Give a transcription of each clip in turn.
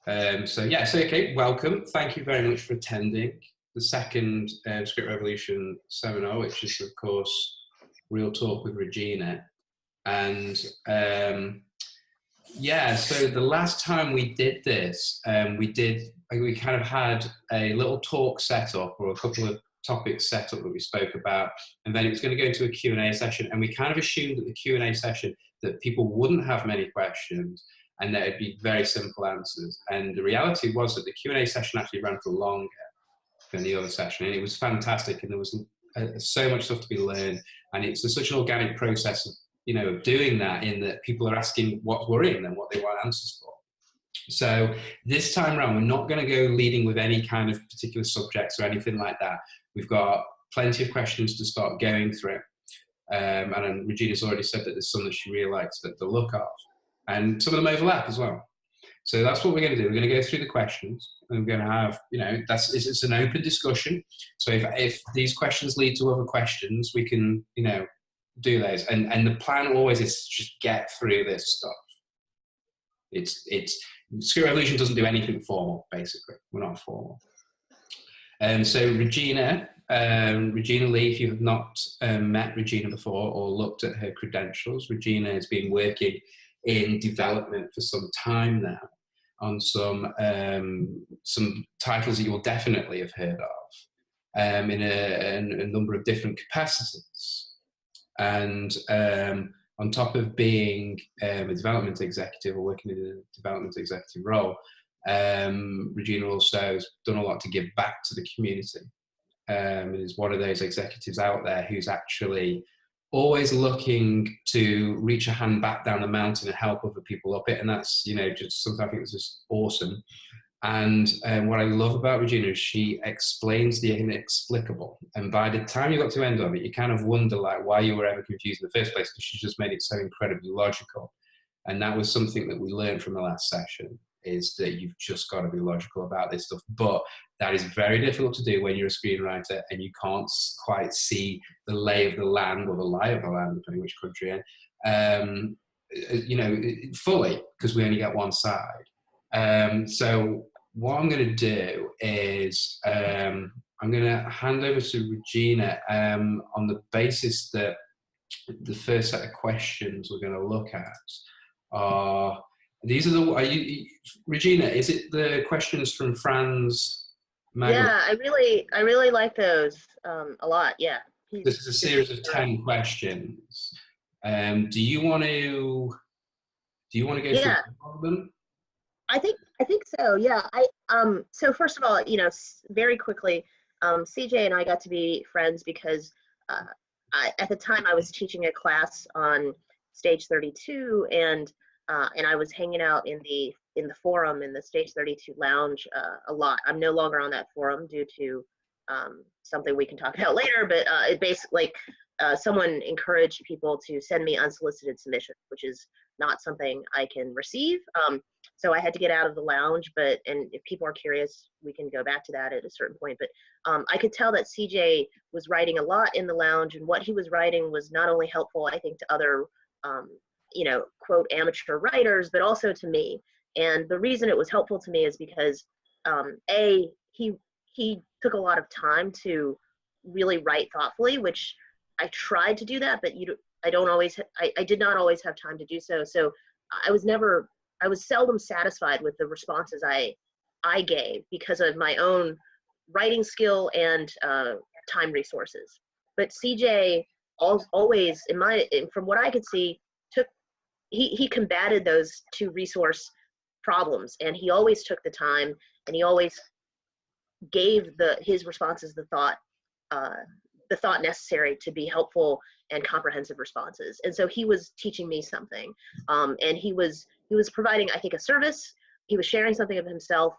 So yeah, so okay, welcome. Thank you very much for attending the second Script Revolution seminar, which is of course Real Talk with Regina. And yeah, so the last time we did this, we kind of had a little talk set up, or a couple of topics set up that we spoke about, and then it was going to go into a Q&A session, and we kind of assumed that the Q&A session that people wouldn't have many questions and that it'd be very simple answers. And the reality was that the Q&A session actually ran for longer than the other session, and it was fantastic, and there was so much stuff to be learned, and it's such an organic process of doing that, in that people are asking what's worrying them, what they want answers for. So this time around, we're not going to go leading with any kind of particular subjects or anything like that. We've got plenty of questions to start going through. And Regina's already said that there's some that she really likes the look of. And some of them overlap as well. So that's what we're going to do. We're going to go through the questions, and we're going to have, it's an open discussion. So if these questions lead to other questions, we can, do those. And the plan always is to just get through this stuff. Script Revolution doesn't do anything formal, basically. We're not formal. So Regina Lee, if you have not met Regina before or looked at her credentials, Regina has been working in development for some time now on some titles that you'll definitely have heard of in a number of different capacities. And on top of being a development executive, or working in a development executive role, Regina also has done a lot to give back to the community. And is one of those executives out there who's actually always looking to reach a hand back down the mountain and help other people up it. And that's, just something I think is just awesome. And what I love about Regina is she explains the inexplicable. And by the time you got to the end of it, you kind of wonder why you were ever confused in the first place, because she just made it so incredibly logical. And that was something that we learned from the last session, is that you've just got to be logical about this stuff. But that is very difficult to do when you're a screenwriter and you can't quite see the lay of the land, or the lie of the land, depending which country you're in, fully, because we only get one side. So what I'm going to do is I'm going to hand over to Regina on the basis that the first set of questions we're going to look at are, Regina, is it the questions from Franz Magel? Yeah, I really like those a lot. Yeah. This is a series of 10 questions. Do you want to go through all of them? I think so. Yeah. So first of all, very quickly, CJ and I got to be friends because at the time I was teaching a class on Stage 32, and I was hanging out in the forum, in the Stage 32 lounge a lot. I'm no longer on that forum due to something we can talk about later, but it basically, someone encouraged people to send me unsolicited submissions, which is not something I can receive. So I had to get out of the lounge, and if people are curious, we can go back to that at a certain point. But I could tell that CJ was writing a lot in the lounge, and what he was writing was not only helpful, I think, to other, quote, amateur writers, but also to me. And the reason it was helpful to me is because, he took a lot of time to really write thoughtfully, which I tried to do that, but I did not always have time to do so. So I was seldom satisfied with the responses I gave because of my own writing skill and time resources. But CJ always, from what I could see, he combated those two resource problems, and he always took the time, and he always gave his responses the thought necessary to be helpful and comprehensive responses. And so he was teaching me something, and he was providing, I think, a service. He was sharing something of himself,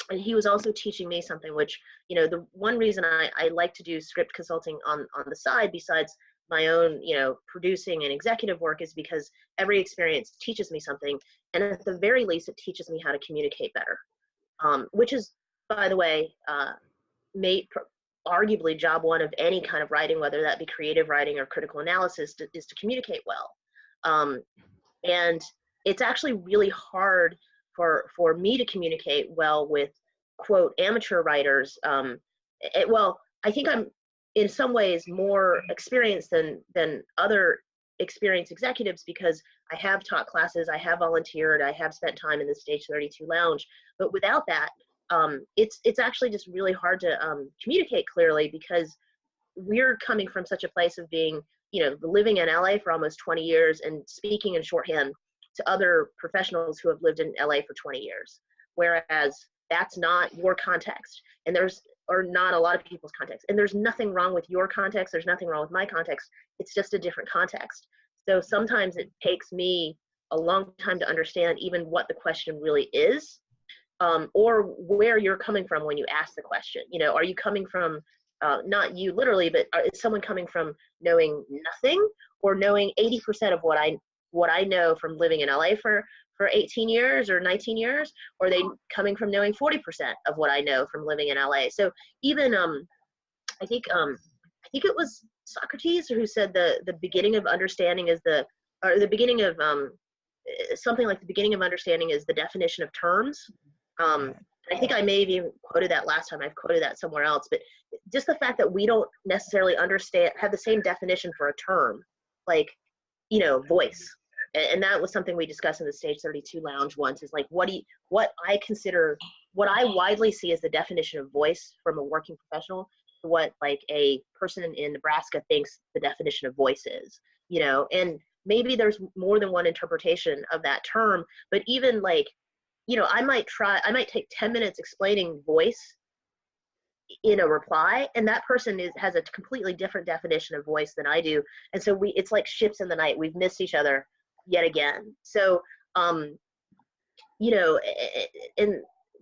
and he was also teaching me something, which, the one reason I like to do script consulting on the side, besides my own, producing and executive work, is because every experience teaches me something. And at the very least, it teaches me how to communicate better, which is, by the way, arguably job one of any kind of writing, whether that be creative writing or critical analysis, is to communicate well. And it's actually really hard for me to communicate well with, quote, amateur writers, well, I think I'm in some ways more experienced than other experienced executives, because I have taught classes, I have volunteered, I have spent time in the Stage 32 Lounge. But without that, it's actually just really hard to communicate clearly, because we're coming from such a place of being, living in LA for almost 20 years and speaking in shorthand to other professionals who have lived in LA for 20 years. Whereas that's not your context. And or not a lot of people's context. And there's nothing wrong with your context. There's nothing wrong with my context. It's just a different context. So sometimes it takes me a long time to understand even what the question really is, or where you're coming from when you ask the question. Are you coming from, not you literally, but is someone coming from knowing nothing, or knowing 80% of what I know from living in LA for 18 years or 19 years, or are they coming from knowing 40% of what I know from living in LA? So even, I think it was Socrates who said the beginning of understanding is the beginning of, something like the beginning of understanding is the definition of terms. I think I may have even quoted that last time. I've quoted that somewhere else, but just the fact that we don't necessarily have the same definition for a term, like, voice. And that was something we discussed in the Stage 32 Lounge once, is like, what I widely see as the definition of voice from a working professional, what like a person in Nebraska thinks the definition of voice is, and maybe there's more than one interpretation of that term, but even like, I might take 10 minutes explaining voice in a reply, and that person has a completely different definition of voice than I do. And so it's like ships in the night. We've missed each other yet again. So, and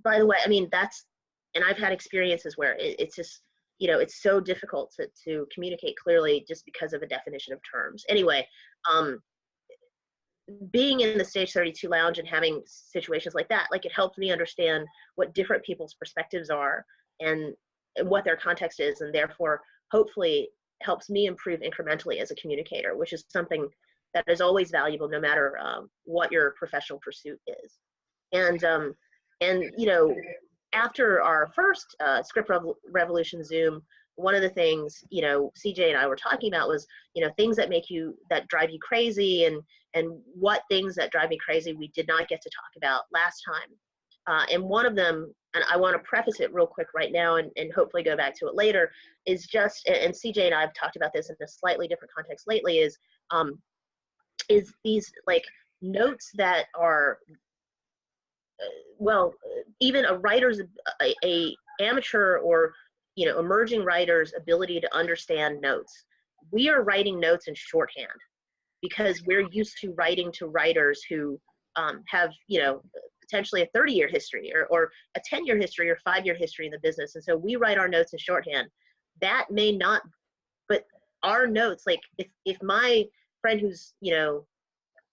by the way, I mean, and I've had experiences where it's just, it's so difficult to communicate clearly just because of a definition of terms. Anyway, being in the Stage 32 Lounge and having situations like that, like, it helped me understand what different people's perspectives are and what their context is, and therefore hopefully helps me improve incrementally as a communicator, which is something that is always valuable no matter what your professional pursuit is. And after our first Script Revolution Zoom, one of the things, CJ and I were talking about was, things that drive you crazy, and what things that drive me crazy we did not get to talk about last time. And one of them, and I want to preface it real quick right now and hopefully go back to it later, is just, and CJ and I have talked about this in a slightly different context lately, is these like notes that are, even a writer's, a amateur or, emerging writer's ability to understand notes. We are writing notes in shorthand because we're used to writing to writers who have, potentially a 30-year history or a 10-year history or 5-year history in the business. And so we write our notes in shorthand. That may not, but our notes, like if my friend who's,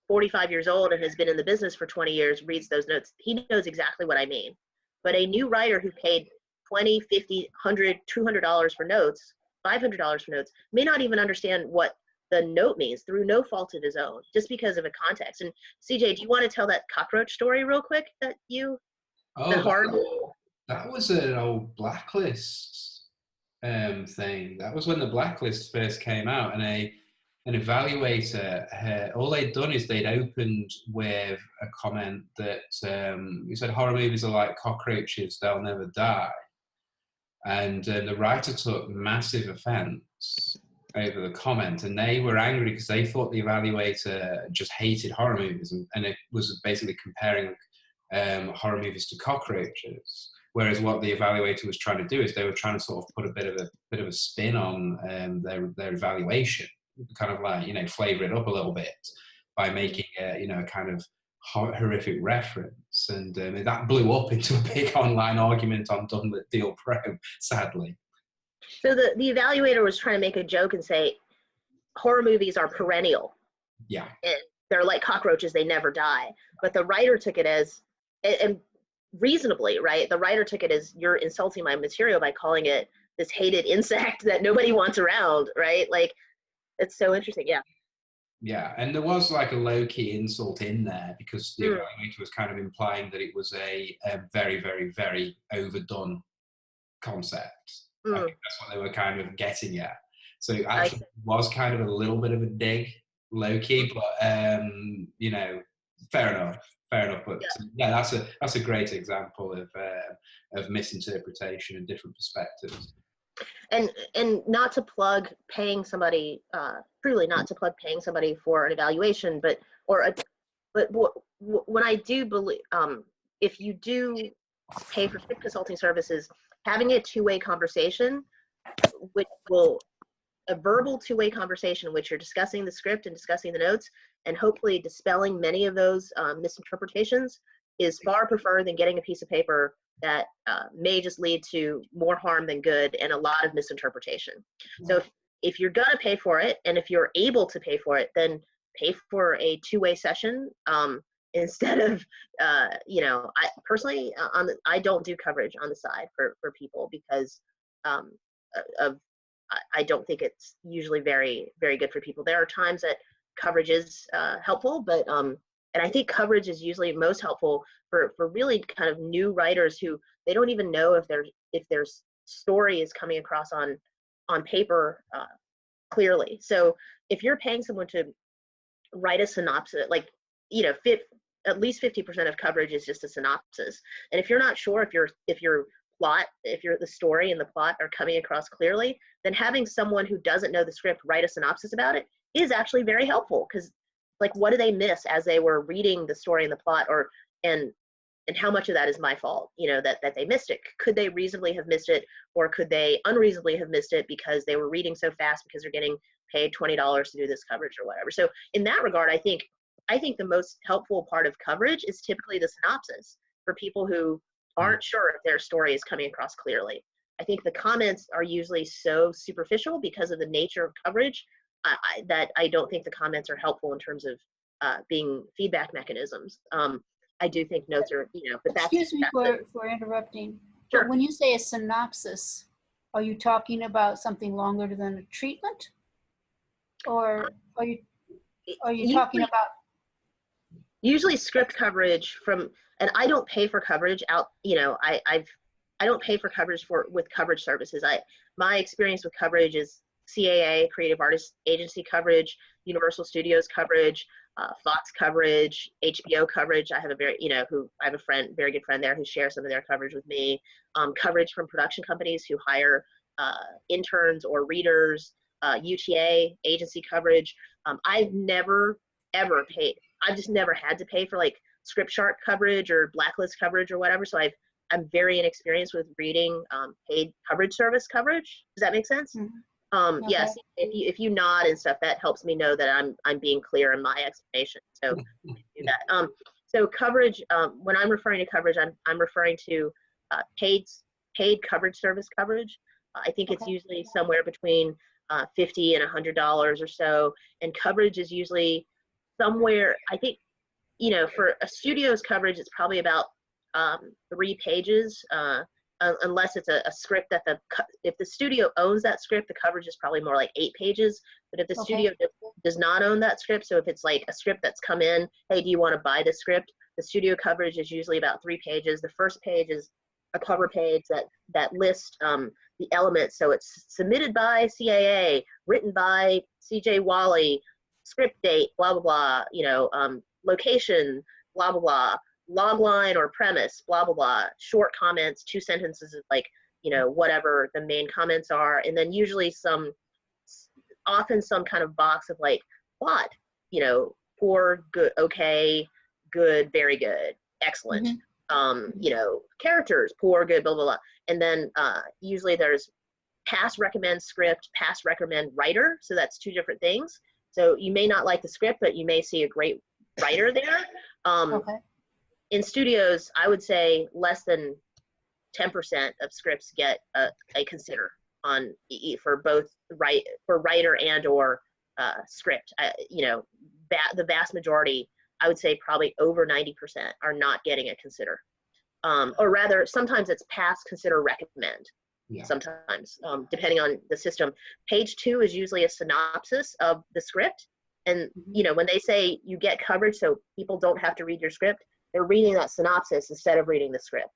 45 years old and has been in the business for 20 years reads those notes, he knows exactly what I mean. But a new writer who paid $20, $50, $100, $200 for notes, $500 for notes, may not even understand what the note means through no fault of his own, just because of a context. And CJ, do you want to tell that cockroach story real quick that that was an old Blacklist thing. That was when the Blacklist first came out, and an evaluator, all they'd done is they'd opened with a comment that he said horror movies are like cockroaches, they'll never die. And the writer took massive offense over the comment, and they were angry because they thought the evaluator just hated horror movies, and it was basically comparing horror movies to cockroaches. Whereas what the evaluator was trying to do is they were trying to sort of put a bit of a spin on their evaluation, kind of like, flavor it up a little bit by making a kind of horrific reference, and that blew up into a big online argument on Dunlop Deal Pro, sadly. So the evaluator was trying to make a joke and say horror movies are perennial. Yeah. And they're like cockroaches, they never die. But the writer took it as, and reasonably, right? The writer took it as, you're insulting my material by calling it this hated insect that nobody wants around, right? Like, it's so interesting, yeah. Yeah, and there was like a low-key insult in there because the Mm, evaluator was kind of implying that it was a very, very, very overdone concept. I mm, think that's what they were kind of getting at. So it I actually see. was kind of a little bit of a dig, low-key, Mm, but you know, fair enough, fair enough. But yeah. yeah, that's a great example of misinterpretation and different perspectives. And not to plug paying somebody, truly not to plug paying somebody for an evaluation, but or a, but when I do believe, if you do pay for script consulting services, having a two-way conversation, which will a verbal two-way conversation in which you're discussing the script and discussing the notes and hopefully dispelling many of those misinterpretations is far preferred than getting a piece of paper that may just lead to more harm than good and a lot of misinterpretation. So if you're going to pay for it and if you're able to pay for it, then pay for a two-way session instead of I personally I don't do coverage on the side for people because um, of I don't think it's usually very, very good for people. There are times that coverage is helpful, but and I think coverage is usually most helpful for really kind of new writers who they don't even know if their story is coming across on paper clearly. So if you're paying someone to write a synopsis, like at least 50% of coverage is just a synopsis. And if you're not sure if your plot, if the story and the plot are coming across clearly, then having someone who doesn't know the script write a synopsis about it is actually very helpful because like what do they miss as they were reading the story and the plot and and how much of that is my fault, that they missed it. Could they reasonably have missed it, or could they unreasonably have missed it because they were reading so fast because they're getting paid $20 to do this coverage or whatever. So in that regard, I think the most helpful part of coverage is typically the synopsis for people who aren't sure if their story is coming across clearly. I think the comments are usually so superficial because of the nature of coverage that I don't think the comments are helpful in terms of being feedback mechanisms. I do think notes are, but Excuse me that's for interrupting, but sure. when you say a synopsis, are you talking about something longer than a treatment? Or are you talking Usually, about? usually script coverage and I don't pay for coverage out, I don't pay for coverage with coverage services. My experience with coverage is CAA, Creative Artists Agency coverage, Universal Studios coverage, Fox coverage, HBO coverage. I have a friend, very good friend there who shares some of their coverage with me. Coverage from production companies who hire interns or readers, UTA agency coverage. I've never ever paid. I've just never had to pay for like script shark coverage or blacklist coverage or whatever. So I'm very inexperienced with reading paid coverage service coverage. Does that make sense? Okay. Yes. If you nod and stuff, that helps me know that I'm being clear in my explanation. So do that. So coverage. When I'm referring to coverage, I'm referring to paid coverage service coverage. I think it's Okay. usually somewhere between $50 and $100 or so, and coverage is usually somewhere. I think for a studio's coverage, it's probably about 3 pages, unless it's a script that if the studio owns that script, the coverage is probably more like 8 pages. But if the studio does not own that script, so if it's like a script that's come in, hey, do you want to buy this script? The studio coverage is usually about 3 pages. The first page is a cover page that lists the elements. So it's submitted by CAA, written by CJ Wally, script date, blah blah blah. Location, blah blah blah. Log line or premise, blah blah blah. Short comments, 2 sentences of like whatever the main comments are, and then usually often some kind of box of like plot, poor, good, okay, good, very good, excellent. Characters, poor, good, blah blah blah. And then usually there's pass recommend script, pass recommend writer. So that's 2 different things. So you may not like the script, but you may see a great writer there. Okay. In studios, I would say less than 10% of scripts get a consider on for both for writer and or script. The vast majority, I would say probably over 90% are not getting a consider. Or rather, sometimes it's pass, consider, recommend. Yeah. Sometimes, depending on the system. Page 2 is usually a synopsis of the script, And, you know, when they say you get coverage so people don't have to read your script, they're reading that synopsis instead of reading the script.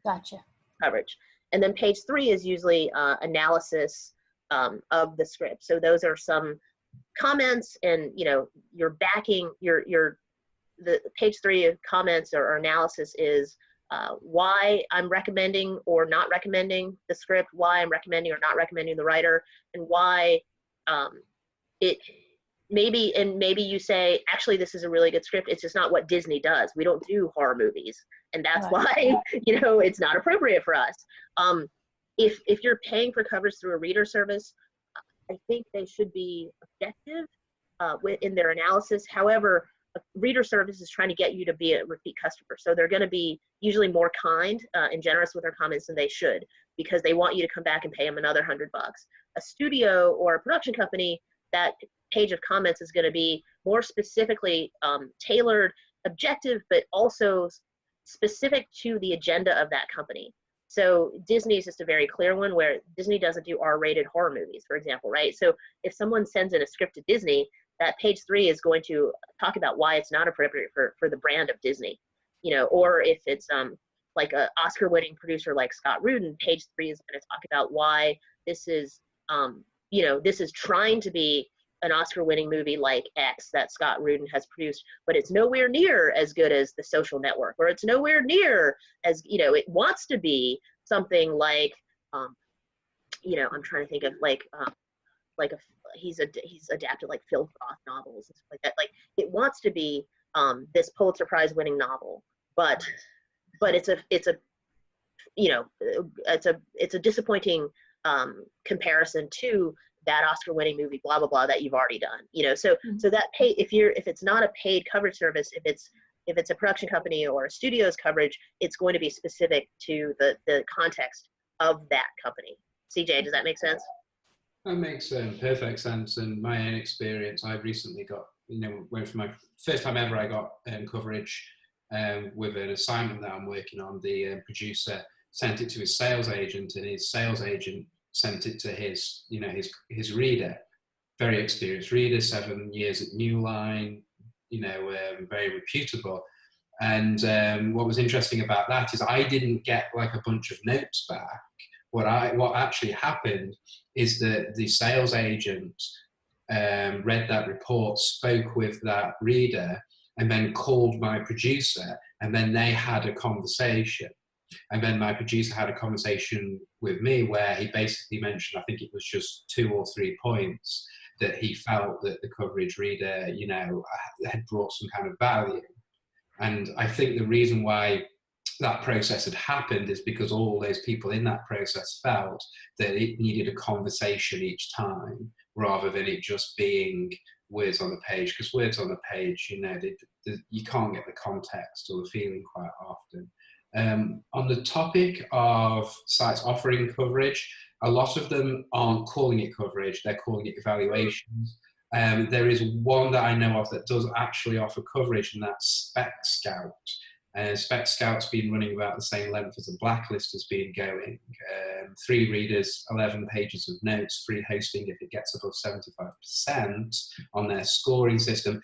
Gotcha. Coverage. And then page 3 is usually analysis of the script. So those are some comments, and, you know, you're backing the page 3 of comments or analysis is why I'm recommending or not recommending the script, why I'm recommending or not recommending the writer, and why maybe you say, actually, this is a really good script. It's just not what Disney does. We don't do horror movies. And that's why, you know, it's not appropriate for us. If you're paying for coverage through a reader service, I think they should be objective in their analysis. However, a reader service is trying to get you to be a repeat customer. So they're going to be usually more kind and generous with their comments than they should, because they want you to come back and pay them another $100. A studio or a production company, that page of comments is going to be more specifically tailored, objective, but also specific to the agenda of that company. So Disney is just a very clear one, where Disney doesn't do R-rated horror movies, for example, right? So if someone sends in a script to Disney, that page 3 is going to talk about why it's not appropriate for the brand of Disney, you know. Or if it's like an Oscar-winning producer like Scott Rudin, page 3 is going to talk about why this is, you know, this is trying to be an Oscar-winning movie like X that Scott Rudin has produced, but it's nowhere near as good as The Social Network, or it's nowhere near as, you know, it wants to be something like, you know, I'm trying to think of he's adapted like Phil Roth novels and stuff like that. Like, it wants to be this Pulitzer Prize winning novel, but it's a you know, it's a disappointing comparison to that Oscar-winning movie, blah blah blah, that you've already done, you know. So that if it's not a paid coverage service, if it's a production company or a studio's coverage, it's going to be specific to the context of that company. CJ, does that make sense? That makes perfect sense. And my own experience, I recently got, you know, went for my first time ever, I got coverage with an assignment that I'm working on. The producer sent it to his sales agent, and his sales agent sent it to his, you know, his reader, very experienced reader, 7 years at New Line, you know, very reputable. And what was interesting about that is I didn't get like a bunch of notes back. What actually happened is that the sales agent read that report, spoke with that reader, and then called my producer, and then they had a conversation. And then my producer had a conversation with me where he basically mentioned, I think it was just 2 or 3 points, that he felt that the coverage reader, you know, had brought some kind of value. And I think the reason why that process had happened is because all those people in that process felt that it needed a conversation each time, rather than it just being words on the page. Because words on the page, you know, you can't get the context or the feeling quite often. On the topic of sites offering coverage, a lot of them aren't calling it coverage, they're calling it evaluations. There is one that I know of that does actually offer coverage, and that's Spec Scout. Spec Scout's been running about the same length as the Blacklist has been going. 3 readers, 11 pages of notes, free hosting if it gets above 75% on their scoring system.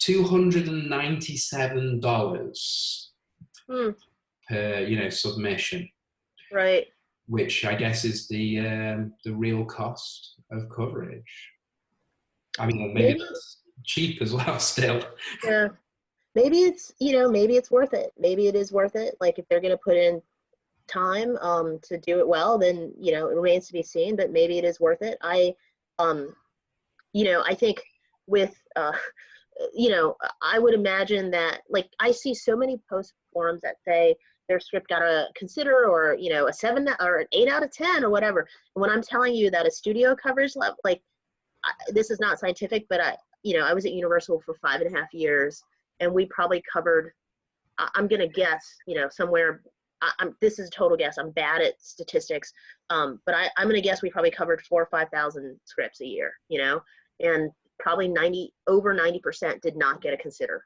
$297 per, you know, submission. Right. Which I guess is the real cost of coverage. I mean, maybe that's cheap as well still. Yeah. Maybe it's, you know, maybe it's worth it. Maybe it is worth it. Like, if they're going to put in time to do it well, then, you know, it remains to be seen, but maybe it is worth it. You know, I think with, you know, I would imagine that, like, I see so many post forums that say their script got a consider, or, you know, a 7 or an 8 out of 10 or whatever. And when I'm telling you that a studio coverage level, like, this is not scientific, but you know, I was at Universal for 5.5 years, and we probably covered, I'm going to guess, you know, somewhere, this is a total guess, I'm bad at statistics, but I'm going to guess we probably covered 4,000 or 5,000 scripts a year, you know, and probably over 90% did not get a consider.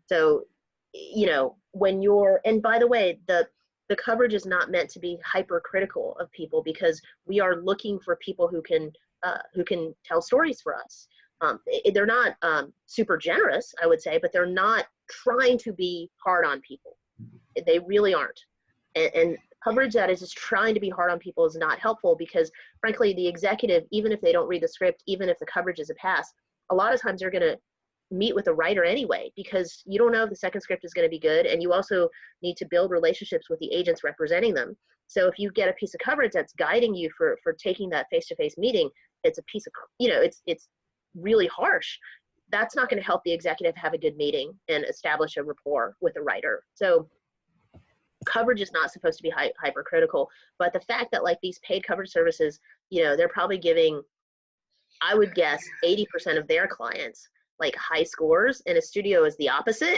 So, you know, when you're, and by the way, the coverage is not meant to be hypercritical of people, because we are looking for people who can tell stories for us. they're not super generous, I would say, but they're not trying to be hard on people. They really aren't. And coverage that is just trying to be hard on people is not helpful, because frankly, the executive, even if they don't read the script, even if the coverage is a pass, a lot of times they're going to meet with a writer anyway, because you don't know if the second script is going to be good. And you also need to build relationships with the agents representing them. So if you get a piece of coverage that's guiding you for taking that face-to-face meeting, it's a piece of, it's really harsh. That's not going to help the executive have a good meeting and establish a rapport with a writer. So coverage is not supposed to be hypercritical, but the fact that like these paid coverage services, they're probably giving, I would guess, 80% of their clients like high scores, and a studio is the opposite.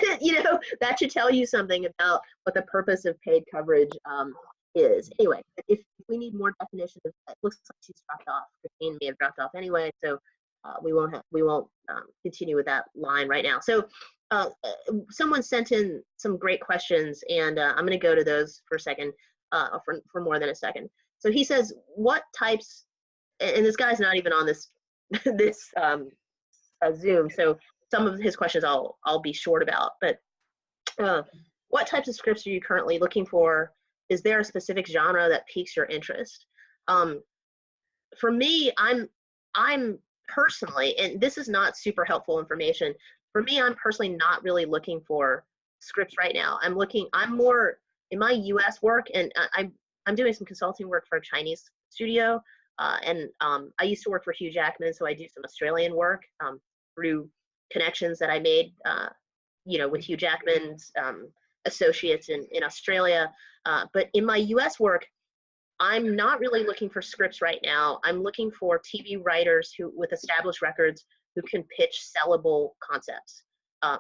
That should tell you something about what the purpose of paid coverage is. Anyway, if we need more definition, it looks like she's dropped off. Christine may have dropped off anyway, so we won't continue with that line right now. So someone sent in some great questions, and I'm going to go to those for a second, for more than a second. So he says, what types, and this guy's not even on this Zoom, so some of his questions I'll be short about, but what types of scripts are you currently looking for? Is there a specific genre that piques your interest? For me, I'm personally, and this is not super helpful information, for me, I'm personally not really looking for scripts right now. I'm more in my US work, and I'm doing some consulting work for a Chinese studio, and I used to work for Hugh Jackman, so I do some Australian work through connections that I made, with Hugh Jackman's associates in Australia. But in my US work, I'm not really looking for scripts right now. I'm looking for TV writers with established records who can pitch sellable concepts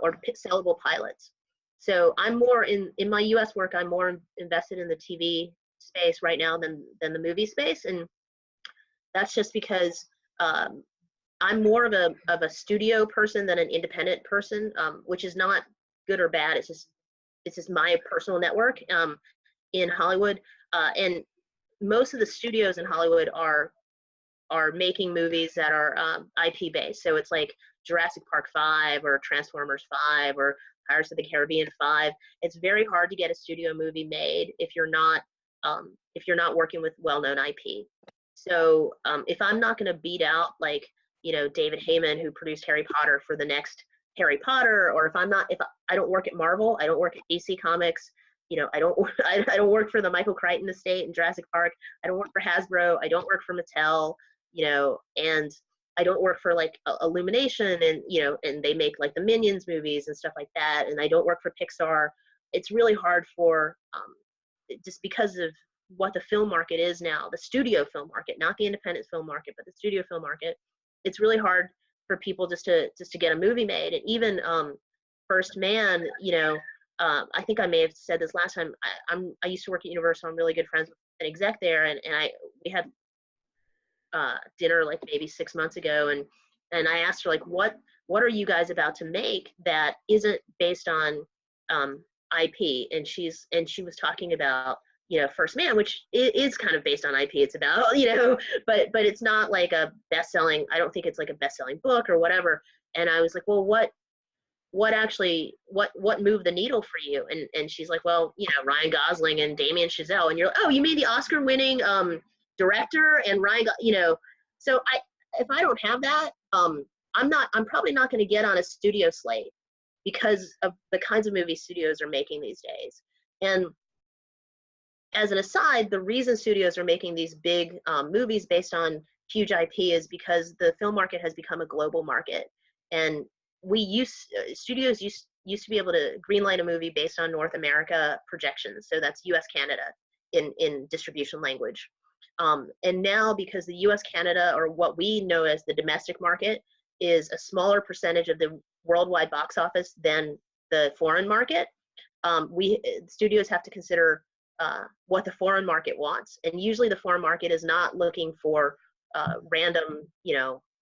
or sellable pilots. So I'm more in my US work, I'm more invested in the TV space right now than the movie space. And that's just because I'm more of a studio person than an independent person, which is not good or bad. It's just my personal network in Hollywood, and most of the studios in Hollywood are making movies that are IP based. So it's like Jurassic Park 5 or Transformers 5 or Pirates of the Caribbean 5. It's very hard to get a studio movie made if you're not working with well-known IP. So if I'm not going to beat out like David Heyman, who produced Harry Potter, for the next Harry Potter, or if I don't work at Marvel, I don't work at DC Comics, I don't work for the Michael Crichton estate in Jurassic Park, I don't work for Hasbro, I don't work for Mattel, and I don't work for like Illumination, and and they make like the Minions movies and stuff like that, and I don't work for Pixar. It's really hard for just because of what the film market is now, the studio film market, not the independent film market, but the studio film market. It's really hard for people just to get a movie made. And even First Man, I think I may have said this last time. I used to work at Universal. I'm really good friends with an exec there, and we had dinner like maybe 6 months ago, and I asked her like, what are you guys about to make that isn't based on IP? And she was talking about First Man, which is kind of based on IP. It's about but it's not like a best-selling. I don't think it's like a best-selling book or whatever. And I was like, well, what moved the needle for you? And she's like, well, Ryan Gosling and Damien Chazelle. And you're like, oh, you mean the Oscar-winning director and Ryan? So if I don't have that, I'm probably not going to get on a studio slate because of the kinds of movies studios are making these days. And as an aside, the reason studios are making these big movies based on huge IP is because the film market has become a global market. And studios used to be able to greenlight a movie based on North America projections. So that's US, Canada in distribution language. And now, because the US, Canada, or what we know as the domestic market, is a smaller percentage of the worldwide box office than the foreign market, studios have to consider what the foreign market wants. And usually the foreign market is not looking for random,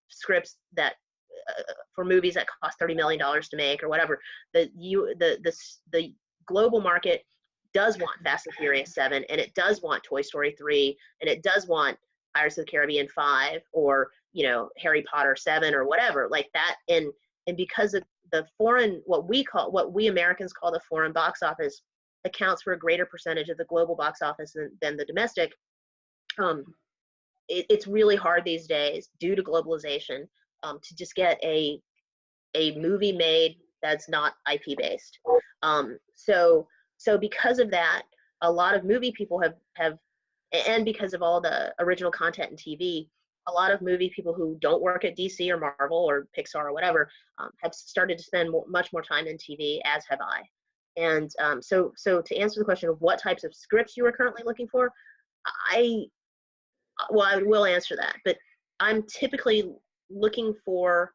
scripts that for movies that cost $30 million to make or whatever. The global market does want Fast and Furious 7, and it does want Toy Story 3, and it does want Pirates of the Caribbean 5, or Harry Potter 7 or whatever like that. And because of the foreign, what we Americans call the foreign box office, accounts for a greater percentage of the global box office than the domestic. It's really hard these days due to globalization to just get a movie made that's not IP based. So because of that, a lot of movie people have, and because of all the original content in TV, a lot of movie people who don't work at DC or Marvel or Pixar or whatever have started to spend much more time in TV, as have I. And so to answer the question of what types of scripts you are currently looking for, I will answer that, but I'm typically looking for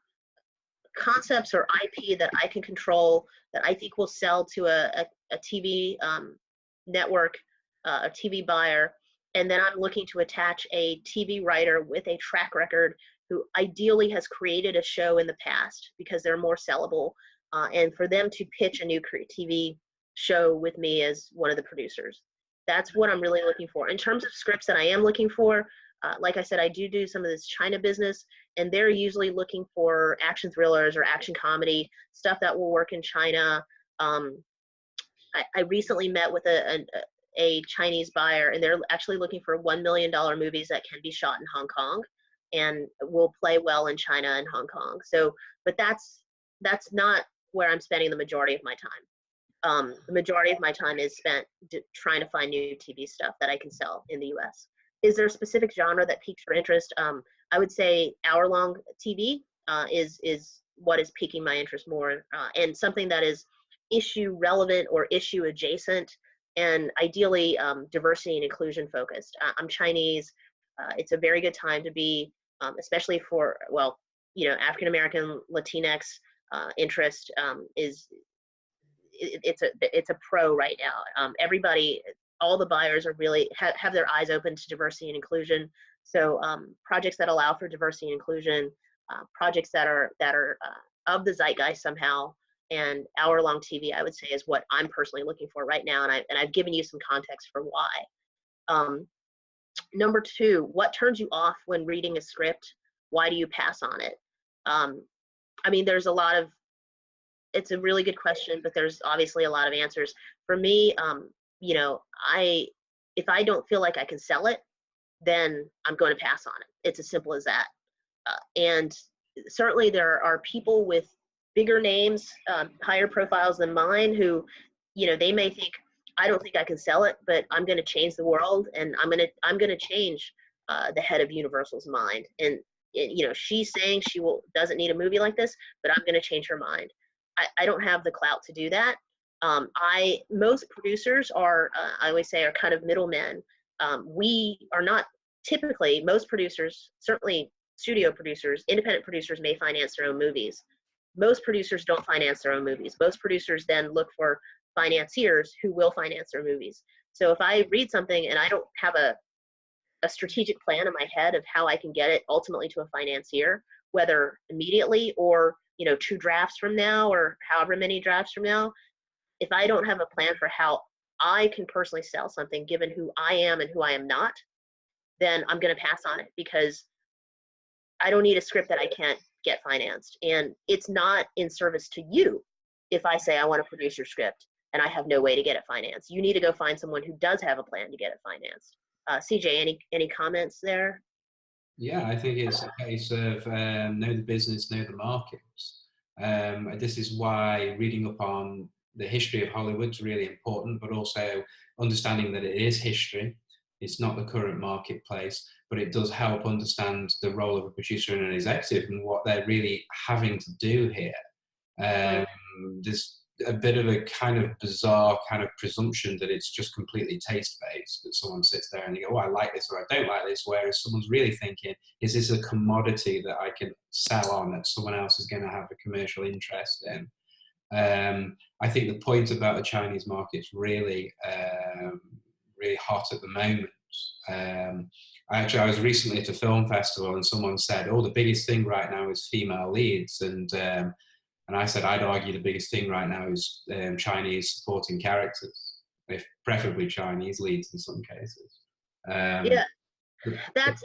concepts or IP that I can control, that I think will sell to a TV network, a TV buyer, and then I'm looking to attach a TV writer with a track record who ideally has created a show in the past because they're more sellable, and for them to pitch a new TV show with me as one of the producers. That's what I'm really looking for. In terms of scripts that I am looking for, like I said, I do some of this China business, and they're usually looking for action thrillers or action comedy, stuff that will work in China. I recently met with a Chinese buyer, and they're actually looking for $1 million movies that can be shot in Hong Kong and will play well in China and Hong Kong. So, but that's not where I'm spending the majority of my time. The majority of my time is spent trying to find new TV stuff that I can sell in the US. Is there a specific genre that piques your interest? I would say hour-long TV is what is piquing my interest more, and something that is issue relevant or issue adjacent, and ideally diversity and inclusion focused. I'm Chinese. It's a very good time to be, especially for, African American, Latinx interest it's a pro right now. Everybody, all the buyers are really have their eyes open to diversity and inclusion. So projects that allow for diversity and inclusion, projects that are of the zeitgeist somehow, and hour-long TV, I would say, is what I'm personally looking for right now. And I've given you some context for why. Number 2, what turns you off when reading a script? Why do you pass on it? I mean, there's a lot of, it's a really good question, but there's obviously a lot of answers. For me, if I don't feel like I can sell it, then I'm going to pass on it. It's as simple as that. And certainly there are people with bigger names, higher profiles than mine who, they may think, I don't think I can sell it, but I'm going to change the world, and I'm going to change the head of Universal's mind. And she's saying she doesn't need a movie like this, but I'm going to change her mind. I don't have the clout to do that. Most producers are, I always say, are kind of middlemen. We are not typically, most producers, certainly studio producers, independent producers may finance their own movies. Most producers don't finance their own movies. Most producers then look for financiers who will finance their movies. So if I read something and I don't have a strategic plan in my head of how I can get it ultimately to a financier, whether immediately or 2 drafts from now or however many drafts from now, if I don't have a plan for how I can personally sell something given who I am and who I am not, then I'm going to pass on it, because I don't need a script that I can't get financed. And it's not in service to you if I say I want to produce your script and I have no way to get it financed. You need to go find someone who does have a plan to get it financed. CJ, any comments there? Yeah, I think it's a case of know the business, know the markets. This is why reading up on the history of Hollywood is really important, but also understanding that it is history. It's not the current marketplace, but it does help understand the role of a producer and an executive and what they're really having to do here. There's a bit of a kind of bizarre kind of presumption that it's just completely taste-based, that someone sits there and they go, oh, I like this or I don't like this, whereas someone's really thinking, is this a commodity that I can sell on that someone else is going to have a commercial interest in? I think the point about the Chinese market is really, really hot at the moment. I was recently at a film festival and someone said, oh, the biggest thing right now is female leads. And I said, I'd argue the biggest thing right now is Chinese supporting characters, if preferably Chinese leads in some cases. Yeah, that's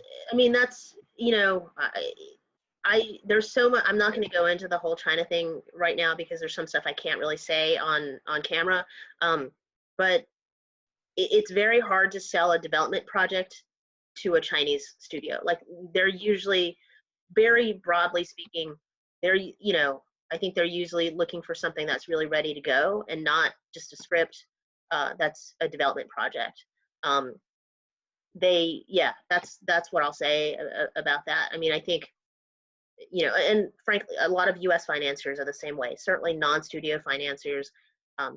you know, there's so much. I'm not going to go into the whole China thing right now because there's some stuff I can't really say on camera. But it's very hard to sell a development project to a Chinese studio. Like they're usually, very broadly speaking, I think they're usually looking for something that's really ready to go and not just a script that's a development project. That's what I'll say about that. I mean, I think, and frankly, a lot of U.S. financiers are the same way. Certainly non-studio financiers,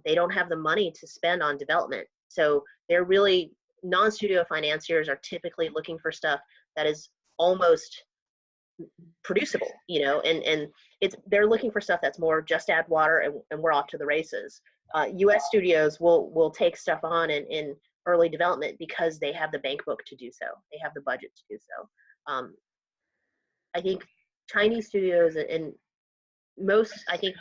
they don't have the money to spend on development. So they're really, non-studio financiers are typically looking for stuff that is almost producible, and they're looking for stuff that's more just add water and we're off to the races. U.S. studios will take stuff on in early development because they have the bank book to do so. They have the budget to do so. I think Chinese studios and I think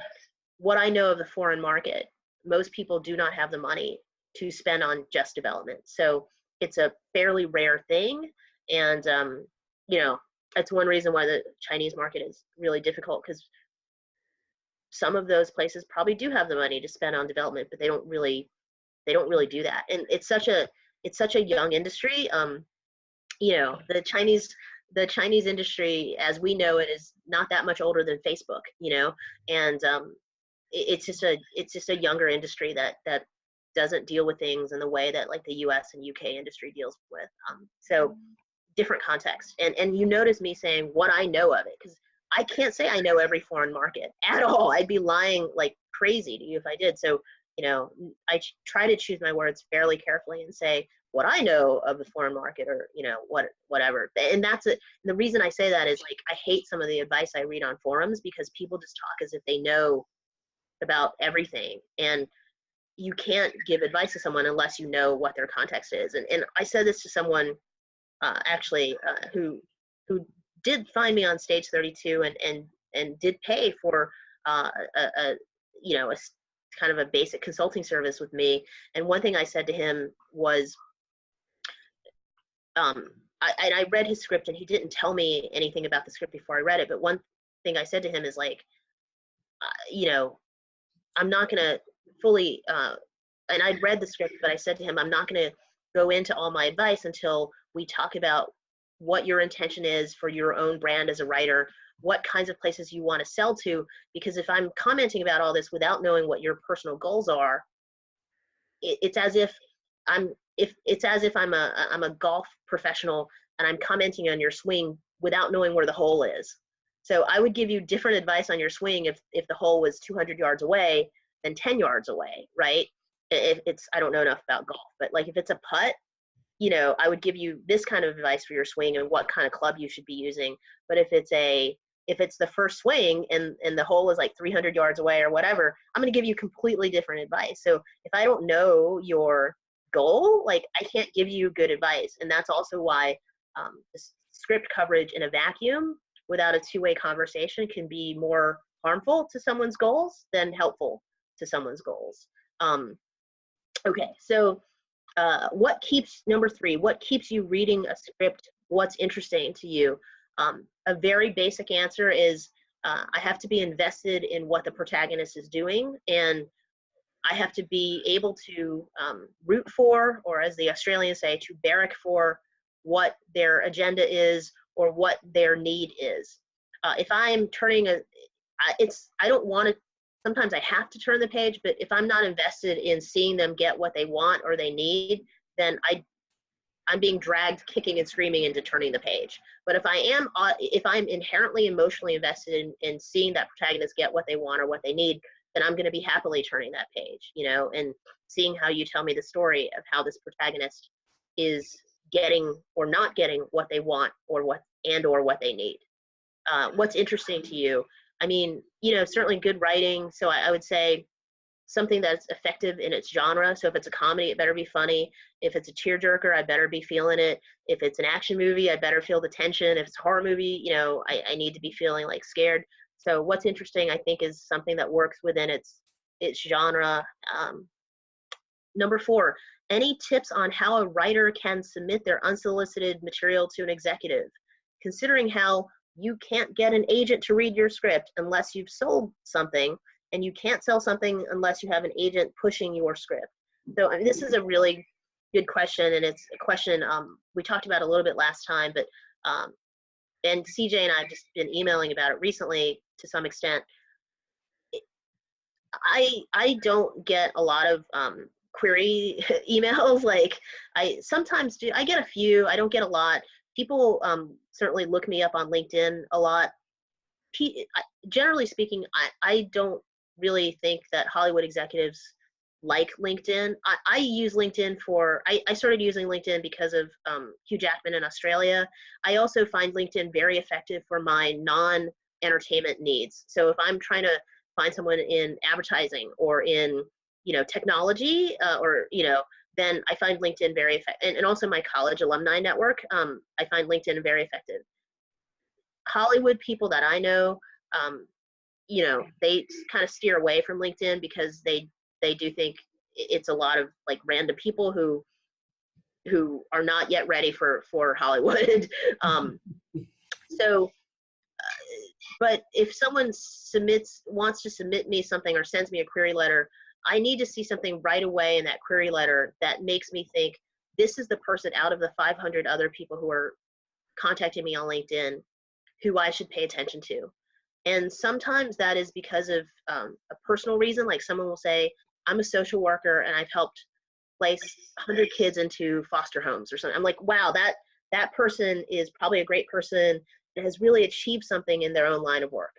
what I know of the foreign market, most people do not have the money to spend on just development. So it's a fairly rare thing. And, that's one reason why the Chinese market is really difficult, because some of those places probably do have the money to spend on development, but they don't really do that. And it's such a young industry. The Chinese industry, as we know it, is not that much older than Facebook, and it's just a younger industry that doesn't deal with things in the way that like the US and UK industry deals with. So different context. And you notice me saying what I know of it, because I can't say I know every foreign market at all. I'd be lying like crazy to you if I did. So, I try to choose my words fairly carefully and say what I know of the foreign market, or, whatever. And that's it. The reason I say that is, like, I hate some of the advice I read on forums, because people just talk as if they know about everything. And you can't give advice to someone unless you know what their context is. And I said this to someone who did find me on Stage 32 and did pay for a kind of a basic consulting service with me. And one thing I said to him was, I read his script, and he didn't tell me anything about the script before I read it. But one thing I said to him is, like, I'm not going to fully, and I'd read the script, but I said to him, I'm not going to go into all my advice until we talk about what your intention is for your own brand as a writer, what kinds of places you want to sell to. Because if I'm commenting about all this without knowing what your personal goals are, it's as if I'm a golf professional and I'm commenting on your swing without knowing where the hole is. So I would give you different advice on your swing if the hole was 200 yards away than 10 yards away, right? I don't know enough about golf, but like if it's a putt, I would give you this kind of advice for your swing and what kind of club you should be using. But if it's the first swing and the hole is like 300 yards away or whatever, I'm going to give you completely different advice. So if I don't know your goal, like, I can't give you good advice. And that's also why script coverage in a vacuum without a two-way conversation can be more harmful to someone's goals than helpful to someone's goals. Okay, so number 3, what keeps you reading a script? What's interesting to you? A very basic answer is I have to be invested in what the protagonist is doing, and I have to be able to root for, or as the Australians say, to barrack for what their agenda is or what their need is. If I'm turning I don't want to, sometimes I have to turn the page, but if I'm not invested in seeing them get what they want or they need, then I'm being dragged kicking and screaming into turning the page. But if I'm inherently emotionally invested in seeing that protagonist get what they want or what they need, then I'm going to be happily turning that page, and seeing how you tell me the story of how this protagonist is getting or not getting what they want or what they need. What's interesting to you? I mean, certainly good writing. So I would say something that's effective in its genre. So if it's a comedy, it better be funny. If it's a tearjerker, I better be feeling it. If it's an action movie, I better feel the tension. If it's a horror movie, I need to be feeling like scared. So what's interesting, I think, is something that works within its genre. Number 4, any tips on how a writer can submit their unsolicited material to an executive? considering how you can't get an agent to read your script unless you've sold something, and you can't sell something unless you have an agent pushing your script. So I mean, this is a really good question, and it's a question we talked about a little bit last time, but and CJ and I have just been emailing about it recently to some extent. I don't get a lot of query emails. Like I sometimes do. I get a few. I don't get a lot. People certainly look me up on LinkedIn a lot. Generally speaking, I don't really think that Hollywood executives like LinkedIn. I use LinkedIn for, I started using LinkedIn because of Hugh Jackman in Australia. I also find LinkedIn very effective for my non-entertainment needs. So if I'm trying to find someone in advertising or in, technology or, then I find LinkedIn very effective. And also my college alumni network, I find LinkedIn very effective. Hollywood people that I know, they kind of steer away from LinkedIn because they do think it's a lot of like random people who are not yet ready for Hollywood. But if someone wants to submit me something or sends me a query letter, I need to see something right away in that query letter that makes me think this is the person out of the 500 other people who are contacting me on LinkedIn who I should pay attention to. And sometimes that is because of a personal reason. Like someone will say, I'm a social worker and I've helped place 100 kids into foster homes or something. I'm like, wow, that person is probably a great person that has really achieved something in their own line of work.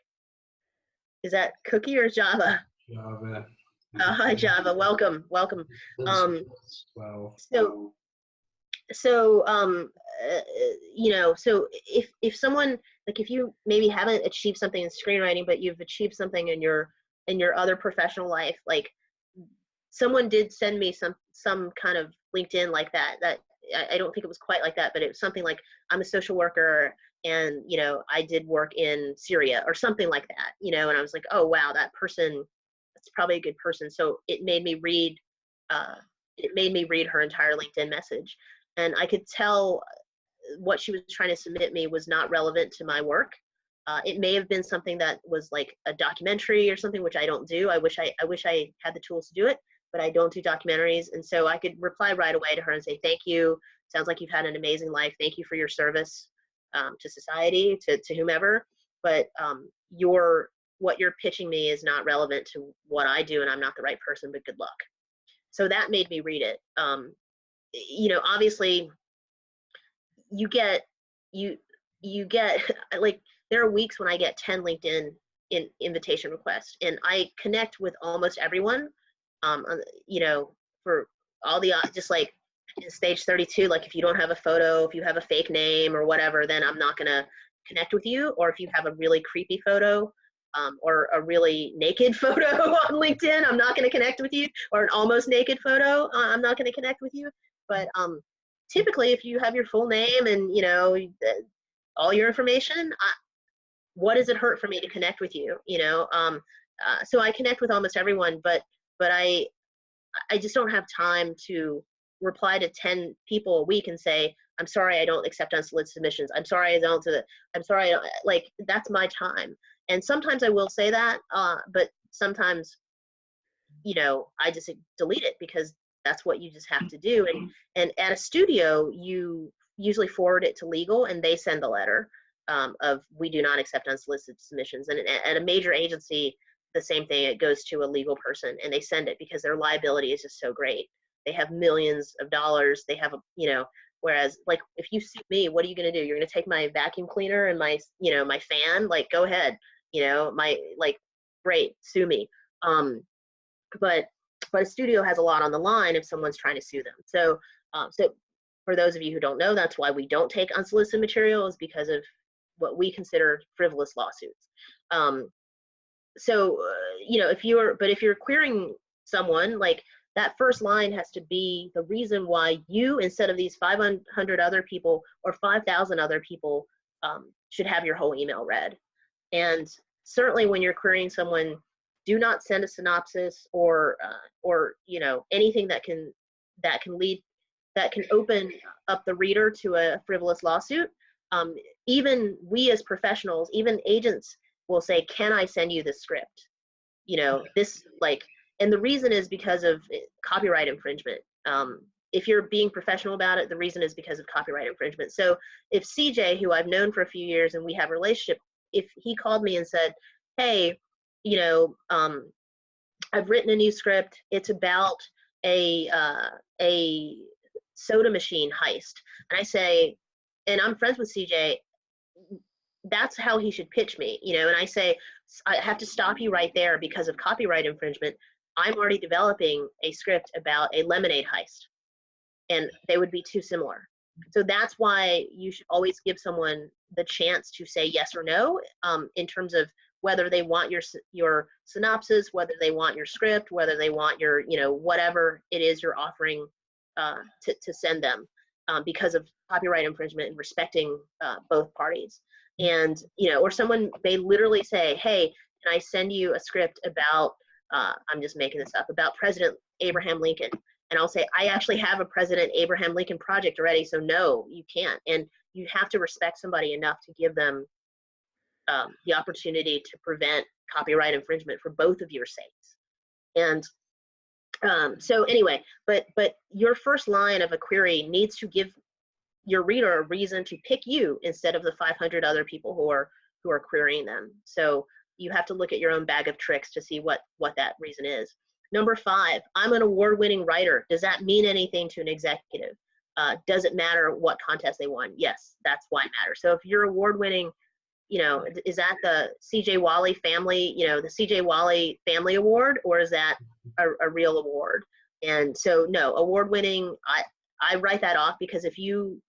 Is that Cookie or Java? Java. Hi, Java. Welcome. So if someone, like if you maybe haven't achieved something in screenwriting, but you've achieved something in your other professional life, like someone did send me some kind of LinkedIn like that I don't think it was quite like that, but it was something like, I'm a social worker and, I did work in Syria or something like that, and I was like, oh, wow, that's probably a good person. So it made me read her entire LinkedIn message. And I could tell what she was trying to submit me was not relevant to my work. It may have been something that was like a documentary or something, which I don't do. I wish I had the tools to do it, but I don't do documentaries. And so I could reply right away to her and say, thank you. Sounds like you've had an amazing life. Thank you for your service to society, to whomever. But what you're pitching me is not relevant to what I do, and I'm not the right person, but good luck. So that made me read it. Obviously you get like, there are weeks when I get 10 LinkedIn invitation requests, and I connect with almost everyone. For all the, just like in stage 32, like if you don't have a photo, if you have a fake name or whatever, then I'm not gonna connect with you. Or if you have a really creepy photo, or a really naked photo on LinkedIn, I'm not gonna connect with you. Or an almost naked photo, I'm not gonna connect with you. But typically, if you have your full name and all your information, what does it hurt for me to connect with you? So I connect with almost everyone, but I just don't have time to reply to 10 people a week and say, I'm sorry, I don't accept unsolicited submissions. I'm sorry, like, that's my time. And sometimes I will say that, but sometimes, I just delete it because that's what you just have to do. And at a studio, you usually forward it to legal and they send the letter of, we do not accept unsolicited submissions. And at a major agency, the same thing, it goes to a legal person and they send it because their liability is just so great. They have millions of dollars. They have whereas like, if you sue me, what are you going to do? You're going to take my vacuum cleaner and my, my fan, like, go ahead, great, sue me. But a studio has a lot on the line if someone's trying to sue them. So for those of you who don't know, that's why we don't take unsolicited material, is because of what we consider frivolous lawsuits. If you're querying someone, like, that first line has to be the reason why you, instead of these 500 other people or 5,000 other people, should have your whole email read. And certainly when you're querying someone, do not send a synopsis or anything that can open up the reader to a frivolous lawsuit. even we as professionals, even agents will say, can I send you the script? You know, this like, and the reason is because of copyright infringement. If you're being professional about it, the reason is because of copyright infringement. So if CJ, who I've known for a few years and we have a relationship, if he called me and said, hey, you know, I've written a new script. It's about a soda machine heist. And I say, and I'm friends with CJ, that's how he should pitch me, you know, and I say, I have to stop you right there because of copyright infringement. I'm already developing a script about a lemonade heist, and they would be too similar. So that's why you should always give someone the chance to say yes or no, in terms of whether they want your synopsis, whether they want your script, whether they want your, you know, whatever it is you're offering to send them, because of copyright infringement and respecting both parties. And, you know, or someone may literally say, hey, can I send you a script about, I'm just making this up, about President Abraham Lincoln? And I'll say, I actually have a President Abraham Lincoln project already, so no, you can't. And you have to respect somebody enough to give them the opportunity to prevent copyright infringement for both of your sakes. And so anyway, but your first line of a query needs to give your reader a reason to pick you instead of the 500 other people who are querying them. So you have to look at your own bag of tricks to see what that reason is. Number 5, I'm an award-winning writer. Does that mean anything to an executive? Does it matter what contest they won? Yes, that's why it matters. So if you're award-winning, you know, is that the CJ Wally family, you know, the CJ Wally Family Award, or is that a real award? And so no, award-winning, I write that off, because if you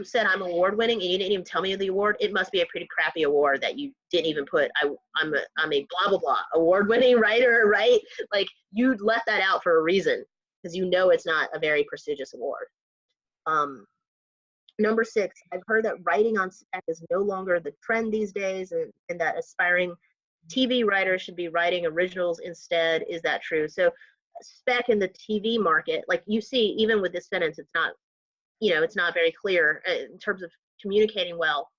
said I'm award-winning and you didn't even tell me the award, it must be a pretty crappy award that you didn't even put, I'm a blah, blah, blah, award-winning writer, right? Like, you left that out for a reason, because you know it's not a very prestigious award. Number 6, I've heard that writing on spec is no longer the trend these days, and that aspiring TV writers should be writing originals instead. Is that true? So spec in the TV market, like you see, even with this sentence, it's not, you know, it's not very clear in terms of communicating well.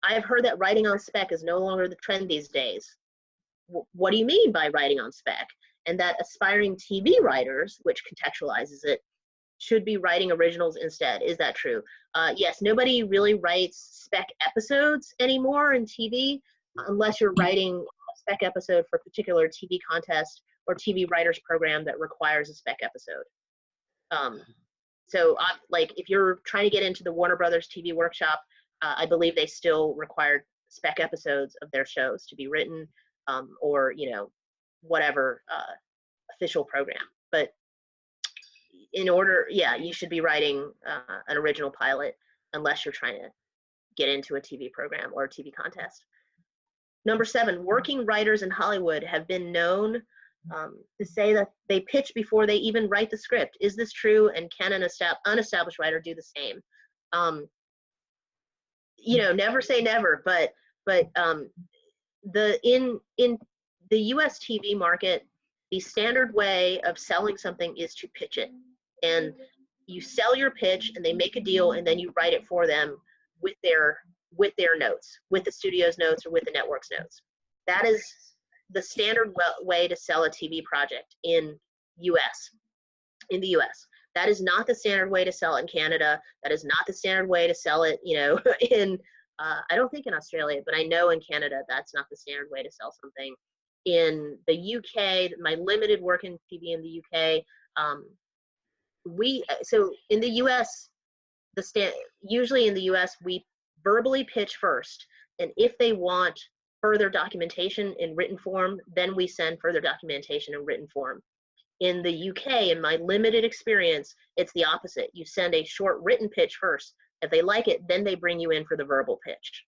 I've heard that writing on spec is no longer the trend these days. What do you mean by writing on spec? And that aspiring TV writers, which contextualizes it, should be writing originals instead. Is that true? Yes, nobody really writes spec episodes anymore in TV, unless you're writing a spec episode for a particular TV contest or TV writers program that requires a spec episode. So like, if you're trying to get into the Warner Brothers TV workshop, I believe they still require spec episodes of their shows to be written, or, you know, whatever official program. But in order, yeah, you should be writing an original pilot unless you're trying to get into a TV program or a TV contest. Number 7, working writers in Hollywood have been known to say that they pitch before they even write the script. Is this true? And can an unestablished writer do the same? You know, never say never, but in the US TV market, the standard way of selling something is to pitch it. And you sell your pitch and they make a deal, and then you write it for them with their notes, with the studio's notes or with the network's notes. That is the standard way to sell a TV project in the US. That is not the standard way to sell it in Canada. That is not the standard way to sell it, you know, in, I don't think in Australia, but I know in Canada, that's not the standard way to sell something. In the UK, my limited work in TV in the UK, so in the US, usually in the US, we verbally pitch first. And if they want further documentation in written form, then we send further documentation in written form. In the UK, in my limited experience, it's the opposite. You send a short written pitch first. If they like it, then they bring you in for the verbal pitch.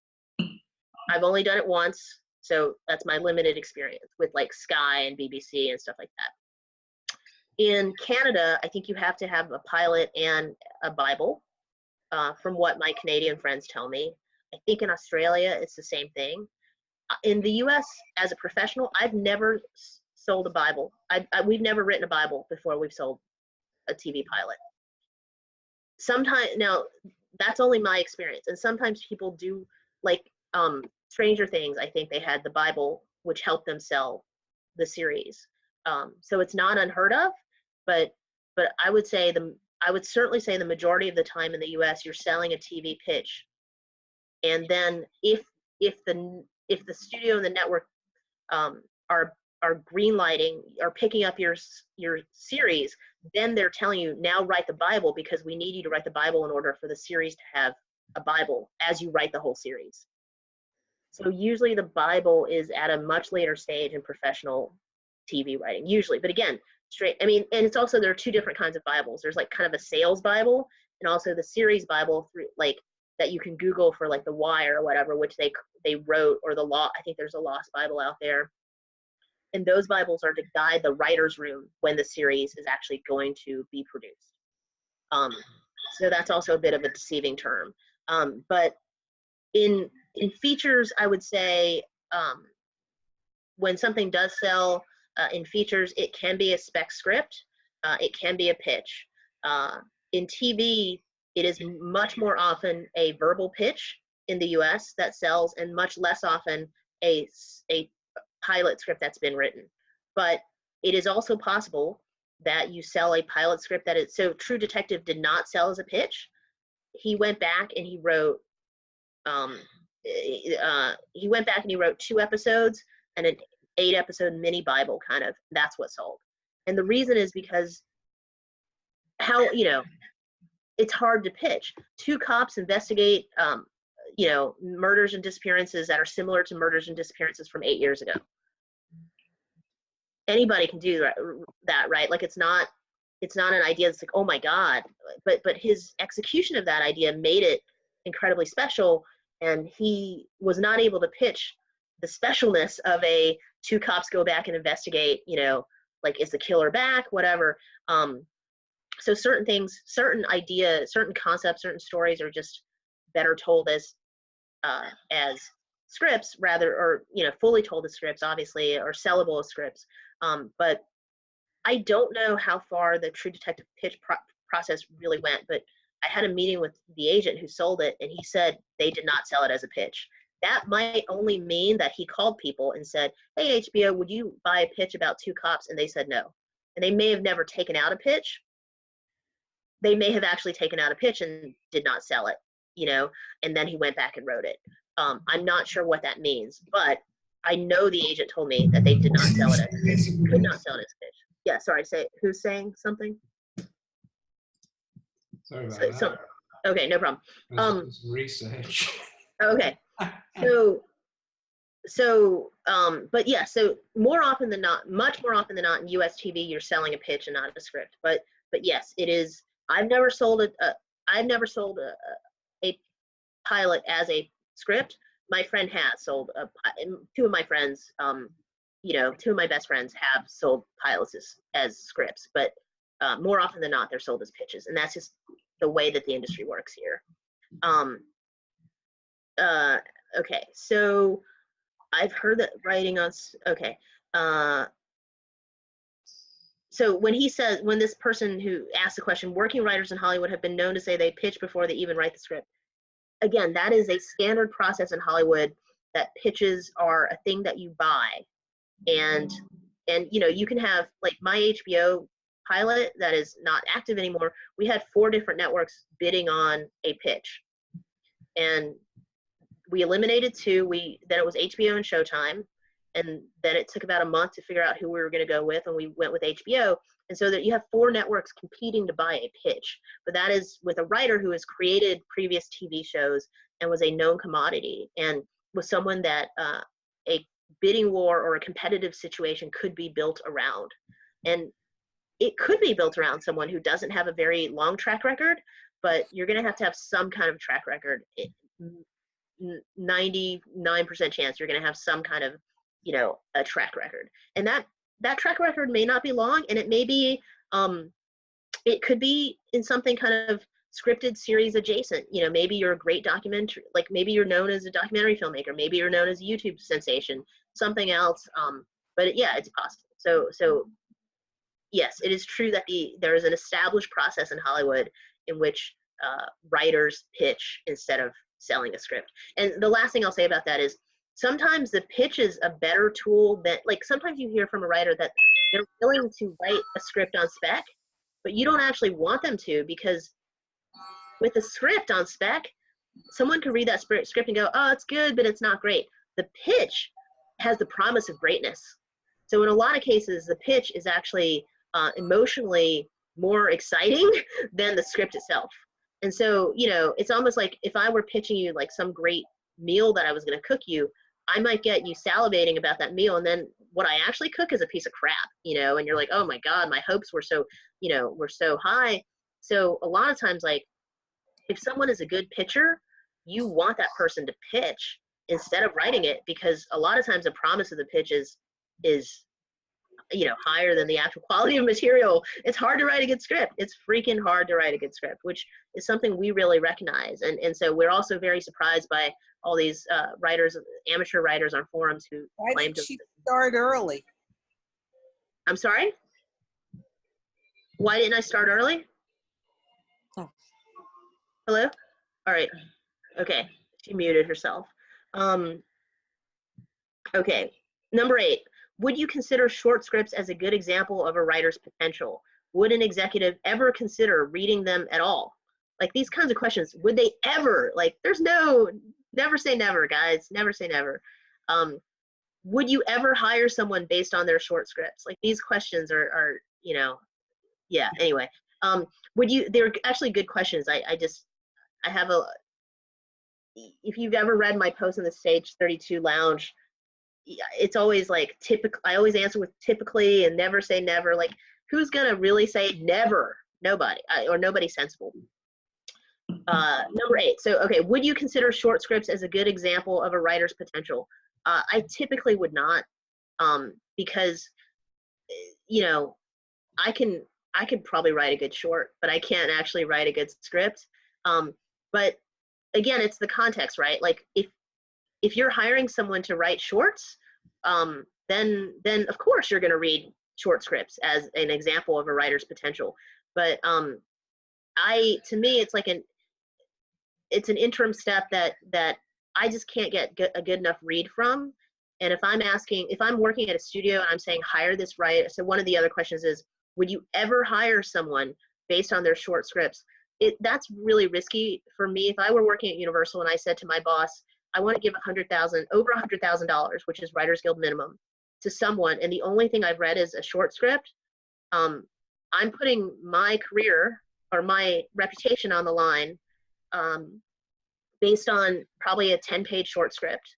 I've only done it once, so that's my limited experience with like Sky and BBC and stuff like that. In Canada, I think you have to have a pilot and a Bible, from what my Canadian friends tell me. I think in Australia, it's the same thing. In the US, as a professional, I've never sold a Bible. We've never written a Bible before we've sold a TV pilot. Sometimes, now, that's only my experience. And sometimes people do, like Stranger Things, I think they had the Bible, which helped them sell the series. So it's not unheard of, but I would certainly say the majority of the time in the US, you're selling a TV pitch. And then if the studio and the network are greenlighting, are picking up your series, then they're telling you, now write the Bible, because we need you to write the Bible in order for the series to have a Bible as you write the whole series. So usually the Bible is at a much later stage in professional TV writing, usually. But again, and it's also, there are two different kinds of Bibles. There's like kind of a sales Bible, and also the series Bible, through like that you can Google for, like The Wire or whatever, which they wrote, or I think there's a Lost Bible out there. And those Bibles are to guide the writer's room when the series is actually going to be produced. So that's also a bit of a deceiving term. But in features, I would say when something does sell in features, it can be a spec script, it can be a pitch. In TV, it is much more often a verbal pitch in the US that sells, and much less often a pilot script that's been written. But it is also possible that you sell a pilot script that is, so True Detective did not sell as a pitch. He went back and he wrote 2 episodes and an 8-episode mini Bible, kind of. That's what sold. And the reason is because it's hard to pitch. 2 cops investigate murders and disappearances that are similar to murders and disappearances from 8 years ago. Anybody can do that, right? Like, it's not an idea that's like, oh my God, but his execution of that idea made it incredibly special, and he was not able to pitch the specialness of 2 cops go back and investigate, like, is the killer back, whatever. So certain things, certain ideas, certain concepts, certain stories are just better told as scripts, rather, or fully told as scripts, obviously, or sellable as scripts. But I don't know how far the True Detective pitch process really went, but I had a meeting with the agent who sold it, and he said they did not sell it as a pitch. That might only mean that he called people and said, hey, HBO, would you buy a pitch about 2 cops? And they said no. And they may have never taken out a pitch. They may have actually taken out a pitch and did not sell it, and then he went back and wrote it. I'm not sure what that means, but I know the agent told me that they did not sell it as a pitch. Could not sell it as a pitch. Yeah, sorry, who's saying something? Sorry about that. Okay, no problem. Research. Okay, but yeah, so more often than not, much more often than not in US TV, you're selling a pitch and not a script. But yes, it is. I've never sold a pilot as a script. My friend has sold 2 of my friends, 2 of my best friends have sold pilots as scripts, but more often than not, they're sold as pitches, and that's just the way that the industry works here. Okay, so I've heard that writing on, okay. So when this person who asked the question, working writers in Hollywood have been known to say they pitch before they even write the script. Again, that is a standard process in Hollywood, that pitches are a thing that you buy. And you can have, like, my HBO pilot that is not active anymore, we had 4 different networks bidding on a pitch. And we eliminated 2. Then it was HBO and Showtime. And then it took about a month to figure out who we were going to go with, and we went with HBO. And so that you have 4 networks competing to buy a pitch. But that is with a writer who has created previous TV shows and was a known commodity, and was someone that a bidding war or a competitive situation could be built around. And it could be built around someone who doesn't have a very long track record, but you're going to have some kind of track record. 99% chance you're going to have some kind of a track record, and that track record may not be long, and it may be it could be in something kind of scripted series adjacent. Maybe you're a great documentary, like maybe you're known as a documentary filmmaker, maybe you're known as a YouTube sensation, something else. But yeah, it's possible. So yes, it is true that there is an established process in Hollywood in which writers pitch instead of selling a script. And the last thing I'll say about that is sometimes the pitch is a better tool than, like, sometimes you hear from a writer that they're willing to write a script on spec, but you don't actually want them to, because with a script on spec, someone could read that script and go, oh, it's good, but it's not great. The pitch has the promise of greatness. So in a lot of cases, the pitch is actually emotionally more exciting than the script itself. And so, you know, it's almost like if I were pitching you like some great meal that I was going to cook you, I might get you salivating about that meal, and then what I actually cook is a piece of crap, you know, and you're like, oh my God, my hopes were so, you know, were so high. So a lot of times, like, if someone is a good pitcher, you want that person to pitch instead of writing it, because a lot of times the promise of the pitch is, you know, higher than the actual quality of material. It's hard to write a good script. It's freaking hard to write a good script, which is something we really recognize. And so we're also very surprised by all these writers, amateur writers on forums who claim to start early. I'm sorry? Why didn't I start early? Oh. Hello? All right. Okay. She muted herself. Okay. Number 8. Would you consider short scripts as a good example of a writer's potential? Would an executive ever consider reading them at all? Like, these kinds of questions, would they ever? Like, there's no, never say never, guys. Never say never. Would you ever hire someone based on their short scripts? Like, these questions are you know, yeah, anyway. Would you, they're actually good questions. I have a, if you've ever read my post on the Stage 32 Lounge, it's always like I always answer with typically and never say never. Like, who's gonna really say never? Nobody, or nobody sensible. Number 8. So, okay, would you consider short scripts as a good example of a writer's potential? I typically would not, because, you know, I could probably write a good short, but I can't actually write a good script. But again, it's the context, right? Like, if you're hiring someone to write shorts, then of course you're going to read short scripts as an example of a writer's potential. But to me, it's like it's an interim step that I just can't get a good enough read from. And if I'm working at a studio and I'm saying hire this writer, so one of the other questions is, would you ever hire someone based on their short scripts? That's really risky for me. If I were working at Universal and I said to my boss, I want to give over $100,000, which is Writers Guild minimum, to someone, and the only thing I've read is a short script, I'm putting my career or my reputation on the line, based on probably a 10-page short script.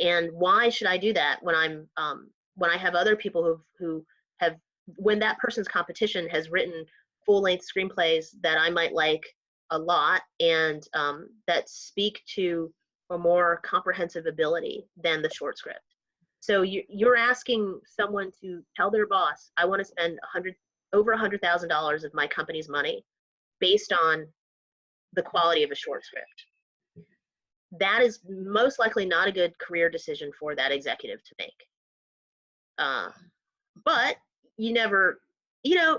And why should I do that when when I have other people who have, when that person's competition has written full-length screenplays that I might like a lot, and that speak to a more comprehensive ability than the short script. So you're asking someone to tell their boss, I want to spend over $100,000 of my company's money based on the quality of a short script. That is most likely not a good career decision for that executive to make. But you never know.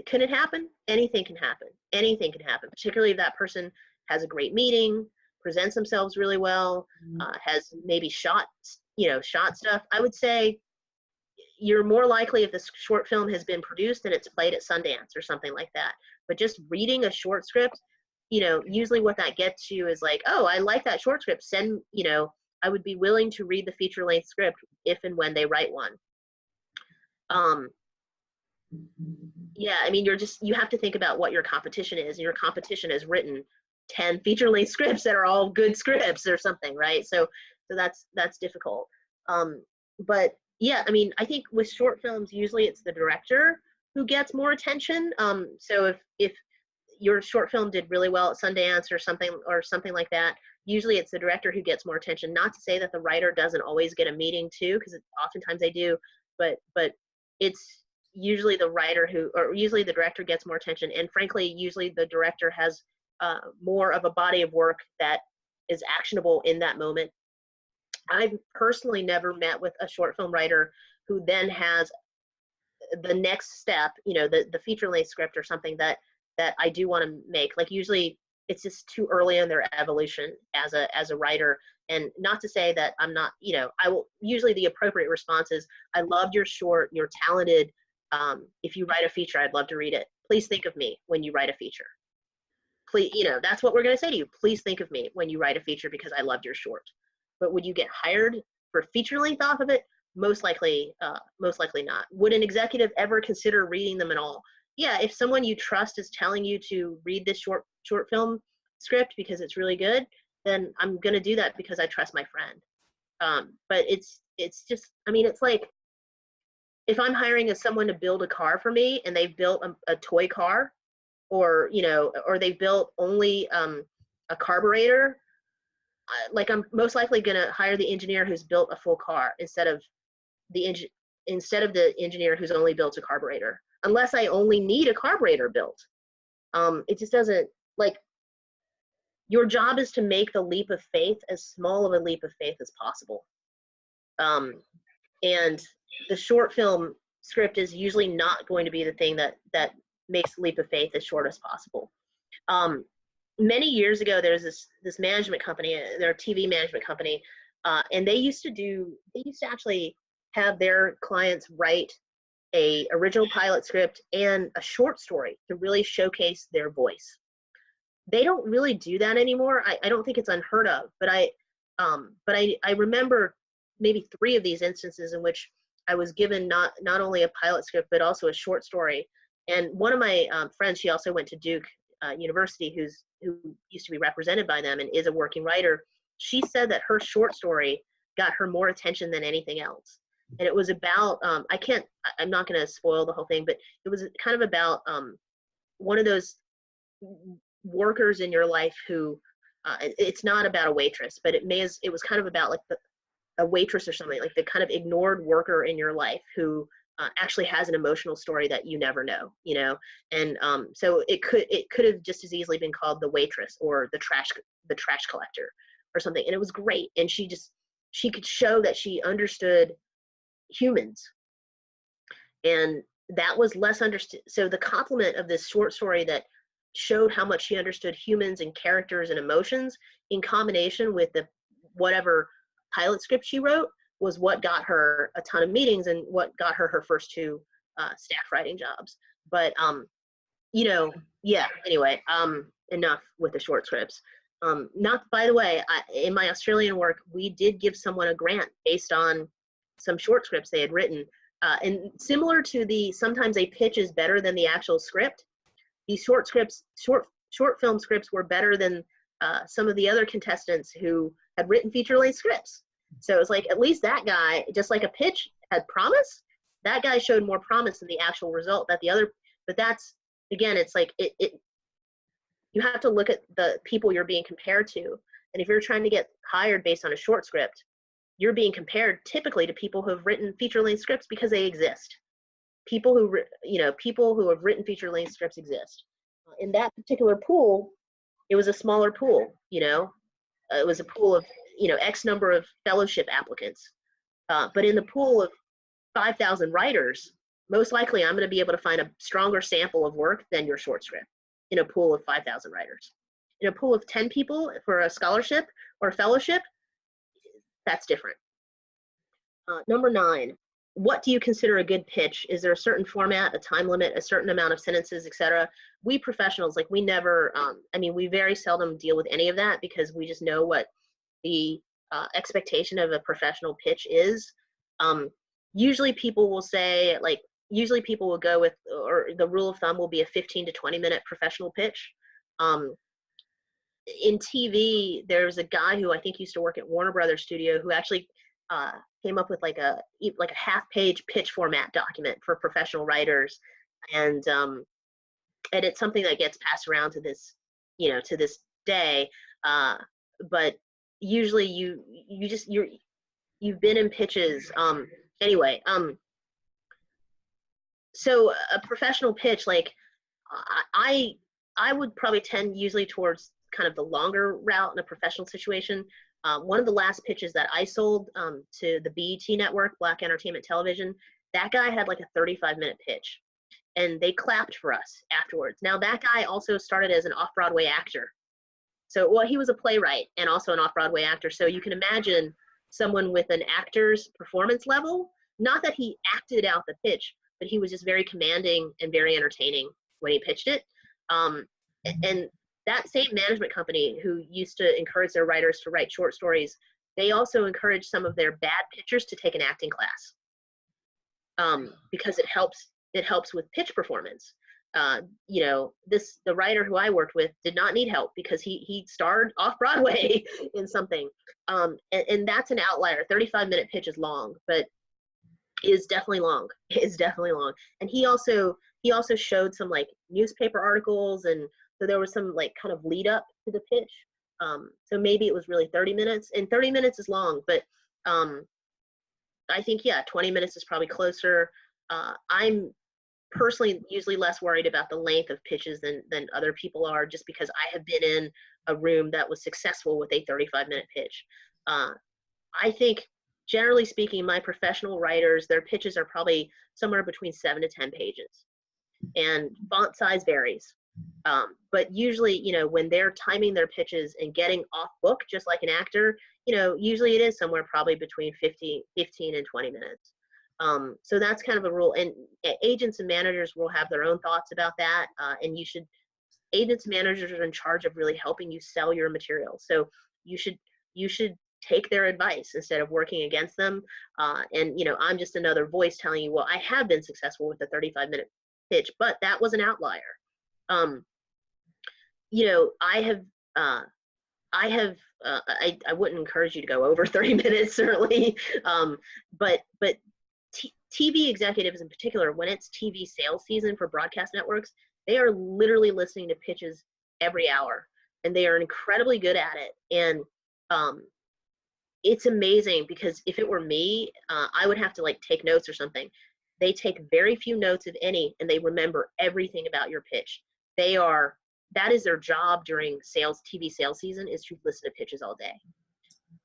Can it happen? Anything can happen. Anything can happen, particularly if that person has a great meeting, presents themselves really well, has maybe shot stuff. I would say you're more likely if this short film has been produced and it's played at Sundance or something like that. But just reading a short script, you know, usually what that gets you is like, oh, I like that short script. I would be willing to read the feature-length script if and when they write one. Yeah, I mean, you have to think about what your competition is, and your competition has written 10 feature-length scripts that are all good scripts or something, right? So that's difficult. But yeah, I mean, I think with short films, usually it's the director who gets more attention. So if your short film did really well at Sundance or something like that, usually it's the director who gets more attention. Not to say that the writer doesn't always get a meeting too, because oftentimes they do, but it's usually the writer or usually the director gets more attention. And frankly, usually the director has more of a body of work that is actionable in that moment. I've personally never met with a short film writer who then has the next step, you know, the feature-length script or something that that I do want to make. Like usually it's just too early in their evolution as a writer. And not to say that I'm not, I will, usually the appropriate response is, I loved your short, you're talented. If you write a feature, I'd love to read it. Please think of me when you write a feature. Please, that's what we're going to say to you. Please think of me when you write a feature because I loved your short. But would you get hired for feature length off of it? Most likely not. Would an executive ever consider reading them at all? Yeah, if someone you trust is telling you to read this short film script because it's really good, then I'm gonna do that because I trust my friend. But it's just, it's like if I'm hiring someone to build a car for me and they've built a toy car, or or they've built only a carburetor, like I'm most likely gonna hire the engineer who's built a full car instead of the engineer who's only built a carburetor, unless I only need a carburetor built. It just doesn't, like, your job is to make the leap of faith as small of a leap of faith as possible. And the short film script is usually not going to be the thing that makes the leap of faith as short as possible. Many years ago, there's this management company, their TV management company, and they used to actually have their clients write a original pilot script and a short story to really showcase their voice. They don't really do that anymore. I don't think it's unheard of, but I remember maybe 3 of these instances in which I was given not only a pilot script but also a short story. And one of my friends, she also went to Duke University, who used to be represented by them and is a working writer. She said that her short story got her more attention than anything else. And it was about, I'm not going to spoil the whole thing, but it was kind of about one of those workers in your life who, it's not about a waitress, but it was kind of about like a waitress or something, like the kind of ignored worker in your life who actually has an emotional story that you never know, and so it could have just as easily been called The Waitress or the trash collector or something. And it was great. And she could show that she understood humans, and that was less understood. So the compliment of this short story that showed how much she understood humans and characters and emotions, in combination with the whatever pilot script she wrote, was what got her a ton of meetings and what got her first 2 staff writing jobs. But anyway, enough with the short scripts. Not, by the way, in my Australian work, we did give someone a grant based on some short scripts they had written. And similar to sometimes a pitch is better than the actual script, these short film scripts were better than some of the other contestants who had written feature-length scripts. So it was like, at least that guy, just like a pitch had promise, that guy showed more promise than the actual result that the other. But that's, again, it's like you have to look at the people you're being compared to. And if you're trying to get hired based on a short script, you're being compared typically to people who have written feature-length scripts because they exist. People who have written feature-length scripts exist. In that particular pool, it was a smaller pool. It was a pool of X number of fellowship applicants. But in the pool of 5,000 writers, most likely I'm going to be able to find a stronger sample of work than your short script in a pool of 5,000 writers. In a pool of 10 people for a scholarship or a fellowship, that's different. Number 9, what do you consider a good pitch? Is there a certain format, a time limit, a certain amount of sentences, etc.? We professionals, we never, we very seldom deal with any of that because we just know what the expectation of a professional pitch is. Usually people will say, usually people will go with, or the rule of thumb will be a 15 to 20 minute professional pitch. In TV, there's a guy who I think used to work at Warner Brothers Studio who actually came up with like a half-page pitch format document for professional writers, and it's something that gets passed around to this day. But usually you've been in pitches. Anyway, so a professional pitch, I would probably tend usually towards kind of the longer route in a professional situation. One of the last pitches that I sold to the BET network, Black Entertainment Television, that guy had like a 35-minute pitch. and they clapped for us afterwards. Now that guy also started as an off-Broadway actor. So, well, he was a playwright and also an off-Broadway actor. So you can imagine someone with an actor's performance level, not that he acted out the pitch, but he was just very commanding and very entertaining when he pitched it. And that same management company who used to encourage their writers to write short stories, they also encourage some of their bad pitchers to take an acting class, because it helps with pitch performance. You know, the writer who I worked with did not need help because he starred off Broadway in something. And that's an outlier. 35-minute pitch is long, but is definitely long. Is definitely long. And he also showed some like newspaper articles, and so there was some like kind of lead up to the pitch. So maybe it was really 30 minutes, and 30 minutes is long, but I think, yeah, 20 minutes is probably closer. I'm personally usually less worried about the length of pitches than other people are, just because I have been in a room that was successful with a 35-minute pitch. I think, generally speaking, my professional writers, their pitches are probably somewhere between 7 to 10 pages, and font size varies. But usually, you know, when they're timing their pitches and getting off book, just like an actor, you know, usually it is somewhere probably between 15 and 20 minutes. So that's kind of a rule, and agents and managers will have their own thoughts about that. And agents and managers are in charge of really helping you sell your material. So you should take their advice instead of working against them. And, you know, I'm just another voice telling you, well, I have been successful with a 35-minute pitch, but that was an outlier. You know, I wouldn't encourage you to go over 30 minutes, certainly. But TV executives in particular, when it's TV sales season for broadcast networks, they are literally listening to pitches every hour, and they are incredibly good at it. And it's amazing, because if it were me, I would have to like take notes or something. They take very few notes, if any, and they remember everything about your pitch. That is their job during TV sales season, is to listen to pitches all day.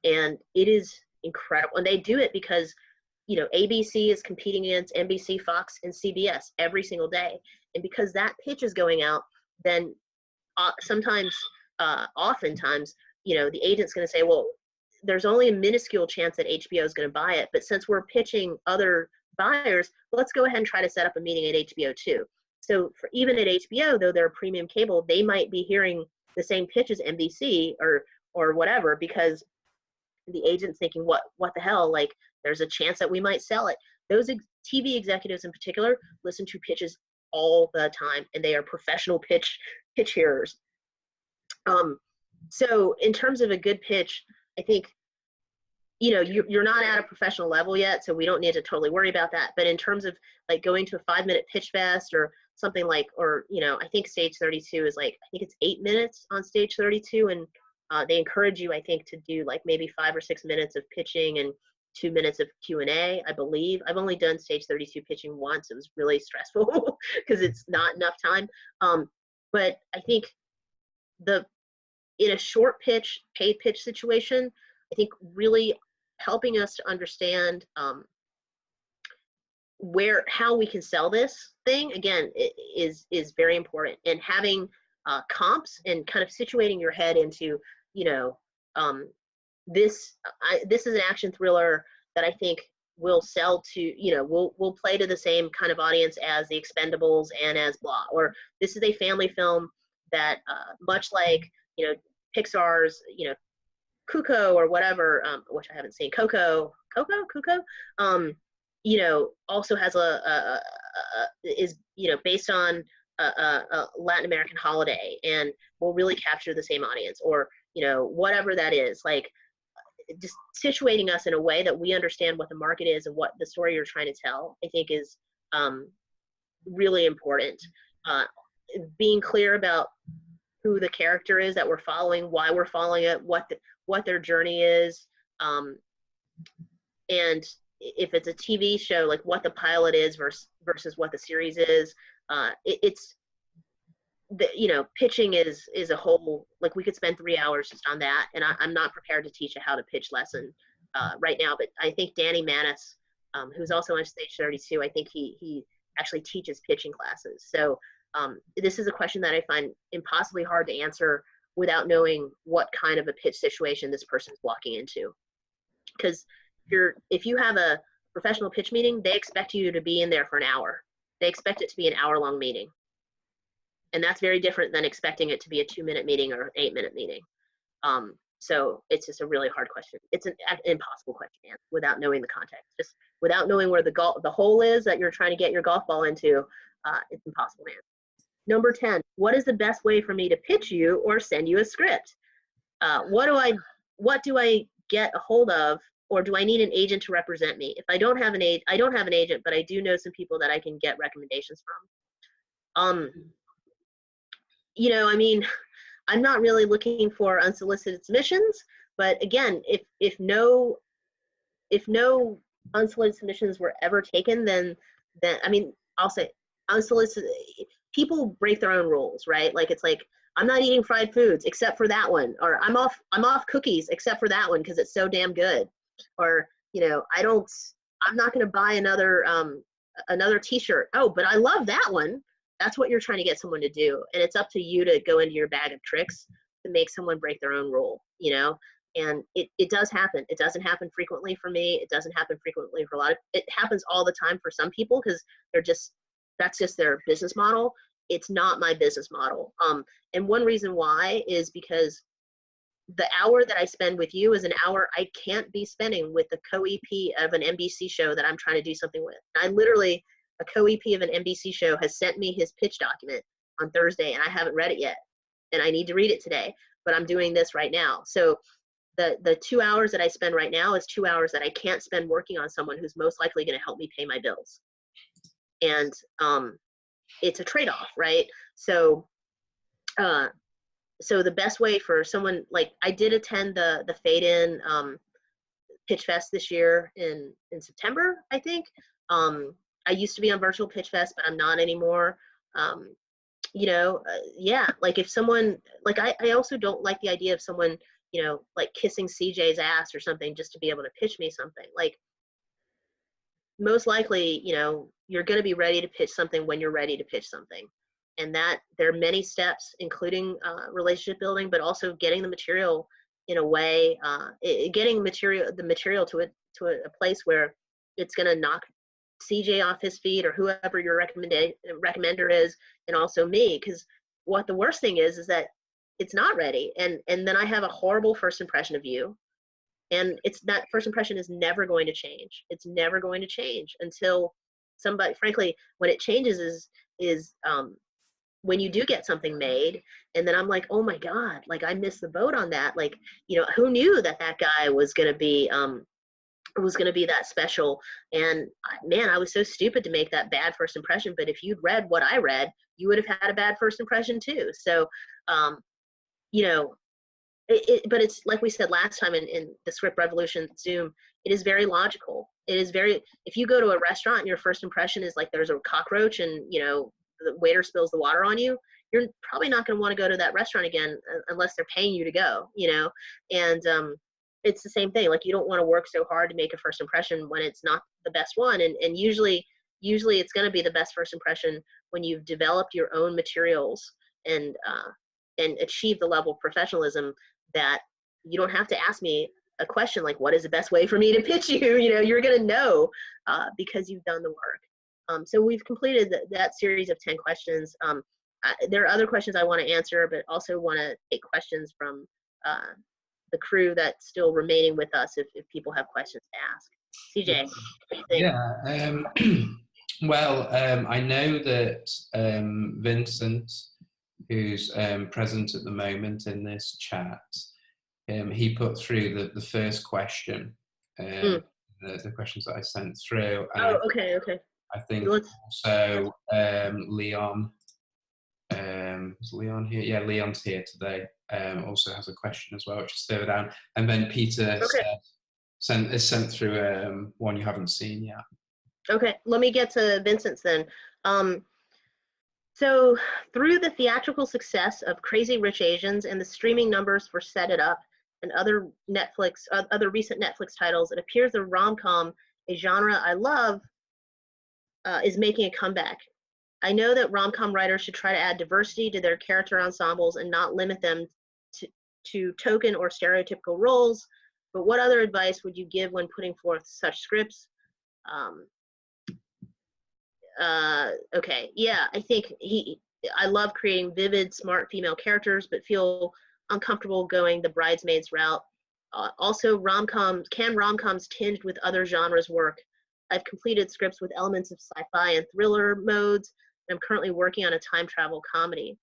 And it is incredible. And they do it because, you know, ABC is competing against NBC, Fox, and CBS every single day. And because that pitch is going out, then oftentimes, you know, the agent's going to say, well, there's only a minuscule chance that HBO is going to buy it, but since we're pitching other buyers, let's go ahead and try to set up a meeting at HBO too. So even at HBO, though they're premium cable, they might be hearing the same pitch as NBC or whatever, because the agent's thinking, what the hell? Like, there's a chance that we might sell it. Those TV executives in particular listen to pitches all the time, and they are professional pitch hearers. So in terms of a good pitch, I think, you know, you're not at a professional level yet, so we don't need to totally worry about that. But in terms of like going to a 5-minute pitch fest or something like, or, you know, I think Stage 32 is like, I think it's 8 minutes on Stage 32, and they encourage you, I think, to do like maybe 5 or 6 minutes of pitching and 2 minutes of Q&A, I believe. I've only done Stage 32 pitching once. It was really stressful because it's not enough time. But I think in a short pitch, paid pitch situation, I think really helping us to understand how we can sell this thing, again, is very important. And having comps and kind of situating your head into, you know, this is an action thriller that I think will sell to, you know, will play to the same kind of audience as The Expendables and as blah, or this is a family film that much like, you know, Pixar's, you know, Cuckoo or whatever, which I haven't seen, Cuckoo, you know, also has is, you know, based on a Latin American holiday and will really capture the same audience, or, you know, whatever that is. Like, just situating us in a way that we understand what the market is and what the story you're trying to tell, I think is really important. Being clear about who the character is that we're following, why we're following it, what their journey is, and if it's a TV show, like what the pilot is versus what the series is. You know, pitching is a whole, like, we could spend 3 hours just on that, and I'm not prepared to teach a how to pitch lesson right now. But I think Danny Manis, who's also on Stage 32, I think he actually teaches pitching classes. So this is a question that I find impossibly hard to answer without knowing what kind of a pitch situation this person's walking into. Because if you have a professional pitch meeting, they expect you to be in there for an hour. They expect it to be an hour-long meeting. And that's very different than expecting it to be a 2-minute meeting or an 8-minute meeting. So it's just a really hard question. It's an impossible question to answer without knowing the context. Just without knowing where the hole is that you're trying to get your golf ball into, it's impossible to answer. Number 10, what is the best way for me to pitch you or send you a script? What do I get a hold of, or do I need an agent to represent me? If I don't have an agent, but I do know some people that I can get recommendations from. You know, I mean, I'm not really looking for unsolicited submissions, but again, if no unsolicited submissions were ever taken, then I mean, I'll say unsolicited. People break their own rules, right? Like, it's like, I'm not eating fried foods except for that one, or I'm off cookies except for that one because it's so damn good, or, you know, I'm not going to buy another T-shirt. Oh, but I love that one. That's what you're trying to get someone to do, and it's up to you to go into your bag of tricks to make someone break their own rule, you know. And it does happen. It doesn't happen frequently for me. It doesn't happen frequently for it happens all the time for some people because that's just their business model. It's not my business model. And one reason why is because the hour that I spend with you is an hour I can't be spending with the co-EP of an NBC show that I'm trying to do something with. A co-EP of an NBC show has sent me his pitch document on Thursday, and I haven't read it yet, and I need to read it today, but I'm doing this right now. So the 2 hours that I spend right now is 2 hours that I can't spend working on someone who's most likely going to help me pay my bills. And it's a trade-off, right? So the best way for someone, like, I did attend the Fade In Pitch Fest this year in September, I think. I used to be on Virtual Pitch Fest, but I'm not anymore. You know, yeah, like, if someone, like, I also don't like the idea of someone, you know, like, kissing CJ's ass or something just to be able to pitch me something. Like, most likely, you know, you're going to be ready to pitch something when you're ready to pitch something. And that there are many steps, including relationship building, but also getting the material in a way, getting the material to a place where it's going to knock CJ off his feet, or whoever your recommender is, and also me. Because what the worst thing is that it's not ready, and then I have a horrible first impression of you, and that first impression is never going to change. It's never going to change until somebody, frankly, when it changes is when you do get something made, and then I'm like, oh my God, like, I missed the boat on that. Like, you know, who knew that guy was going to be that special? And man, I was so stupid to make that bad first impression. But if you'd read what I read, you would have had a bad first impression too. So, you know, but it's like we said last time in the Script Revolution Zoom, it is very logical. If you go to a restaurant and your first impression is like there's a cockroach and, you know, the waiter spills the water on you, you're probably not going to want to go to that restaurant again unless they're paying you to go, you know. And it's the same thing. Like, you don't want to work so hard to make a first impression when it's not the best one. And usually it's going to be the best first impression when you've developed your own materials and achieve the level of professionalism that you don't have to ask me a question like, what is the best way for me to pitch you? You know, you're going to know because you've done the work. So we've completed that series of 10 questions. There are other questions I want to answer, but also want to take questions from the crew that's still remaining with us if people have questions to ask. CJ, what do you think? Yeah. Well, I know that Vincent, who's present at the moment in this chat, he put through the first question, the questions that I sent through. And okay. I think also Leon, is Leon here? Yeah, Leon's here today. Also has a question as well, which is further down. And then Peter sent through one you haven't seen yet. Okay, let me get to Vincent's then. So through the theatrical success of Crazy Rich Asians and the streaming numbers for Set It Up and other recent Netflix titles, it appears the rom-com, a genre I love, is making a comeback. I know that rom-com writers should try to add diversity to their character ensembles and not limit them to token or stereotypical roles, but what other advice would you give when putting forth such scripts? Okay, yeah, I think I love creating vivid, smart female characters, but feel uncomfortable going the bridesmaids route. Also, can rom-coms tinged with other genres work? I've completed scripts with elements of sci-fi and thriller modes, and I'm currently working on a time travel comedy.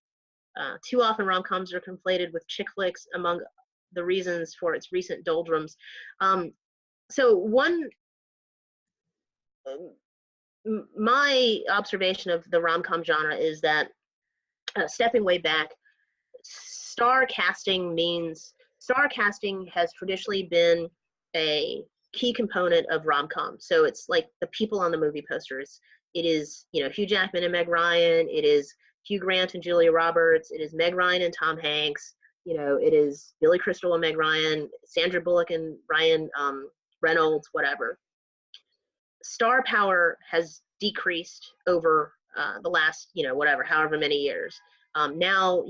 Too often rom-coms are conflated with chick flicks, among the reasons for its recent doldrums. My observation of the rom-com genre is that, stepping way back, star casting has traditionally been a key component of rom-com. So it's like the people on the movie posters. It is, Hugh Jackman and Meg Ryan. It is Hugh Grant and Julia Roberts. It is Meg Ryan and Tom Hanks. It is Billy Crystal and Meg Ryan, Sandra Bullock and Ryan Reynolds, whatever. Star power has decreased over the last, however many years. Now,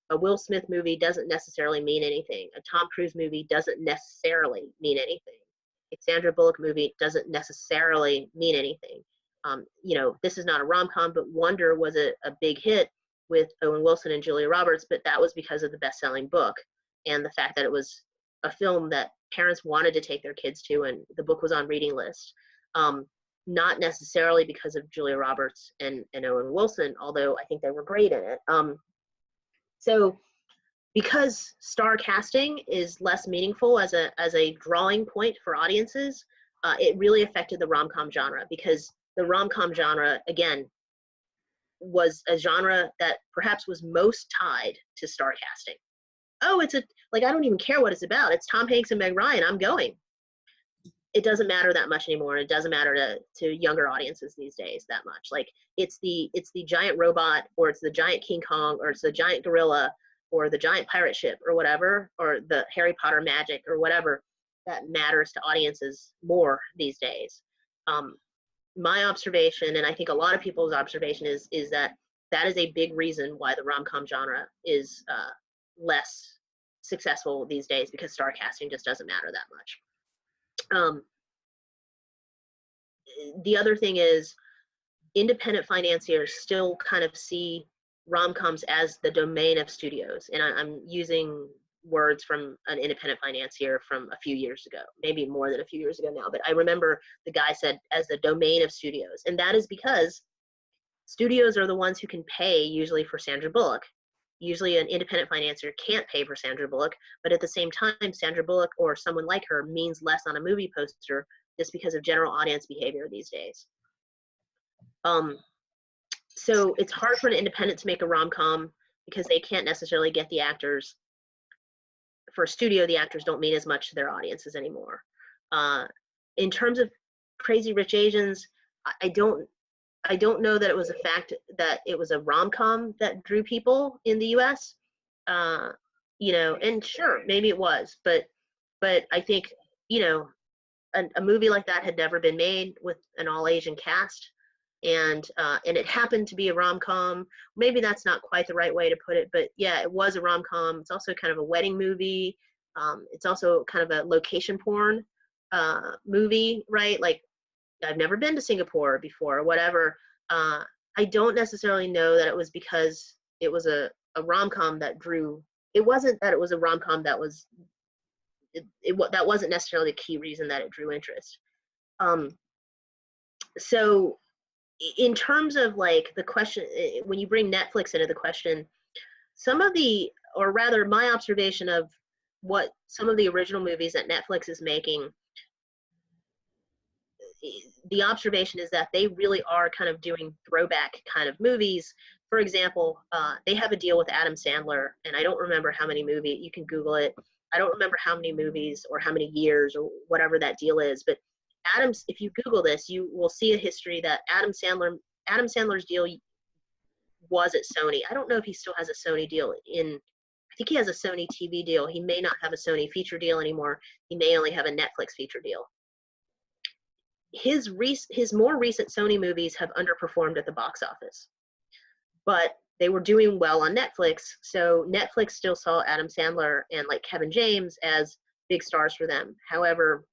a Will Smith movie doesn't necessarily mean anything. A Tom Cruise movie doesn't necessarily mean anything. A Sandra Bullock movie doesn't necessarily mean anything. This is not a rom-com, but Wonder was a big hit with Owen Wilson and Julia Roberts, but that was because of the best-selling book and the fact that it was a film that parents wanted to take their kids to, and the book was on reading lists. Not necessarily because of Julia Roberts and Owen Wilson, although I think they were great in it. So because star casting is less meaningful as a drawing point for audiences, it really affected the rom-com genre, because the rom-com genre, again, was a genre that perhaps was most tied to star casting. Oh, I don't even care what it's about. It's Tom Hanks and Meg Ryan. I'm going. It doesn't matter that much anymore. It doesn't matter to younger audiences these days that much. Like it's the giant robot, or it's the giant King Kong, or it's the giant gorilla, or the giant pirate ship, or whatever, or the Harry Potter magic, or whatever that matters to audiences more these days. My observation, and I think a lot of people's observation, is that is a big reason why the rom-com genre is less successful these days, because star casting just doesn't matter that much. The other thing is, independent financiers still kind of see rom-coms as the domain of studios. And I'm using words from an independent financier from a few years ago, maybe more than a few years ago now, but I remember the guy said as the domain of studios. And that is because studios are the ones who can pay usually for Sandra Bullock. Usually an independent financier can't pay for Sandra Bullock, but at the same time, Sandra Bullock or someone like her means less on a movie poster just because of general audience behavior these days. So it's hard for an independent to make a rom-com because they can't necessarily get the actors. For a studio, the actors don't mean as much to their audiences anymore. In terms of Crazy Rich Asians, I don't know that it was a fact that it was a rom-com that drew people in the US. And sure, maybe it was, but I think, a movie like that had never been made with an all Asian cast. And it happened to be a rom-com. Maybe that's not quite the right way to put it, but yeah, it was a rom-com. It's also kind of a wedding movie. It's also kind of a location porn movie, right? Like, I've never been to Singapore before or whatever. I don't necessarily know that it was because it was a rom-com that drew. It wasn't that it was a rom-com that was, that wasn't necessarily the key reason that it drew interest. So in terms of like the question, when you bring Netflix into the question, or rather my observation of what some of the original movies that Netflix is making, the observation is that they really are kind of doing throwback kind of movies. For example, they have a deal with Adam Sandler, and I don't remember how many movies, you can Google it. I don't remember how many movies or how many years or whatever that deal is, but if you Google this, you will see a history that Adam Sandler's deal was at Sony. I don't know if he still has a Sony deal I think he has a Sony TV deal. He may not have a Sony feature deal anymore. He may only have a Netflix feature deal. his more recent Sony movies have underperformed at the box office, but they were doing well on Netflix. So Netflix still saw Adam Sandler and like Kevin James as big stars for them. However,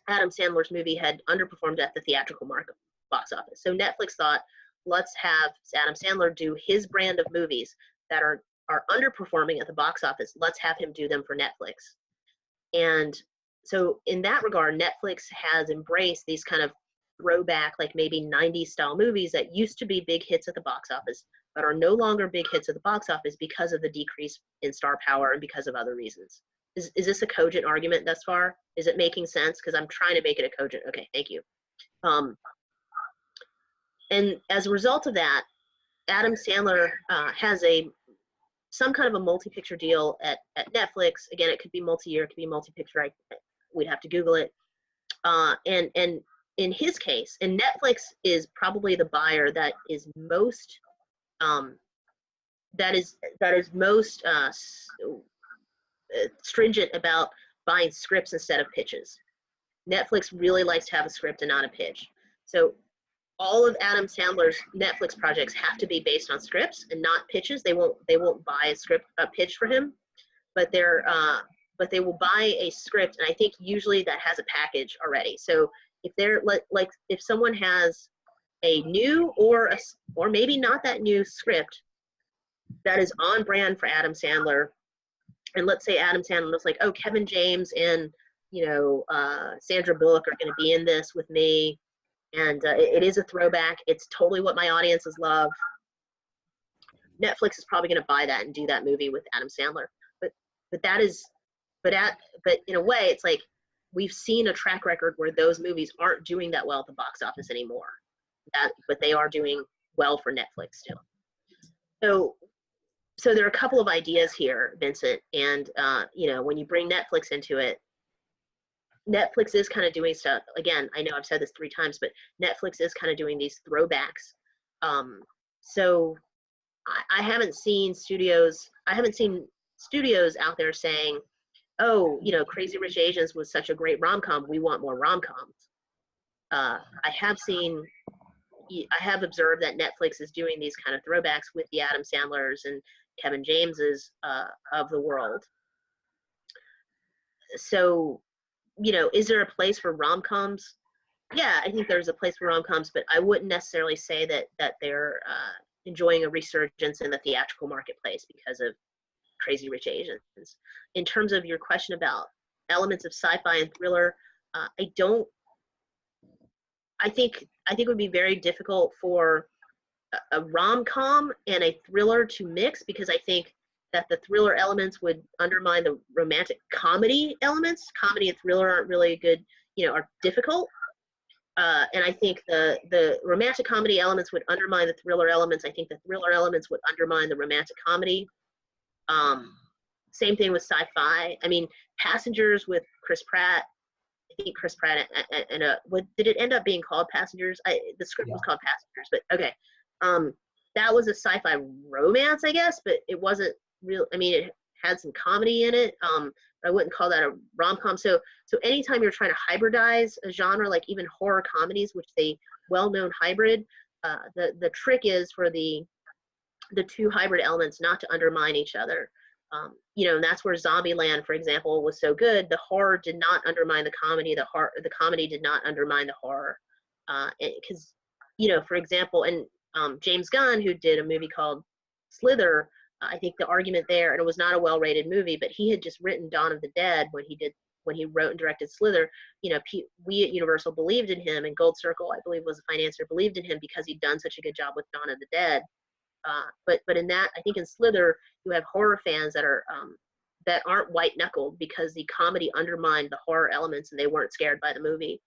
Adam Sandler's movie had underperformed at the theatrical market box office. So Netflix thought, let's have Adam Sandler do his brand of movies that are underperforming at the box office. Let's have him do them for Netflix. And so in that regard, Netflix has embraced these kind of throwback, like maybe 90s style movies that used to be big hits at the box office, but are no longer big hits at the box office because of the decrease in star power and because of other reasons. Is this a cogent argument thus far? Is it making sense? Because I'm trying to make it a cogent. Okay, thank you. And as a result of that, Adam Sandler has some kind of a multi-picture deal at Netflix. Again, it could be multi-year, it could be multi-picture. We'd have to Google it. And in his case, and Netflix is probably the buyer that is most most stringent about buying scripts instead of pitches. Netflix really likes to have a script and not a pitch. So all of Adam Sandler's Netflix projects have to be based on scripts and not pitches. They won't buy a pitch for him, but they will buy a script, and I think usually that has a package already. So if they're like if someone has a new or maybe not that new script that is on brand for Adam Sandler, and let's say Adam Sandler was like, oh, Kevin James and Sandra Bullock are going to be in this with me, and it is a throwback. It's totally what my audiences love. Netflix is probably going to buy that and do that movie with Adam Sandler. But in a way, it's like we've seen a track record where those movies aren't doing that well at the box office anymore. But they are doing well for Netflix still. So there are a couple of ideas here, Vincent, and when you bring Netflix into it, Netflix is kind of doing stuff. Again, I know I've said this 3 times, but Netflix is kind of doing these throwbacks. So I haven't seen studios out there saying, oh, Crazy Rich Asians was such a great rom-com, we want more rom-coms. I have observed that Netflix is doing these kind of throwbacks with the Adam Sandlers and Kevin Jameses of the world. So, is there a place for rom-coms? Yeah, I think there's a place for rom-coms, but I wouldn't necessarily say that they're enjoying a resurgence in the theatrical marketplace because of Crazy Rich Asians. In terms of your question about elements of sci-fi and thriller, I think it would be very difficult for a rom-com and a thriller to mix, because I think that the thriller elements would undermine the romantic comedy elements. Comedy and thriller aren't really good, are difficult. And I think the romantic comedy elements would undermine the thriller elements. I think the thriller elements would undermine the romantic comedy. Same thing with sci-fi. I mean, Passengers with Chris Pratt. I think Chris Pratt and what did it end up being called? Passengers. The script was called Passengers, but okay. That was a sci-fi romance, I guess, but it wasn't real. I mean, it had some comedy in it. I wouldn't call that a rom-com. So anytime you're trying to hybridize a genre, like even horror comedies, which they well-known hybrid, the trick is for the two hybrid elements not to undermine each other. And that's where Zombieland, for example, was so good. The horror did not undermine the comedy. The comedy did not undermine the horror. Because, for example, and James Gunn, who did a movie called Slither, I think the argument there, and it was not a well-rated movie, but he had just written Dawn of the Dead when he wrote and directed Slither. We at Universal believed in him, and Gold Circle, I believe, was a financier, believed in him because he'd done such a good job with Dawn of the Dead. But in that, I think in Slither, you have horror fans that aren't white-knuckled because the comedy undermined the horror elements and they weren't scared by the movie.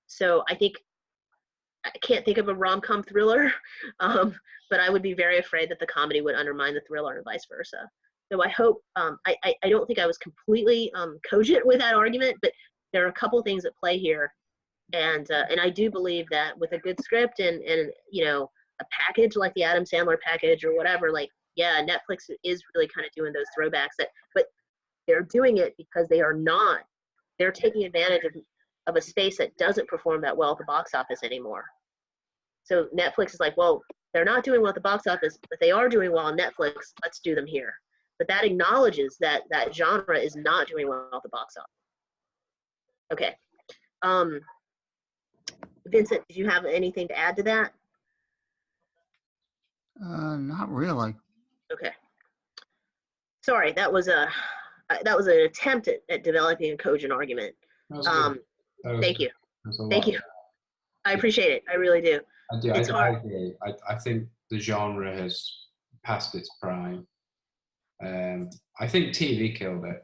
So I can't think of a rom-com thriller, but I would be very afraid that the comedy would undermine the thriller and vice versa. So I hope, I don't think I was completely cogent with that argument, but there are a couple things at play here. And I do believe that with a good script and a package like the Adam Sandler package or whatever, Netflix is really kind of doing those throwbacks but they're doing it because they're taking advantage of a space that doesn't perform that well at the box office anymore. So Netflix is like, well, they're not doing well at the box office, but they are doing well on Netflix. Let's do them here. But that acknowledges that that genre is not doing well at the box office. Okay. Vincent, did you have anything to add to that? Not really. Okay. Sorry, that was an attempt at developing a cogent argument. Thank you. Thank you. I appreciate it. I really do. I do. It's I hard. agree. I think the genre has passed its prime. I think TV killed it.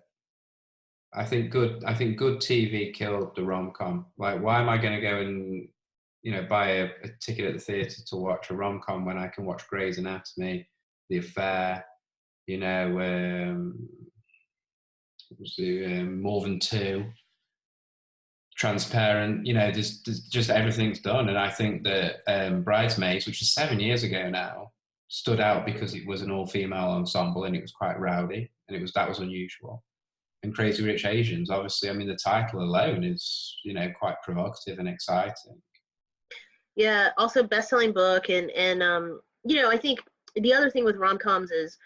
I think good TV killed the rom-com. Like, why am I going to go and buy a ticket at the theatre to watch a rom-com when I can watch Grey's Anatomy, The Affair, More Than Two, Transparent. There's just everything's done, and I think that Bridesmaids, which is 7 years ago now, stood out because it was an all-female ensemble and it was quite rowdy, and that was unusual. And Crazy Rich Asians, obviously, I mean, the title alone is quite provocative and exciting. Yeah, also best-selling book, and I think the other thing with rom-coms is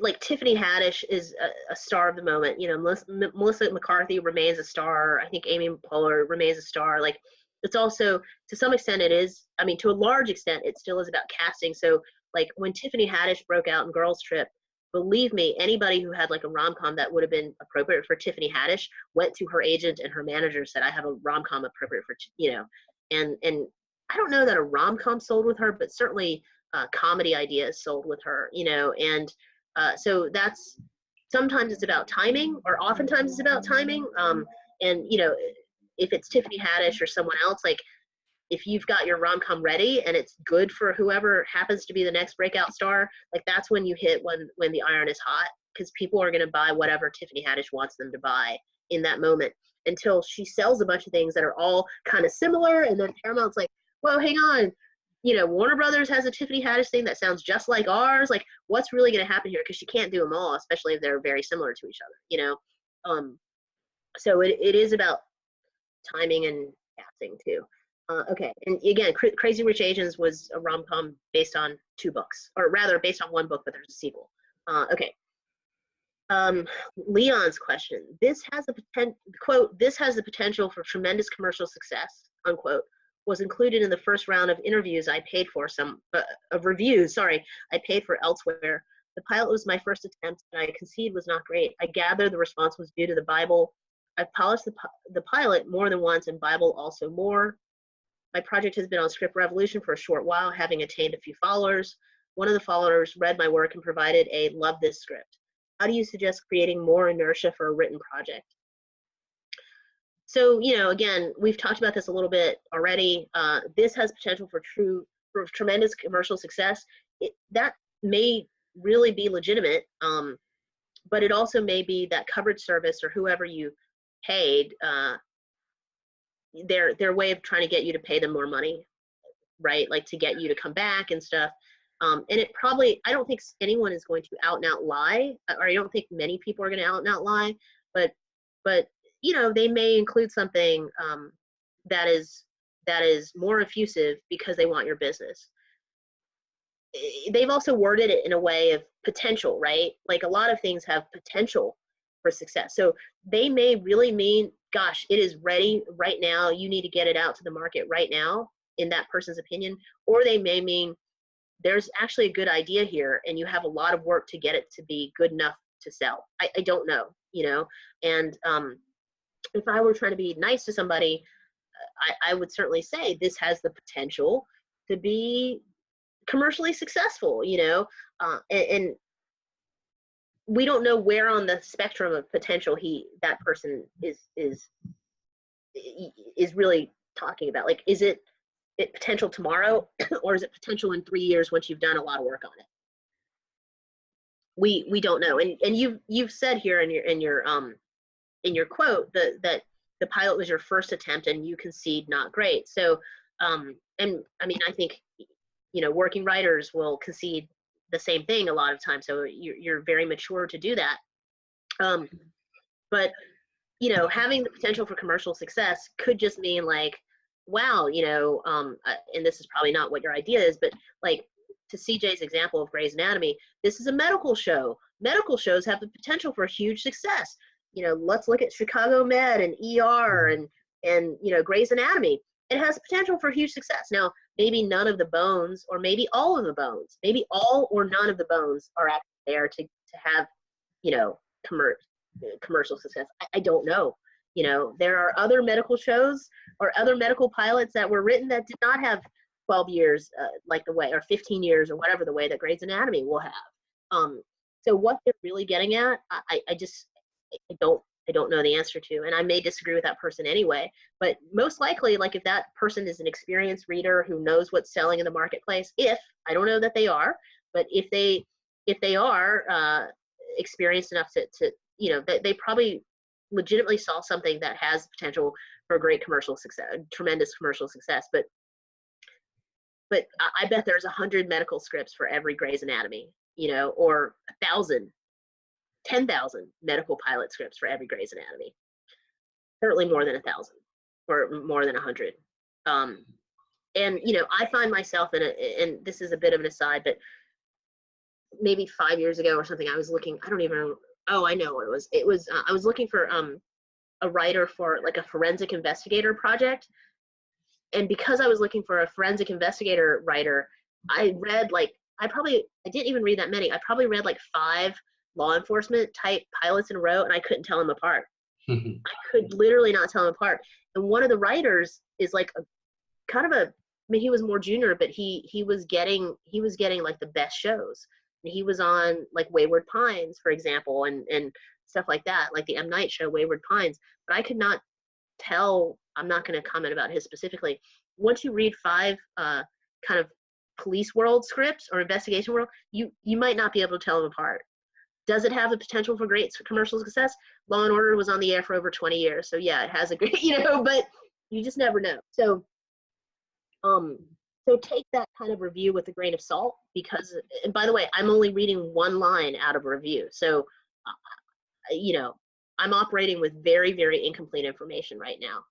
like Tiffany Haddish is a star of the moment. Melissa McCarthy remains a star. I think Amy Poehler remains a star. Like, it's also, to some extent, it is, I mean, to a large extent, it still is about casting. So like when Tiffany Haddish broke out in Girls Trip, believe me, anybody who had like a rom-com that would have been appropriate for Tiffany Haddish went to her agent and her manager, said, I have a rom-com appropriate for, and I don't know that a rom-com sold with her, but certainly comedy ideas sold with her, and so that's, sometimes it's about timing, or oftentimes it's about timing. And if it's Tiffany Haddish or someone else, like, if you've got your rom-com ready and it's good for whoever happens to be the next breakout star, like, that's when you hit when the iron is hot, because people are going to buy whatever Tiffany Haddish wants them to buy in that moment, until she sells a bunch of things that are all kind of similar, and then Paramount's like, well, hang on, Warner Brothers has a Tiffany Haddish thing that sounds just like ours. Like, what's really going to happen here? Because she can't do them all, especially if they're very similar to each other, So it is about timing and casting too. Okay, and again, Crazy Rich Asians was a rom-com based on 2 books, or rather based on 1 book, but there's a sequel. Okay. Leon's question: this has the potential for tremendous commercial success, unquote, was included in the first round of interviews I paid for, I paid for elsewhere. The pilot was my first attempt, and I concede was not great. I gather the response was due to the Bible. I've polished the pilot more than once, and Bible also more. My project has been on Script Revolution for a short while, having attained a few followers. One of the followers read my work and provided a "love this script. How do you suggest creating more inertia for a written project?" So, again, we've talked about this a little bit already. This has potential for tremendous commercial success. That may really be legitimate, but it also may be that coverage service or whoever you paid, their way of trying to get you to pay them more money, right? Like, to get you to come back and stuff. And it probably, I don't think anyone is going to out and out lie, or I don't think many people are going to out and out lie, but they may include something that is more effusive because they want your business. They've also worded it in a way of potential, right? Like, a lot of things have potential for success. So they may really mean, gosh, it is ready right now. You need to get it out to the market right now, in that person's opinion. Or they may mean there's actually a good idea here, and you have a lot of work to get it to be good enough to sell. I don't know, and if I were trying to be nice to somebody, I would certainly say this has the potential to be commercially successful, and we don't know where on the spectrum of potential that person is really talking about. Like, is it potential tomorrow, or is it potential in 3 years once you've done a lot of work on it? We don't know. And you've said here in your quote that the pilot was your first attempt and you concede not great. So and I mean, I think working writers will concede the same thing a lot of times. So you're very mature to do that. But having the potential for commercial success could just mean like, wow, and this is probably not what your idea is, but like to CJ's example of Grey's Anatomy, this is a medical show. Medical shows have the potential for huge success. Let's look at Chicago Med and ER and Grey's Anatomy. It has potential for huge success. Now, maybe none of the bones, or maybe all of the bones, maybe all or none of the bones are actually there to have, commercial success. I don't know. There are other medical shows or other medical pilots that were written that did not have 12 years like the way, or 15 years or whatever the way that Grey's Anatomy will have. So what they're really getting at, I don't know the answer to, and I may disagree with that person anyway, but most likely, like if that person is an experienced reader who knows what's selling in the marketplace, I don't know that they are, but if they are experienced enough to they probably legitimately saw something that has potential for great commercial success, tremendous commercial success, but I bet there's 100 medical scripts for every Grey's Anatomy, or 1,000, 10,000 medical pilot scripts for every Grey's Anatomy. Certainly more than 1,000 or more than 100. And I find myself and this is a bit of an aside, but maybe 5 years ago or something, I was looking, I know what it was. It was, I was looking for a writer for like a forensic investigator project. And because I was looking for a forensic investigator writer, I read I didn't even read that many. I probably read like 5 law enforcement type pilots in a row, and I couldn't tell them apart. I could literally not tell them apart. And one of the writers is like he was more junior, but he was getting like the best shows. And he was on like Wayward Pines, for example, and stuff like that, like the M. Night show, Wayward Pines. But I could not tell, I'm not going to comment about his specifically. Once you read 5 kind of police world scripts or investigation world, you might not be able to tell them apart. Does it have the potential for great commercial success? Law and Order was on the air for over 20 years. So yeah, it has a great, but you just never know. So take that kind of review with a grain of salt, because, and by the way, I'm only reading one line out of a review. So, I'm operating with very, very incomplete information right now.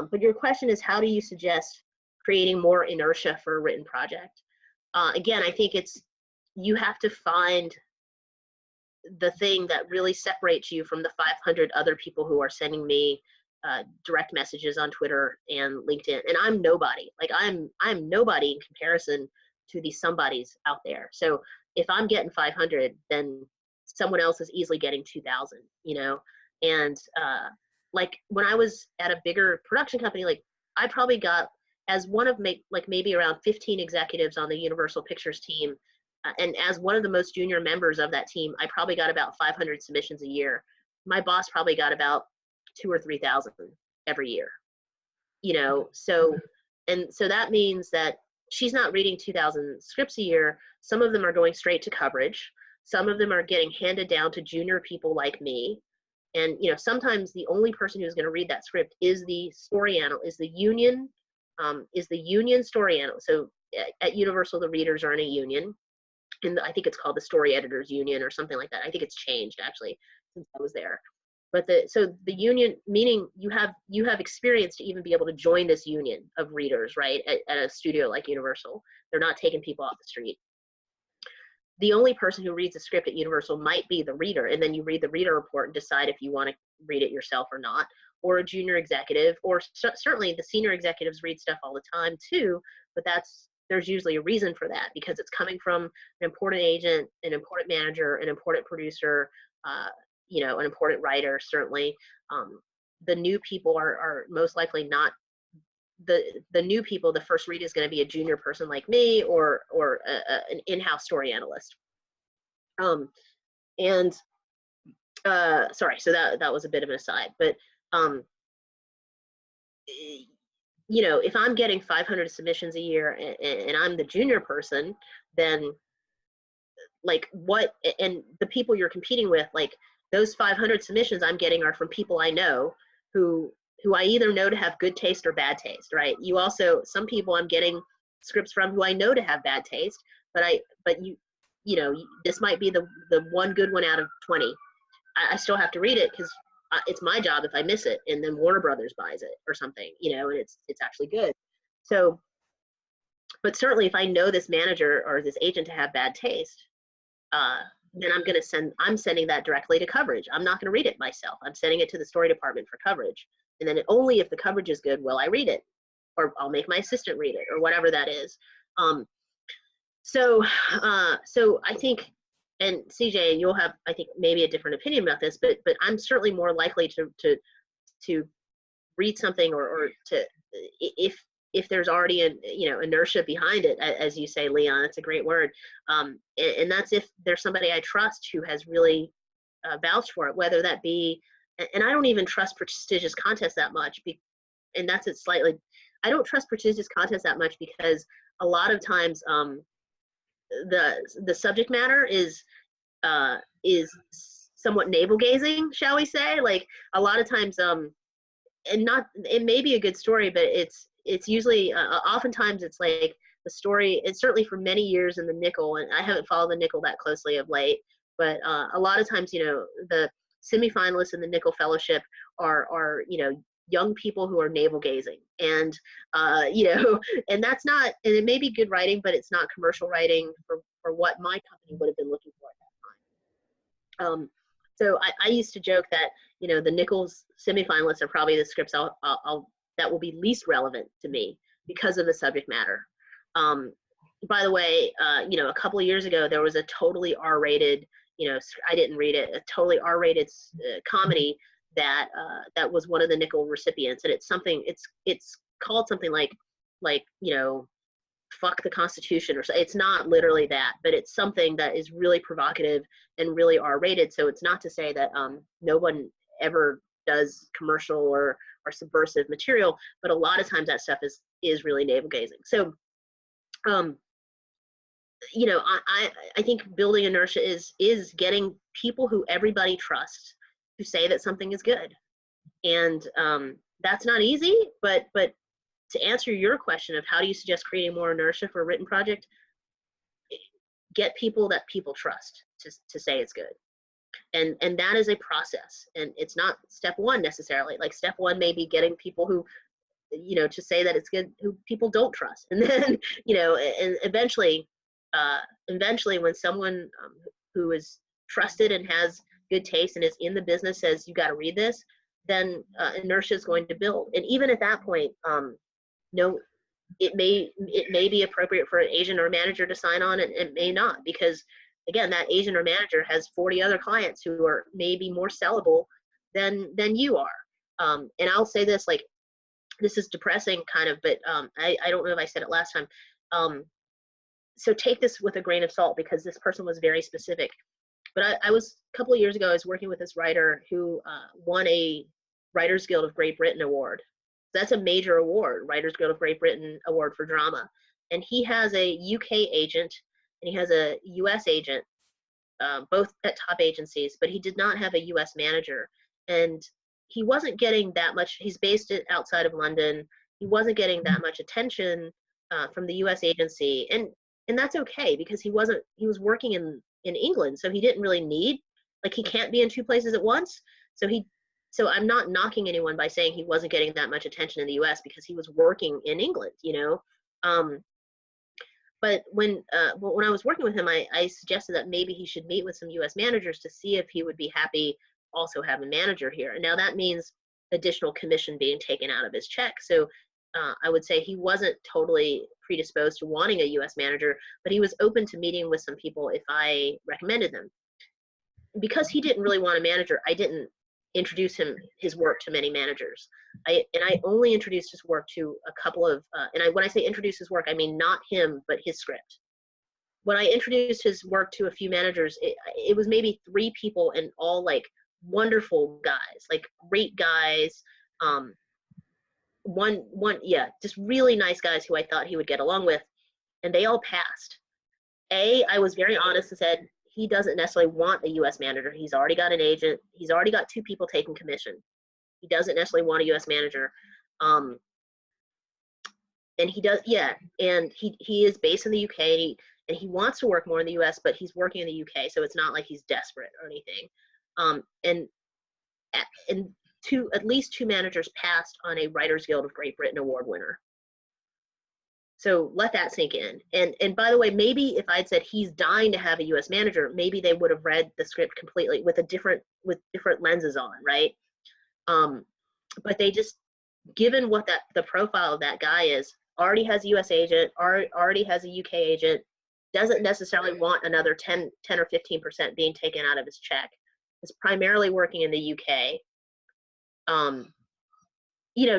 But your question is, how do you suggest creating more inertia for a written project? Again, I think you have to find the thing that really separates you from the 500 other people who are sending me direct messages on Twitter and LinkedIn. And I'm nobody. Like I'm nobody in comparison to these somebodies out there. So if I'm getting 500, then someone else is easily getting 2,000, And like when I was at a bigger production company, like I probably got, as one of maybe around 15 executives on the Universal Pictures team, and as one of the most junior members of that team, I probably got about 500 submissions a year. My boss probably got about 2,000 or 3,000 every year, so that means that she's not reading 2,000 scripts a year. Some of them are going straight to coverage. Some of them are getting handed down to junior people like me. And, sometimes the only person who's going to read that script is the story analyst, is the union story analyst. So at Universal, the readers are in a union, and I think it's called the Story Editors Union or something like that. I think it's changed actually since I was there. But the union, meaning you have experience to even be able to join this union of readers, right? At a studio like Universal, they're not taking people off the street. The only person who reads a script at Universal might be the reader, and then you read the reader report and decide if you want to read it yourself or not, or a junior executive, or certainly the senior executives read stuff all the time too, but there's usually a reason for that, because it's coming from an important agent, an important manager, an important producer, an important writer, certainly. The new people are most likely not the new people. The first read is going to be a junior person like me, or an in-house story analyst. Sorry, so that was a bit of an aside, but if I'm getting 500 submissions a year and I'm the junior person, then and the people you're competing with, like those 500 submissions I'm getting are from people I know who I either know to have good taste or bad taste, right? Some people I'm getting scripts from who I know to have bad taste, but this might be the one good one out of 20. I still have to read it because it's my job if I miss it, and then Warner Brothers buys it or something, you know, and it's actually good. So, but certainly if I know this manager or this agent to have bad taste, then I'm sending that directly to coverage. I'm not going to read it myself. I'm sending it to the story department for coverage. And then only if the coverage is good will I read it, or I'll make my assistant read it, or whatever that is. So I think, and CJ, you'll have, I think, maybe a different opinion about this, but I'm certainly more likely to read something or to, if there's already a, you know, inertia behind it, as you say, Leon, it's a great word. And that's if there's somebody I trust who has really vouched for it, whether that be, and I don't even trust prestigious contests that much, and that's it slightly, I don't trust prestigious contests that much because a lot of times the subject matter is somewhat navel gazing, shall we say? Like a lot of times, and not, it may be a good story, but it's usually oftentimes it's like the story. It's certainly for many years in the nickel, and I haven't followed the nickel that closely of late, but a lot of times, you know, the semifinalists in the nickel fellowship are you know, young people who are navel gazing, and you know, and that's not, and it may be good writing, but it's not commercial writing for what my company would have been looking for at that time. So I used to joke that, you know, the Nichols semifinalists are probably the scripts that will be least relevant to me because of the subject matter. By the way, you know, a couple of years ago there was a totally R-rated, you know, I didn't read it, a totally R-rated comedy that was one of the Nickel recipients, and it's something, it's called something like you know, fuck the Constitution, or so. It's not literally that, but it's something that is really provocative and really R-rated. So it's not to say that no one ever does commercial or subversive material, but a lot of times that stuff is really navel gazing. So you know, I think building inertia is getting people who everybody trusts to say that something is good, and that's not easy, but to answer your question of how do you suggest creating more inertia for a written project, get people that people trust to say it's good. And that is a process. And it's not step one necessarily. Like step one may be getting people who, you know, to say that it's good, who people don't trust. And then, you know, and eventually when someone who is trusted and has good taste and is in the business says, you got to read this, then inertia is going to build. And even at that point, no, it may be appropriate for an agent or manager to sign on, and it may not, because again, that agent or manager has 40 other clients who are maybe more sellable than you are. And I'll say this, like, this is depressing kind of, but I don't know if I said it last time. So take this with a grain of salt, because this person was very specific. But I was, a couple of years ago, I was working with this writer who won a Writers Guild of Great Britain award. That's a major award, Writers Guild of Great Britain Award for Drama. And he has a UK agent and he has a US agent, both at top agencies, but he did not have a US manager. And he wasn't getting that much, he's based outside of London, he wasn't getting that much attention from the US agency. And that's okay, because he was working in England, so he didn't really need, like, he can't be in two places at once. So I'm not knocking anyone by saying he wasn't getting that much attention in the US, because he was working in England, you know. But when I was working with him, I suggested that maybe he should meet with some US managers to see if he would be happy also have a manager here. And now that means additional commission being taken out of his check. So I would say he wasn't totally predisposed to wanting a US manager, but he was open to meeting with some people if I recommended them. Because he didn't really want a manager, I didn't introduce his work to many managers. I only introduced his work to a couple of, when I say introduce his work, I mean not him, but his script. When I introduced his work to a few managers, it was maybe 3 people, and all like wonderful guys, like great guys. Just really nice guys who I thought he would get along with, and they all passed. I was very honest and said, he doesn't necessarily want a US manager. He's already got an agent. He's already got 2 people taking commission. He doesn't necessarily want a US manager. And he does, yeah. And he is based in the UK, and he wants to work more in the US, but he's working in the UK, so it's not like he's desperate or anything. And and at least two managers passed on a Writers Guild of Great Britain award winner. So let that sink in. And by the way, maybe if I'd said he's dying to have a U.S. manager, maybe they would have read the script completely with different lenses on, right? But they just, given what the profile of that guy is, already has a U.S. agent, already has a UK agent, doesn't necessarily want another 10 or 15% being taken out of his check, is primarily working in the UK.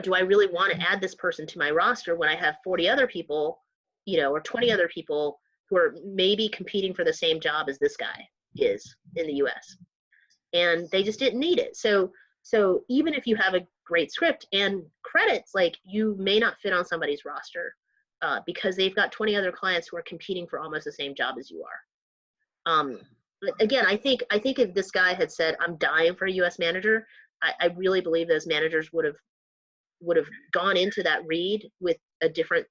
Do I really want to add this person to my roster when I have 40 other people, or 20 other people who are maybe competing for the same job as this guy is in the US? And they just didn't need it. So even if you have a great script and credits, like, you may not fit on somebody's roster because they've got 20 other clients who are competing for almost the same job as you are. But again, I think if this guy had said, I'm dying for a US manager, I really believe those managers would have gone into that read with different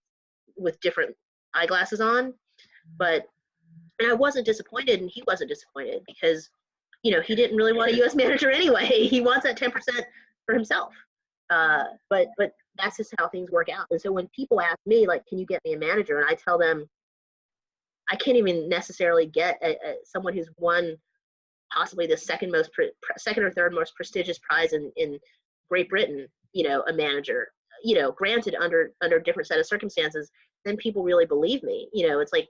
eyeglasses on. And I wasn't disappointed, and he wasn't disappointed, because he didn't really want a US manager anyway. He wants that 10% for himself. But that's just how things work out. And so when people ask me, like, can you get me a manager? And I tell them, I can't even necessarily get someone who's won possibly the second or third most prestigious prize in Great Britain, a manager, granted under a different set of circumstances, then people really believe me. It's like,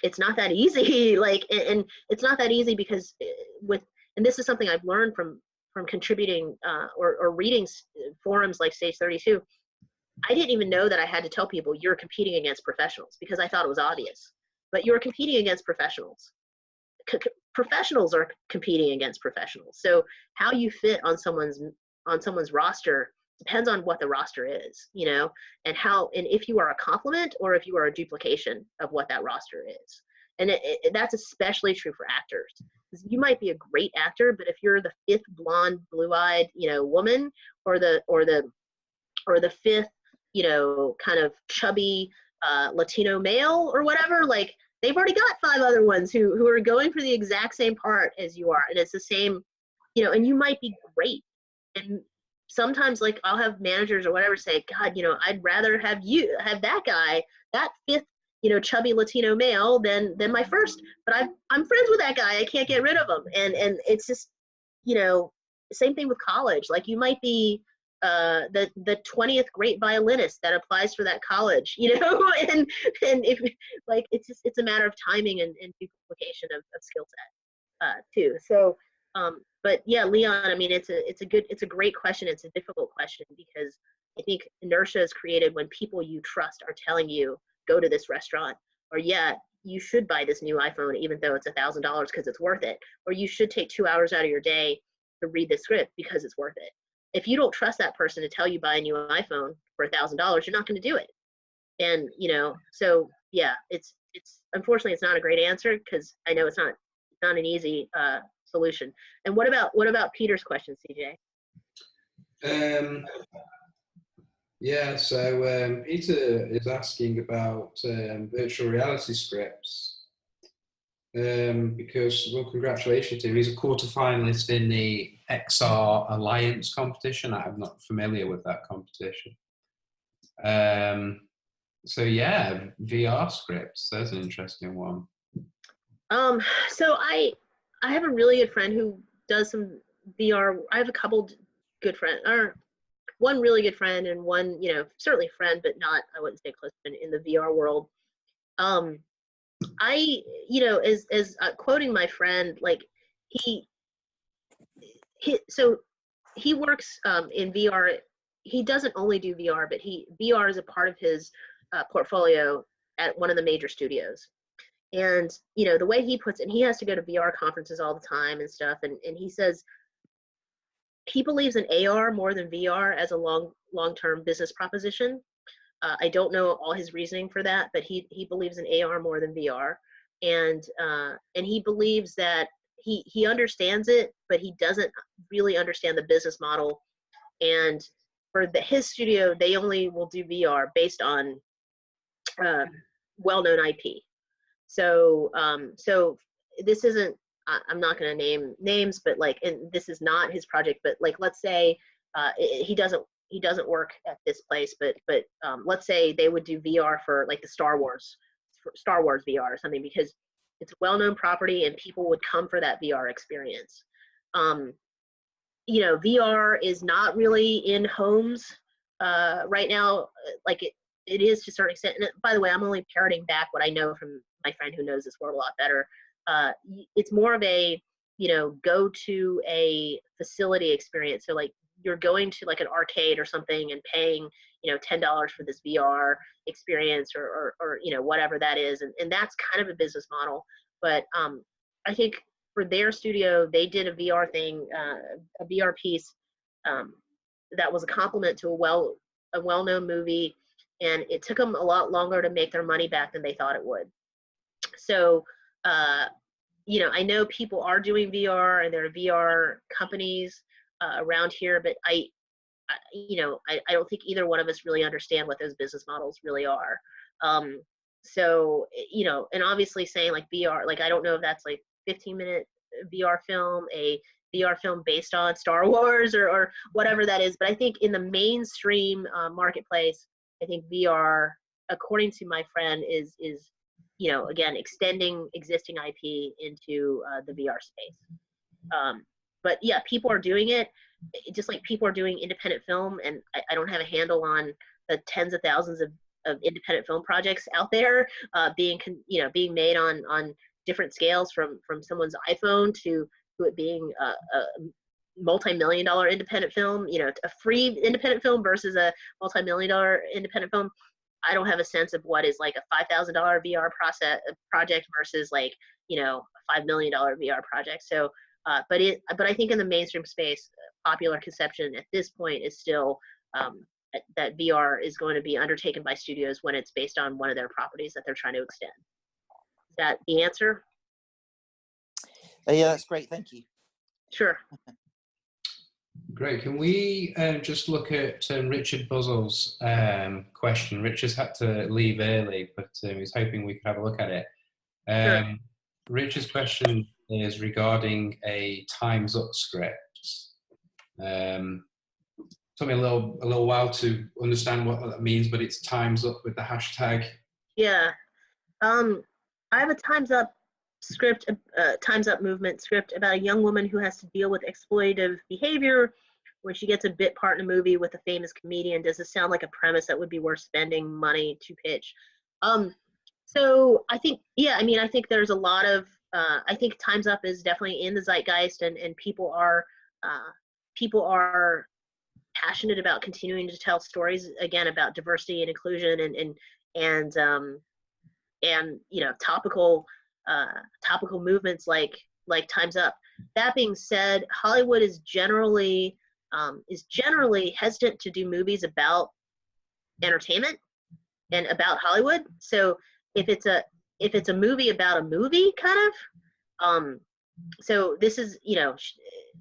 it's not that easy. Like, and it's not that easy because and this is something I've learned from contributing or reading forums like Stage 32. I didn't even know that I had to tell people you're competing against professionals, because I thought it was obvious. But you're competing against professionals. Professionals are competing against professionals. So how you fit on someone's roster depends on what the roster is, and if you are a complement or if you are a duplication of what that roster is. And that's especially true for actors. Because you might be a great actor, but if you're the fifth blonde, blue-eyed, woman, or the fifth, kind of chubby Latino male or whatever, like, they've already got 5 other ones who are going for the exact same part as you are. And it's the same, and you might be great. And sometimes, like, I'll have managers or whatever say, God, I'd rather have that guy, that fifth, chubby Latino male than my first, but I'm friends with that guy. I can't get rid of him. And it's just, same thing with college. Like, you might be the 20th great violinist that applies for that college, and if, like, it's a matter of timing and duplication of skill set too. So, but yeah, Leon, I mean, it's a great question. It's a difficult question, because I think inertia is created when people you trust are telling you, go to this restaurant, or you should buy this new iPhone, even though it's $1,000 because it's worth it, or you should take 2 hours out of your day to read the script because it's worth it. If you don't trust that person to tell you buy a new iPhone for $1,000, you're not going to do it. And, so yeah, it's unfortunately, it's not a great answer, because I know it's not an easy solution. And what about Peter's question, CJ? Yeah, so Peter is asking about virtual reality scripts, because, well, congratulations to him. He's a quarter-finalist in the XR Alliance competition. I'm not familiar with that competition. So yeah, VR scripts, that's an interesting one. So I have a really good friend who does some VR. I have a couple good friends, or one really good friend and one, certainly friend, but not, I wouldn't say close friend in the VR world. As quoting my friend, like, he works in VR. He doesn't only do VR, but VR is a part of his portfolio at one of the major studios. And, the way he puts it, and he has to go to VR conferences all the time and stuff. And he says he believes in AR more than VR as a long-term business proposition. I don't know all his reasoning for that, but he believes in AR more than VR. And he believes that he understands it, but he doesn't really understand the business model. And for his studio, they only will do VR based on well-known IP. So this isn't I'm not going to name names, but like, and this is not his project, but like, let's say he doesn't work at this place, but let's say they would do VR for like the Star Wars VR or something, because it's a well-known property and people would come for that VR experience. VR is not really in homes right now, like it is to a certain extent. And by the way, I'm only parroting back what I know from my friend who knows this world a lot better. It's more of a, go to a facility experience. So like you're going to like an arcade or something and paying, $10 for this VR experience or whatever that is. And that's kind of a business model. But I think for their studio, they did a VR thing, a VR piece that was a complement to a well-known movie, and it took them a lot longer to make their money back than they thought it would. So, I know people are doing VR, and there are VR companies around here, but I don't think either one of us really understand what those business models really are. And obviously saying like VR, like I don't know if that's like 15-minute VR film, a VR film based on Star Wars or whatever that is. But I think in the mainstream marketplace, I think VR, according to my friend, is again, extending existing IP into the VR space. But yeah, people are doing it, just like people are doing independent film, and I don't have a handle on the tens of thousands of independent film projects out there being made on different scales, from someone's iPhone to it being a multi-million-dollar independent film, a free independent film versus a multi-million-dollar independent film. I don't have a sense of what is like a $5,000 VR project versus like, a $5 million VR project. So, but I think in the mainstream space, popular conception at this point is still that VR is going to be undertaken by studios when it's based on one of their properties that they're trying to extend. Is that the answer? Yeah, that's great. Thank you. Sure. Great. Can we just look at Richard Buzzell's question? Richard's had to leave early, but he's hoping we could have a look at it. Sure. Richard's question is regarding a Time's Up script. Took me a little while to understand what that means, but it's Time's Up with the hashtag. Yeah. I have a Time's Up script, Time's Up movement script about a young woman who has to deal with exploitative behavior when she gets a bit part in a movie with a famous comedian. Does this sound like a premise that would be worth spending money to pitch? So I think, yeah, I think there's a lot of, I think Time's Up is definitely in the zeitgeist, and people are passionate about continuing to tell stories, again, about diversity and inclusion and topical movements like Time's Up. That being said, Hollywood is generally hesitant to do movies about entertainment and about Hollywood. So if it's a movie about a movie, kind of, so this is,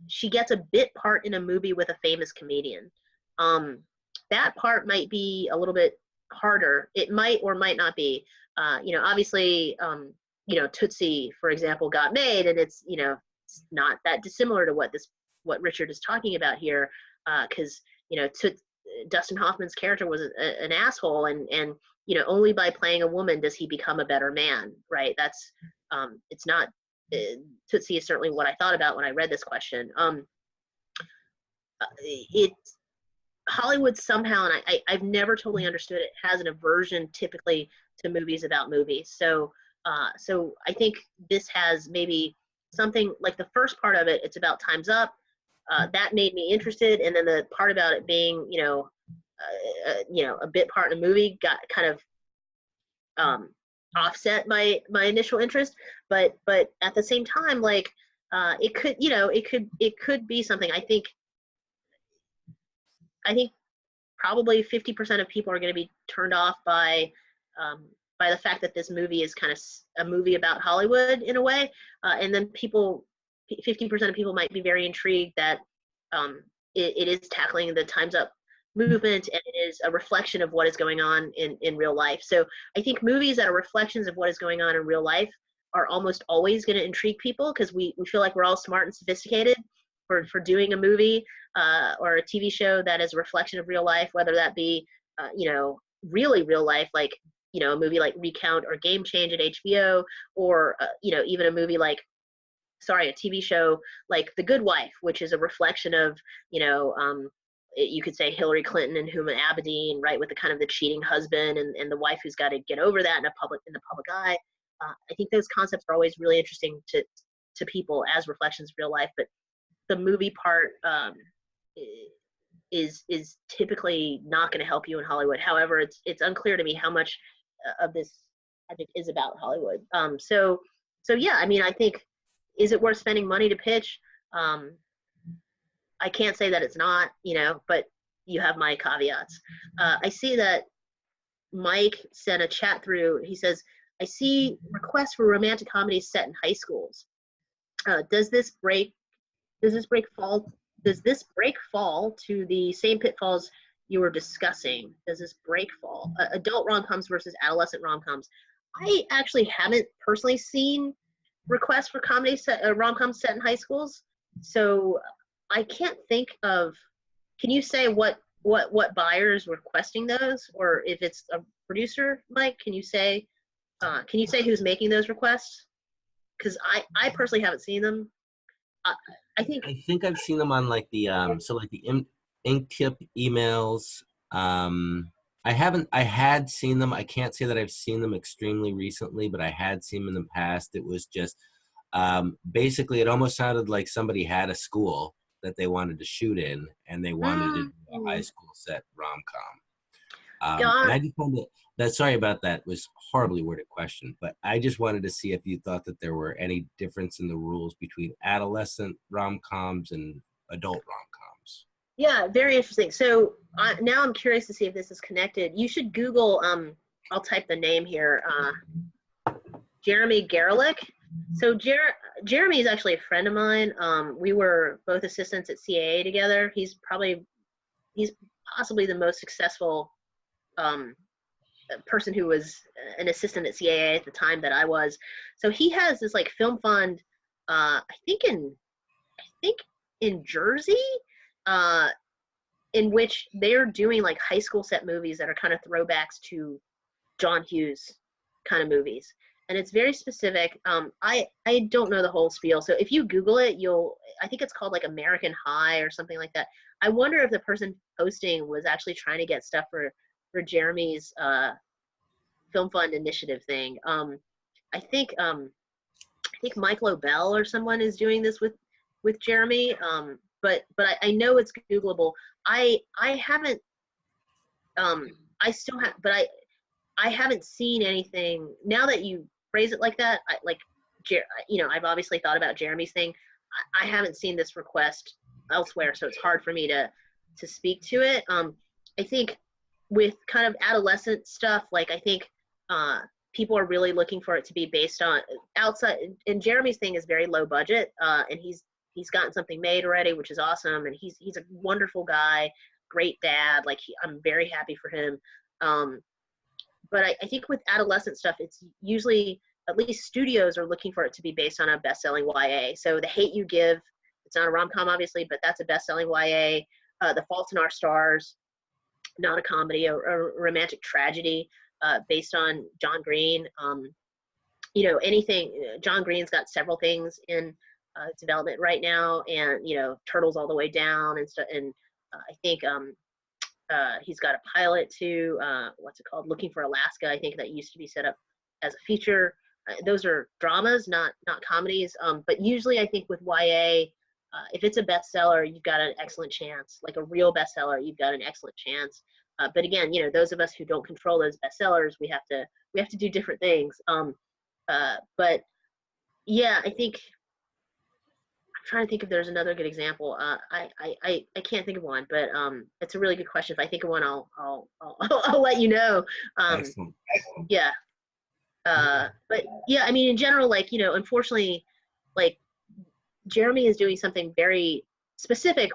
she gets a bit part in a movie with a famous comedian. That part might be a little bit harder. It might or might not be. Obviously, Tootsie, for example, got made, and it's, it's not that dissimilar to what Richard is talking about here, because Dustin Hoffman's character was an asshole, and only by playing a woman does he become a better man, right? That's it's not. Tootsie is certainly what I thought about when I read this question. Hollywood somehow, and I've never totally understood it, has an aversion typically to movies about movies. So I think this has maybe something like the first part of it, it's about Time's Up. That made me interested, and then the part about it being, a bit part in a movie got kind of offset my initial interest. But at the same time, like it could be something. I think probably 50% of people are going to be turned off by the fact that this movie is kind of a movie about Hollywood in a way, and then 50% of people might be very intrigued that it is tackling the Time's Up movement, and it is a reflection of what is going on in real life. So I think movies that are reflections of what is going on in real life are almost always going to intrigue people because we feel like we're all smart and sophisticated for doing a movie or a TV show that is a reflection of real life, whether that be, really real life, like, a movie like Recount or Game Change at HBO, or, even a movie like, a TV show like The Good Wife, which is a reflection of, you could say Hillary Clinton and Huma Abedin, right, with the kind of the cheating husband and the wife who's got to get over that in the public eye. I think those concepts are always really interesting to people as reflections of real life, but the movie part is typically not going to help you in Hollywood. However, it's unclear to me how much of this project is about Hollywood. So yeah, I mean, I think, is it worth spending money to pitch? I can't say that it's not, but you have my caveats. I see that Mike sent a chat through. He says, I see requests for romantic comedies set in high schools. Does this break fall to the same pitfalls you were discussing? Does this break fall? Adult rom-coms versus adolescent rom-coms. I actually haven't personally seen requests for rom-coms set in high schools, so I can't think of. Can you say what buyers requesting those, or if it's a producer, Mike? Can you say who's making those requests? Because I personally haven't seen them. I think I've seen them on like the ink tip emails. I had seen them. I can't say that I've seen them extremely recently, but I had seen them in the past. It was just basically, it almost sounded like somebody had a school that they wanted to shoot in, and they wanted to do a high school set rom-com. And I just wanted sorry about that. It was a horribly worded question, but I just wanted to see if you thought that there were any difference in the rules between adolescent rom-coms and adult rom-coms. Yeah, very interesting. So now I'm curious to see if this is connected. You should Google, I'll type the name here, Jeremy Garelick. So Jeremy is actually a friend of mine. We were both assistants at CAA together. He's possibly the most successful person who was an assistant at CAA at the time that I was. So he has this like film fund, I think in Jersey, in which they're doing like high school set movies that are kind of throwbacks to John Hughes kind of movies. And it's very specific. I don't know the whole spiel. So if you Google it, I think it's called like American High or something like that. I wonder if the person posting was actually trying to get stuff for Jeremy's Film Fund initiative thing. I think Mike Lobel or someone is doing this with Jeremy. But I know it's Googleable. I haven't. I still have, but I haven't seen anything. Now that you phrase it like that, I've obviously thought about Jeremy's thing. I haven't seen this request elsewhere, so it's hard for me to speak to it. I think with kind of adolescent stuff, like I think people are really looking for it to be based on outside. And Jeremy's thing is very low budget, and he's gotten something made already, which is awesome. And he's a wonderful guy, great dad. Like I'm very happy for him. But I think with adolescent stuff, it's usually, at least studios are looking for it to be based on a best-selling YA. So The Hate You Give, it's not a rom-com obviously, but that's a best-selling YA. The Fault in Our Stars, not a comedy, a romantic tragedy based on John Green. Anything, John Green's got several things in development right now, and Turtles All the Way Down and stuff. And I think he's got a pilot too. What's it called? Looking for Alaska. I think that used to be set up as a feature. Those are dramas, not comedies. But usually, I think with YA, if it's a bestseller, you've got an excellent chance. Like a real bestseller, you've got an excellent chance. But again, those of us who don't control those bestsellers, we have to do different things. But yeah, I think. I'm trying to think if there's another good example. I can't think of one, but it's a really good question. If I think of one, I'll let you know. Excellent. Yeah. But yeah, I mean, in general, like unfortunately, like Jeremy is doing something very specific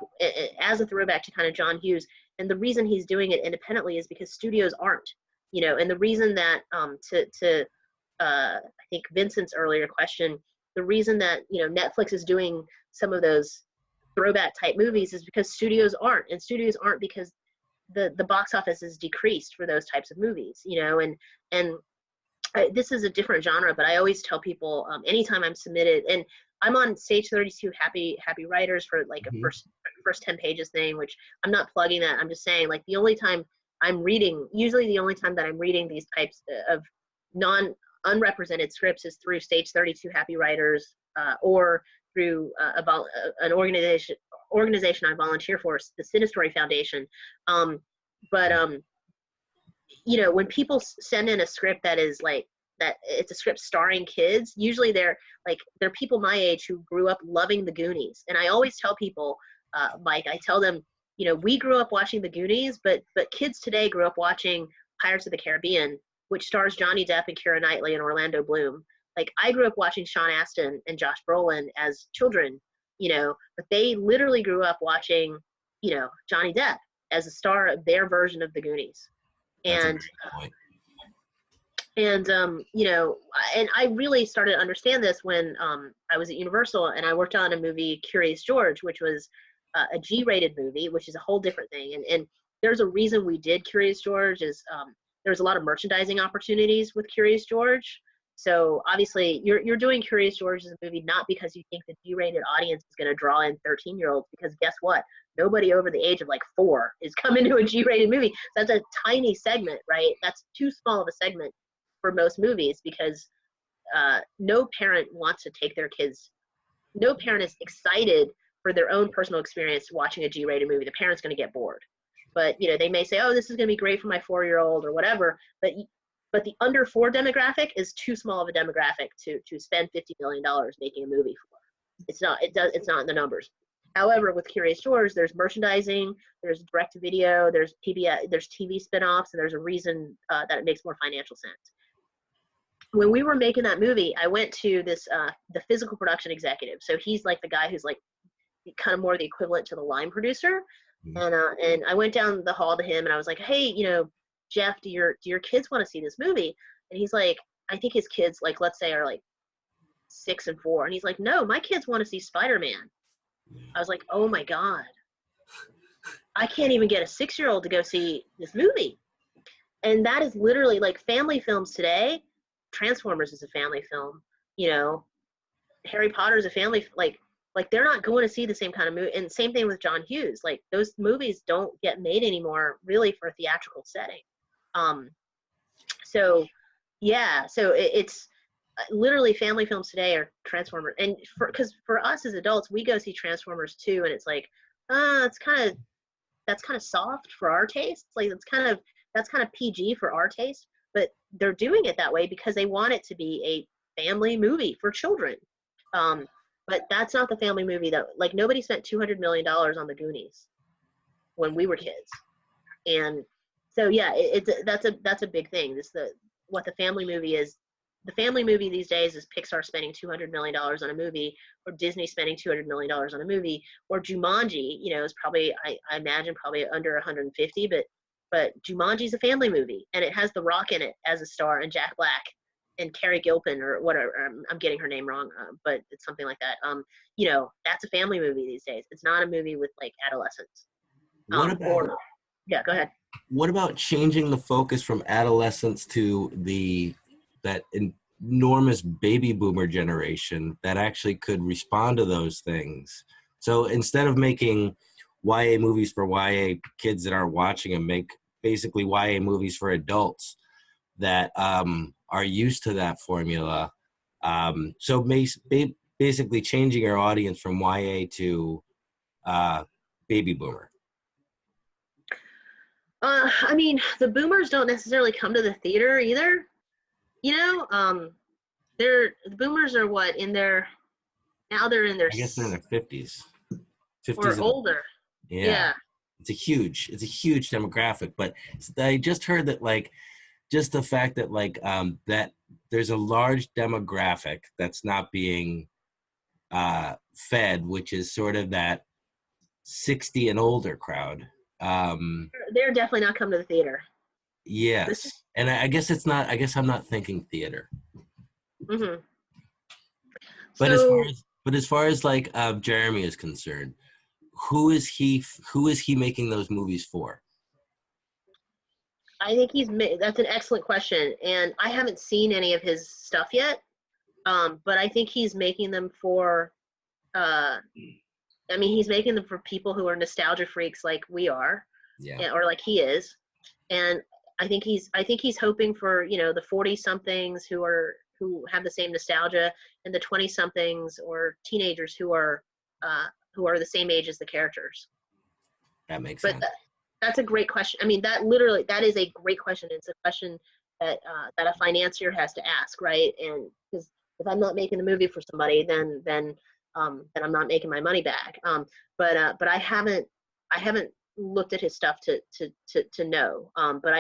as a throwback to kind of John Hughes, and the reason he's doing it independently is because studios aren't, and the reason that to I think Vincent's earlier question, the reason that, you know, Netflix is doing some of those throwback type movies is because studios aren't, and studios aren't because the box office is decreased for those types of movies, you know, and this is a different genre, but I always tell people, anytime I'm submitted, and I'm on Stage 32 Happy Writers for like a first 10 pages thing, which I'm not plugging that. I'm just saying, like, the only time I'm reading, usually the only time that I'm reading these types of unrepresented scripts is through Stage 32 Happy Writers, or through an organization I volunteer for, the Cinestory Foundation. But you know, when people send in a script that is like that, it's a script starring kids, usually they're people my age who grew up loving the Goonies. And I always tell people, Mike, I tell them, you know, we grew up watching the Goonies, but kids today grew up watching Pirates of the Caribbean, which stars Johnny Depp and Keira Knightley and Orlando Bloom. Like, I grew up watching Sean Astin and Josh Brolin as children, you know, but they literally grew up watching, you know, Johnny Depp as a star of their version of the Goonies. And you know, and I really started to understand this when I was at Universal and I worked on a movie, Curious George, which was a G-rated movie, which is a whole different thing. And there's a reason we did Curious George is there's a lot of merchandising opportunities with Curious George. So obviously you're doing Curious George as a movie not because you think the G-rated audience is going to draw in 13-year-olds, because guess what? Nobody over the age of like 4 is coming to a G-rated movie. That's a tiny segment, right? That's too small of a segment for most movies, because no parent wants to take their kids. No parent is excited for their own personal experience watching a G-rated movie. The parent's going to get bored. But, you know, they may say, oh, this is going to be great for my 4-year-old or whatever. But the under 4 demographic is too small of a demographic to spend $50 million making a movie for. It's not in the numbers. However, with Curious George, there's merchandising, there's direct to video, there's PBS, there's TV spinoffs, and there's a reason that it makes more financial sense. When we were making that movie, I went to this the physical production executive. So he's like the guy who's like kind of more the equivalent to the line producer. And I went down the hall to him and I was like, hey, you know, Jeff, do your kids want to see this movie? And he's like, I think his kids, like, let's say, are like 6 and 4. And he's like, no, my kids want to see Spider-Man. I was like, oh my God, I can't even get a 6-year-old to go see this movie. And that is literally like family films today. Transformers is a family film, you know, Harry Potter is a family, like they're not going to see the same kind of movie. And same thing with John Hughes. Like, those movies don't get made anymore really for a theatrical setting. So yeah, so it's literally family films today are Transformers. And because for us as adults, we go see Transformers 2 and it's like, that's kind of soft for our taste. Like, that's kind of PG for our taste, but they're doing it that way because they want it to be a family movie for children. But that's not the family movie that, like, nobody spent $200 million on the Goonies when we were kids. And so, yeah, that's a big thing. What the family movie is. The family movie these days is Pixar spending $200 million on a movie, or Disney spending $200 million on a movie, or Jumanji, you know, is probably, I imagine, probably under 150, but Jumanji's a family movie, and it has The Rock in it as a star, and Jack Black, and Carrie Gilpin, or whatever. I'm getting her name wrong, but it's something like that. You know, that's a family movie these days. It's not a movie with like adolescents. Yeah, go ahead. What about changing the focus from adolescence to that enormous baby boomer generation that actually could respond to those things? So instead of making YA movies for YA kids that aren't watching them, make basically YA movies for adults that are used to that formula. So basically changing our audience from YA to baby boomer. I mean, the boomers don't necessarily come to the theater either. You know, the boomers are what, now they're in their, I guess they're in their 50s. or older. Yeah. It's a huge demographic, but I just heard that, like, just the fact that, like, that there's a large demographic that's not being fed, which is sort of that 60 and older crowd. They're definitely not coming to the theater. Yes. And I guess I'm not thinking theater. hmm But as far So as like Jeremy is concerned, who is he making those movies for? I think that's an excellent question, and I haven't seen any of his stuff yet. But I think he's making them for. I mean, he's making them for people who are nostalgia freaks like we are, Yeah. or like he is, and I think he's hoping for the 40 somethings who have the same nostalgia, and the 20 somethings or teenagers who are the same age as the characters. That makes But sense. that's a great question. I mean, that is a great question. It's a question that a financier has to ask, right? And because if I'm not making the movie for somebody, then I'm not making my money back. But I haven't looked at his stuff to know. But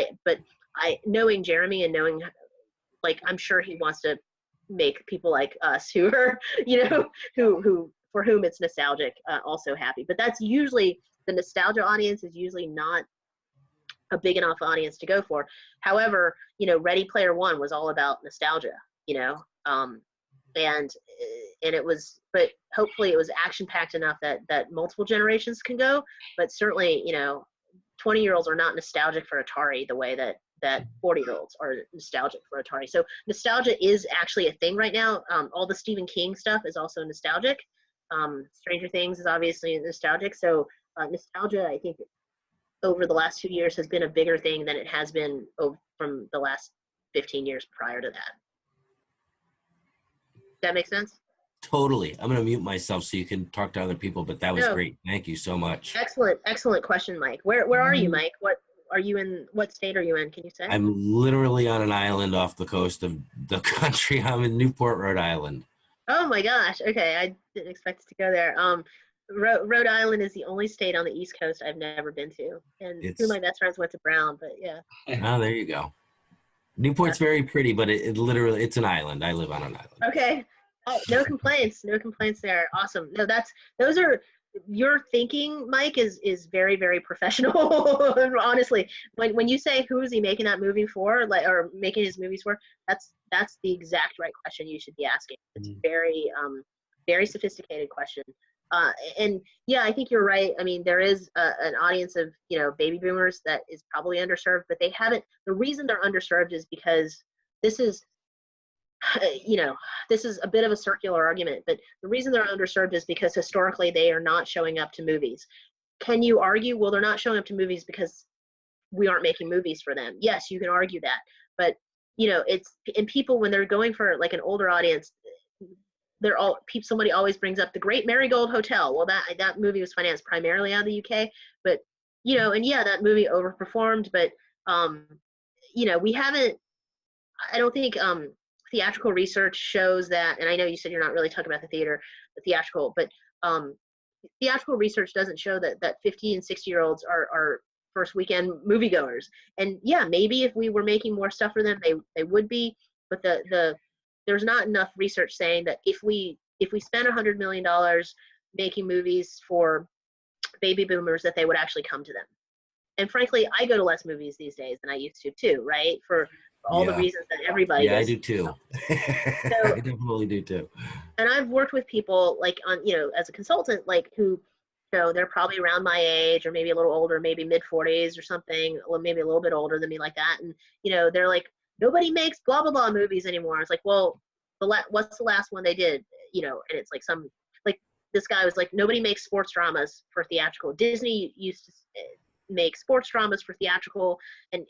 I knowing Jeremy and knowing, like, I'm sure he wants to make people like us who are who for whom it's nostalgic also happy. But that's usually the nostalgia audience is usually not a big enough audience to go for. However, Ready Player One was all about nostalgia, and it was, but hopefully it was action packed enough that multiple generations can go. But certainly, 20-year-olds are not nostalgic for Atari the way that 40-year-olds are nostalgic for Atari. So nostalgia is actually a thing right now. All the Stephen King stuff is also nostalgic. Stranger Things is obviously nostalgic. So nostalgia, I think, over the last 2 years has been a bigger thing than it has been from the last 15 years prior to that. That make sense? Totally. I'm going to mute myself so you can talk to other people, but that was No. great. Thank you so much. Excellent question, Mike. Where are you, Mike? What state are you in? Can you say? I'm literally on an island off the coast of the country. I'm in Newport, Rhode Island. Oh my gosh. Okay, I didn't expect to go there. Rhode Island is the only state on the East Coast I've never been to, and two of my best friends went to Brown. But yeah. Oh, there you go. Newport's very pretty, but it literally, it's an island. I live on an island. Okay. No complaints. No complaints there. Awesome. No, your thinking, Mike, is very, very professional. Honestly, when you say who is he making that movie for, or making his movies for, that's the exact right question you should be asking. It's very, very sophisticated question. And yeah, I think you're right. I mean, there is an audience of baby boomers that is probably underserved, but they haven't. The reason they're underserved is because this is this is a bit of a circular argument, but the reason they're underserved is because historically they are not showing up to movies. Can you argue, well, they're not showing up to movies because we aren't making movies for them? Yes, you can argue that, but and people, when they're going for like an older audience, somebody always brings up The Great Marigold Hotel. Well, that movie was financed primarily out of the UK, but and yeah, that movie overperformed, but we haven't. I don't think theatrical research shows that, and I know you said you're not really talking about the theatrical, but theatrical research doesn't show that 50 and 60-year-olds are first weekend moviegoers. And yeah, maybe if we were making more stuff for them, they would be, but there's not enough research saying that if we spent $100 million making movies for baby boomers, that they would actually come to them. And frankly, I go to less movies these days than I used to too, right? For all the reasons that everybody does. I do too. I definitely do too. And I've worked with people like on, as a consultant, like who, they're probably around my age or maybe a little older, maybe mid 40s or something, or maybe a little bit older than me like that. And, they're like, nobody makes blah, blah, blah movies anymore. It's like, well, what's the last one they did? And it's like this guy was like, nobody makes sports dramas for theatrical. Disney used to make sports dramas for theatrical, and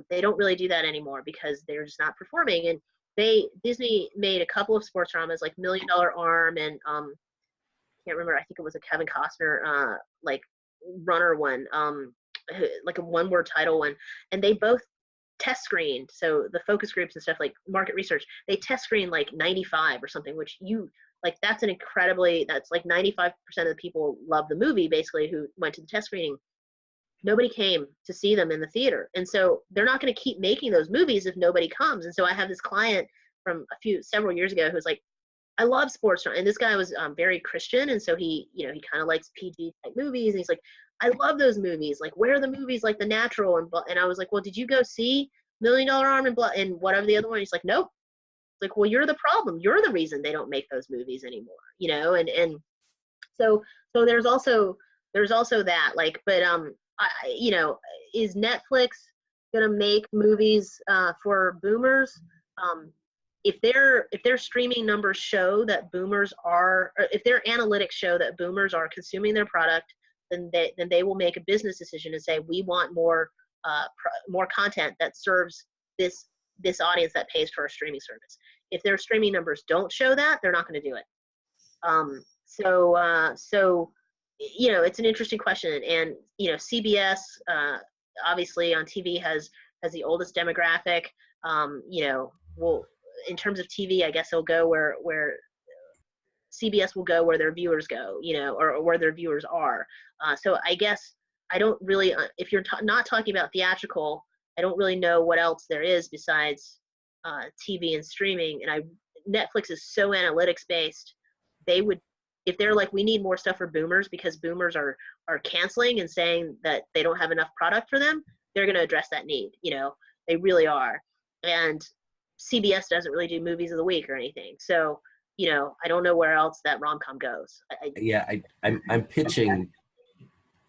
they don't really do that anymore because they're just not performing. And Disney made a couple of sports dramas like $1 Million Arm and can't remember, I think it was a Kevin Costner like runner one, like a one-word title one, and they both test screened. So the focus groups and stuff, like market research, they test screen like 95 or something, which that's like 95% of the people love the movie basically who went to the test screening. Nobody came to see them in the theater. And so they're not going to keep making those movies if nobody comes. And so I have this client from several years ago who's like, I love sports. And this guy was very Christian. And so he kind of likes PG type movies. And he's like, I love those movies. Like, where are the movies like The Natural? And I was like, well, did you go see $1 Million Arm and whatever the other one? He's like, nope. like, well, you're the problem. You're the reason they don't make those movies anymore, you know? And so there's also that, like, but you know, is Netflix gonna make movies for boomers? If their streaming numbers show that boomers are, or if their analytics show that boomers are consuming their product, then they will make a business decision and say, we want more more content that serves this audience that pays for our streaming service. If their streaming numbers don't show that, they're not going to do it. So you know, it's an interesting question. And you know, CBS obviously on TV has the oldest demographic. You know, will, in terms of TV, I guess it'll go where CBS will go where their viewers go, you know, or where their viewers are. So I guess I don't really, if you're not talking about theatrical, I don't really know what else there is besides TV and streaming. And Netflix is so analytics based. They would, if they're like, we need more stuff for boomers because boomers are canceling and saying that they don't have enough product for them, they're going to address that need. You know, they really are. And CBS doesn't really do movies of the week or anything. So, you know, I don't know where else that rom-com goes.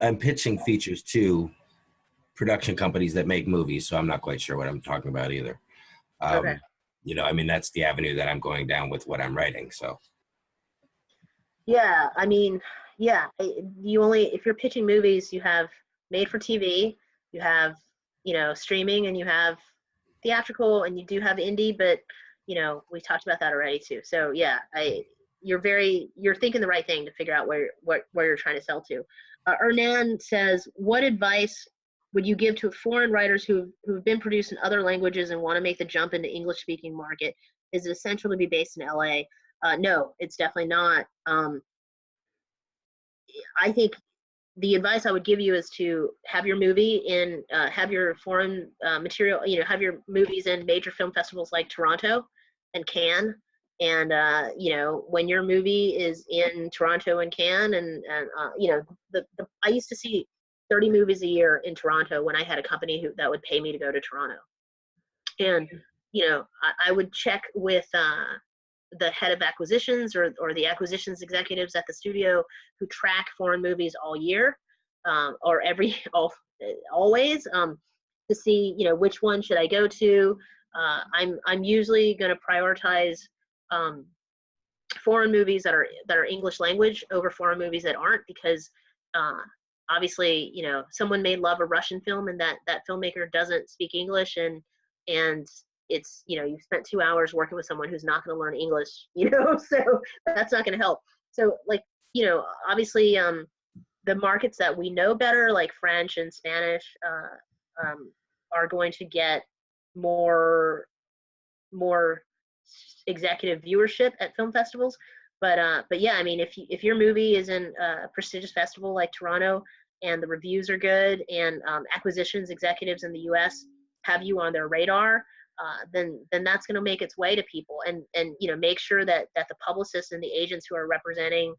I'm pitching features to production companies that make movies, so I'm not quite sure what I'm talking about either. Okay. You know, I mean, that's the avenue that I'm going down with what I'm writing. So. Yeah, I mean, yeah, you only, if you're pitching movies, you have made for TV, you have, you know, streaming, and you have theatrical, and you do have indie, but, you know, we talked about that already too. So yeah, you're thinking the right thing to figure out where you're trying to sell to. Hernan says, what advice would you give to foreign writers who've been produced in other languages and want to make the jump into English speaking market? Is it essential to be based in LA? No, it's definitely not. I think the advice I would give you is to have your movie in, have your foreign material, you know, have your movies in major film festivals like Toronto and Cannes. And, you know, when your movie is in Toronto and Cannes, and you know, I used to see 30 movies a year in Toronto when I had a company that would pay me to go to Toronto. And, you know, I would check with the head of acquisitions or the acquisitions executives at the studio who track foreign movies all year, or always, to see, you know, which one should I go to. I'm usually going to prioritize foreign movies that are English language over foreign movies that aren't, because obviously, you know, someone may love a Russian film and that filmmaker doesn't speak English, and it's, you know, you've spent 2 hours working with someone who's not going to learn English, you know, so that's not going to help. So, like, you know, obviously the markets that we know better, like French and Spanish, are going to get more executive viewership at film festivals. But yeah, I mean, if your movie is in a prestigious festival like Toronto and the reviews are good, and acquisitions executives in the US have you on their radar, then that's going to make its way to people. And you know, make sure that the publicists and the agents who are representing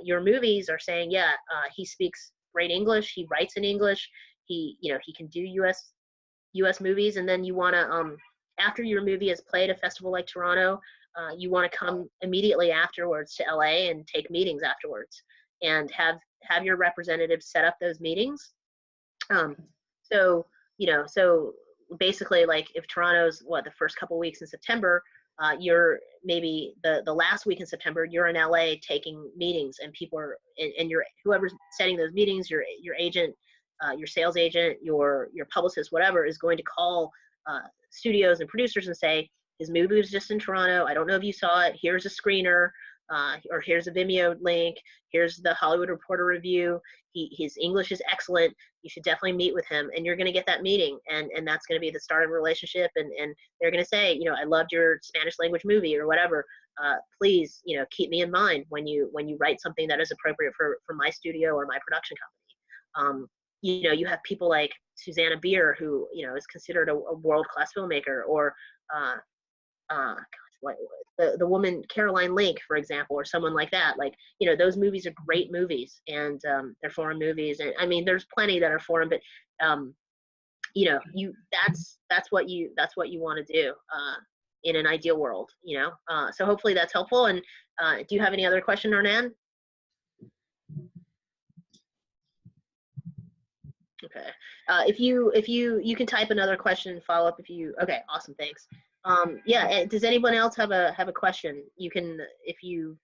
your movies are saying, yeah, he speaks great English, he writes in English, he can do US movies. And then you want to, after your movie is played at a festival like Toronto, you want to come immediately afterwards to LA and take meetings afterwards, and have your representatives set up those meetings. So, you know, so basically, like, if Toronto's the first couple weeks in September, you're maybe the last week in September, you're in LA taking meetings, and people are, and you're, whoever's setting those meetings, your agent, your sales agent, your publicist, whatever, is going to call studios and producers and say, his movie was just in Toronto, I don't know if you saw it, here's a screener, or here's a Vimeo link, here's the Hollywood Reporter review, his English is excellent, you should definitely meet with him. And you're going to get that meeting, and that's going to be the start of a relationship. And they're going to say, you know, I loved your Spanish language movie or whatever, please, you know, keep me in mind when you write something that is appropriate for my studio or my production company. You know, you have people like Susanna Bier, who, you know, is considered a world-class filmmaker, or the woman Caroline Link, for example, or someone like that. Like, you know, those movies are great movies, and they're foreign movies. And I mean, there's plenty that are foreign, but you know, that's what you want to do. in an ideal world, you know. So hopefully that's helpful. And do you have any other question, Hernan? Okay. If you can type another question and follow up if you, okay, awesome, thanks. Yeah, does anyone else have a question? You can, if you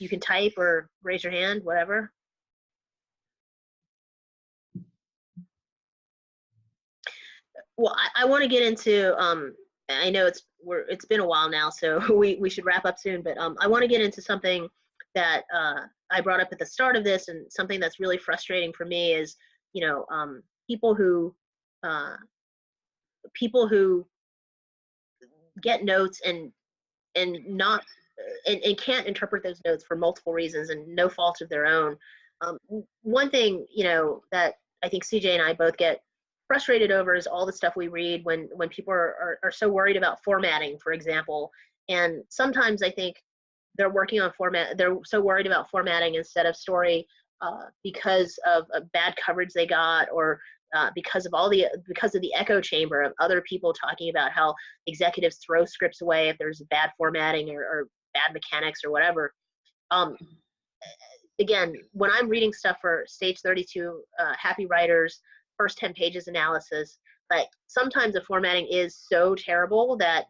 can type or raise your hand, whatever. Well, I want to get into, I know it's been a while now, so we should wrap up soon, but I want to get into something that I brought up at the start of this, and something that's really frustrating for me is, you know, people who get notes and not and can't interpret those notes for multiple reasons and no fault of their own. One thing, you know, that I think CJ and I both get frustrated over is all the stuff we read when people are so worried about formatting, for example. And sometimes I think they're working on format, they're so worried about formatting instead of story because of a bad coverage they got, or because of the echo chamber of other people talking about how executives throw scripts away if there's bad formatting or bad mechanics or whatever. Again, when I'm reading stuff for Stage 32, Happy Writers, first 10 pages analysis, like sometimes the formatting is so terrible that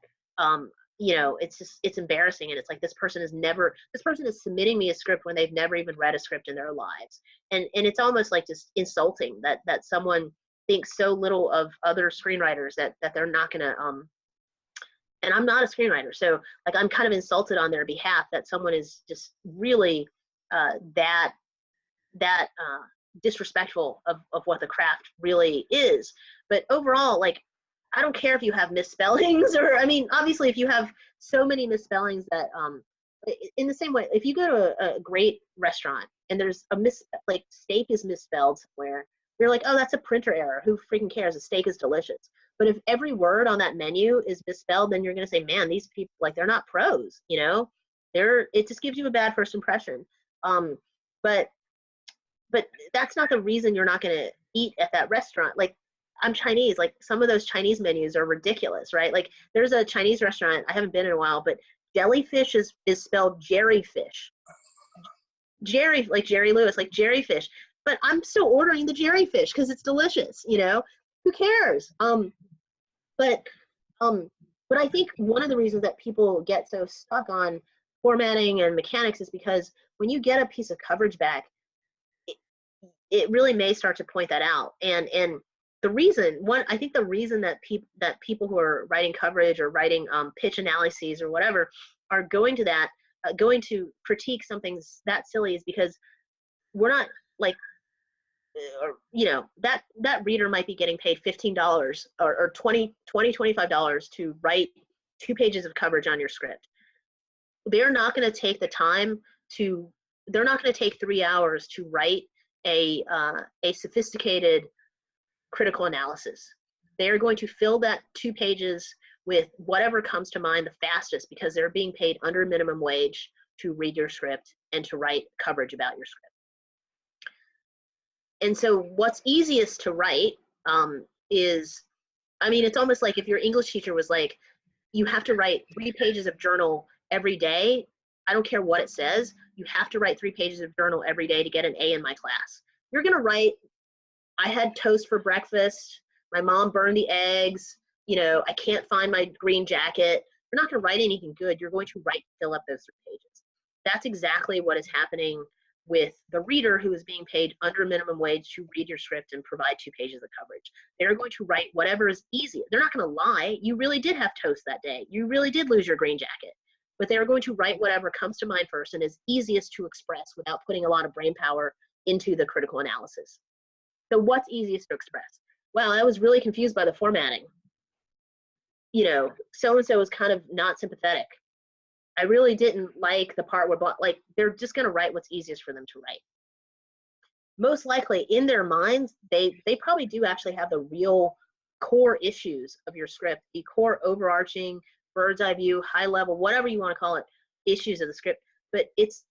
you know, it's embarrassing, and it's like this person is submitting me a script when they've never even read a script in their lives, and it's almost like just insulting that someone thinks so little of other screenwriters that they're not gonna and I'm not a screenwriter, so like I'm kind of insulted on their behalf that someone is just really that disrespectful of what the craft really is. But overall, like, I don't care if you have misspellings, or, I mean, obviously if you have so many misspellings that, in the same way, if you go to a great restaurant and there's like steak is misspelled somewhere, you're like, oh, that's a printer error. Who freaking cares? The steak is delicious. But if every word on that menu is misspelled, then you're going to say, man, these people, like, they're not pros, you know? It just gives you a bad first impression. But that's not the reason you're not going to eat at that restaurant. Like, I'm Chinese, like some of those Chinese menus are ridiculous, right? Like there's a Chinese restaurant, I haven't been in a while, but jellyfish is spelled jerryfish. Jerry, like Jerry Lewis, like jerryfish. But I'm still ordering the jerryfish because it's delicious, you know? Who cares? But I think one of the reasons that people get so stuck on formatting and mechanics is because when you get a piece of coverage back, it really may start to point that out. And I think the reason that people who are writing coverage or writing pitch analyses or whatever are going to critique something that silly is because we're not like, or, you know, that reader might be getting paid $15 or $20, $25 to write 2 pages of coverage on your script. They're not going to take the time they're not going to take 3 hours to write a sophisticated critical analysis. They are going to fill that 2 pages with whatever comes to mind the fastest because they're being paid under minimum wage to read your script and to write coverage about your script. And so what's easiest to write is, I mean, it's almost like if your English teacher was like, you have to write 3 pages of journal every day. I don't care what it says. You have to write 3 pages of journal every day to get an A in my class. You're going to write, I had toast for breakfast. My mom burned the eggs. You know, I can't find my green jacket. You're not going to write anything good. You're going to fill up those 3 pages. That's exactly what is happening with the reader who is being paid under minimum wage to read your script and provide 2 pages of coverage. They're going to write whatever is easy. They're not going to lie. You really did have toast that day. You really did lose your green jacket. But they're going to write whatever comes to mind first and is easiest to express without putting a lot of brain power into the critical analysis. So what's easiest to express? Well, I was really confused by the formatting. You know, so-and-so was kind of not sympathetic. I really didn't like the part where, like, they're just going to write what's easiest for them to write. Most likely, in their minds, they probably do actually have the real core issues of your script, the core overarching, bird's eye view, high level, whatever you want to call it, issues of the script. But it's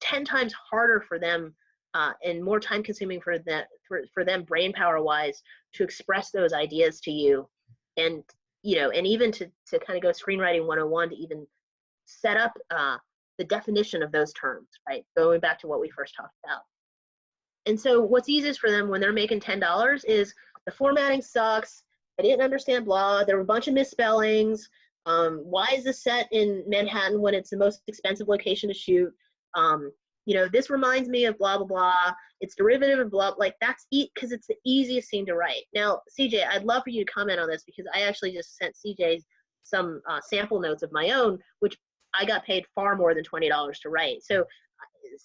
10 times harder for them and more time consuming for them brain power wise to express those ideas to you. And and even to kind of go screenwriting 101 to even set up the definition of those terms, right? Going back to what we first talked about. And so what's easiest for them when they're making $10 is the formatting sucks. I didn't understand blah. There were a bunch of misspellings. Why is this set in Manhattan when it's the most expensive location to shoot? This reminds me of blah, blah, blah. It's derivative of blah, like that's because it's the easiest scene to write. Now, CJ, I'd love for you to comment on this because I actually just sent CJ some sample notes of my own, which I got paid far more than $20 to write. So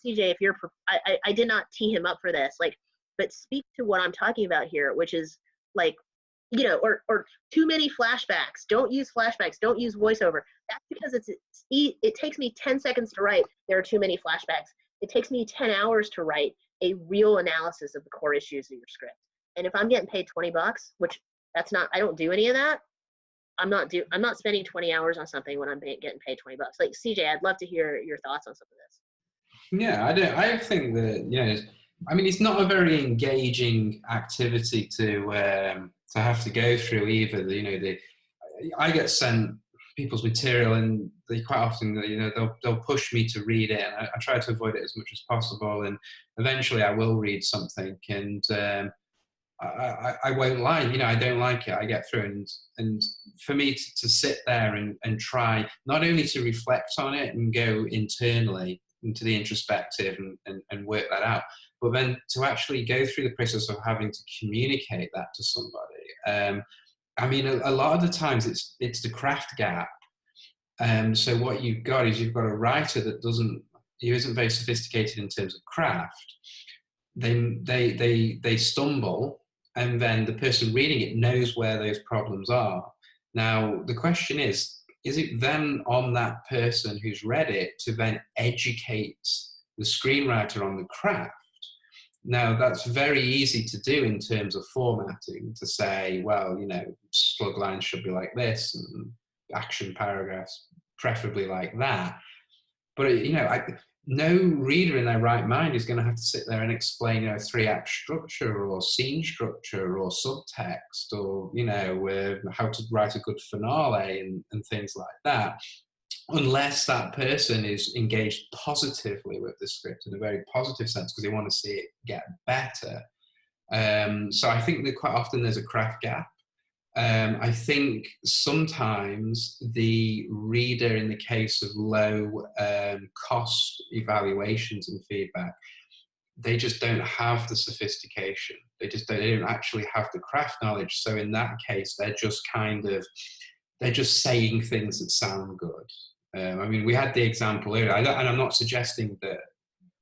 CJ, if you're, I did not tee him up for this, but speak to what I'm talking about here, which is or too many flashbacks. Don't use flashbacks. Don't use voiceover. That's because it takes me 10 seconds to write. There are too many flashbacks. It takes me 10 hours to write a real analysis of the core issues of your script. And if I'm getting paid $20, which I don't do any of that. I'm not spending 20 hours on something when I'm getting paid $20. Like CJ, I'd love to hear your thoughts on some of this. Yeah, I think that it's not a very engaging activity to have to go through either. I get sent people's material, and they quite often they'll push me to read it. And I try to avoid it as much as possible, and eventually I will read something, and I won't lie. I don't like it. I get through, and for me to sit there and try not only to reflect on it and go internally into the introspective and work that out, but then to actually go through the process of having to communicate that to somebody. A lot of the times it's the craft gap. So what you've got a writer who isn't very sophisticated in terms of craft. They stumble, and then the person reading it knows where those problems are. Now the question is it then on that person who's read it to then educate the screenwriter on the craft? Now, that's very easy to do in terms of formatting, to say, well, slug lines should be like this, and action paragraphs preferably like that. But, no reader in their right mind is going to have to sit there and explain, 3-act structure or scene structure or subtext or, how to write a good finale and things like that, unless that person is engaged positively with the script in a very positive sense because they want to see it get better. So I think that quite often there's a craft gap. I think sometimes the reader, in the case of low cost evaluations and feedback, they just don't have the sophistication. They don't actually have the craft knowledge. So in that case, they're just saying things that sound good. We had the example earlier, and I'm not suggesting that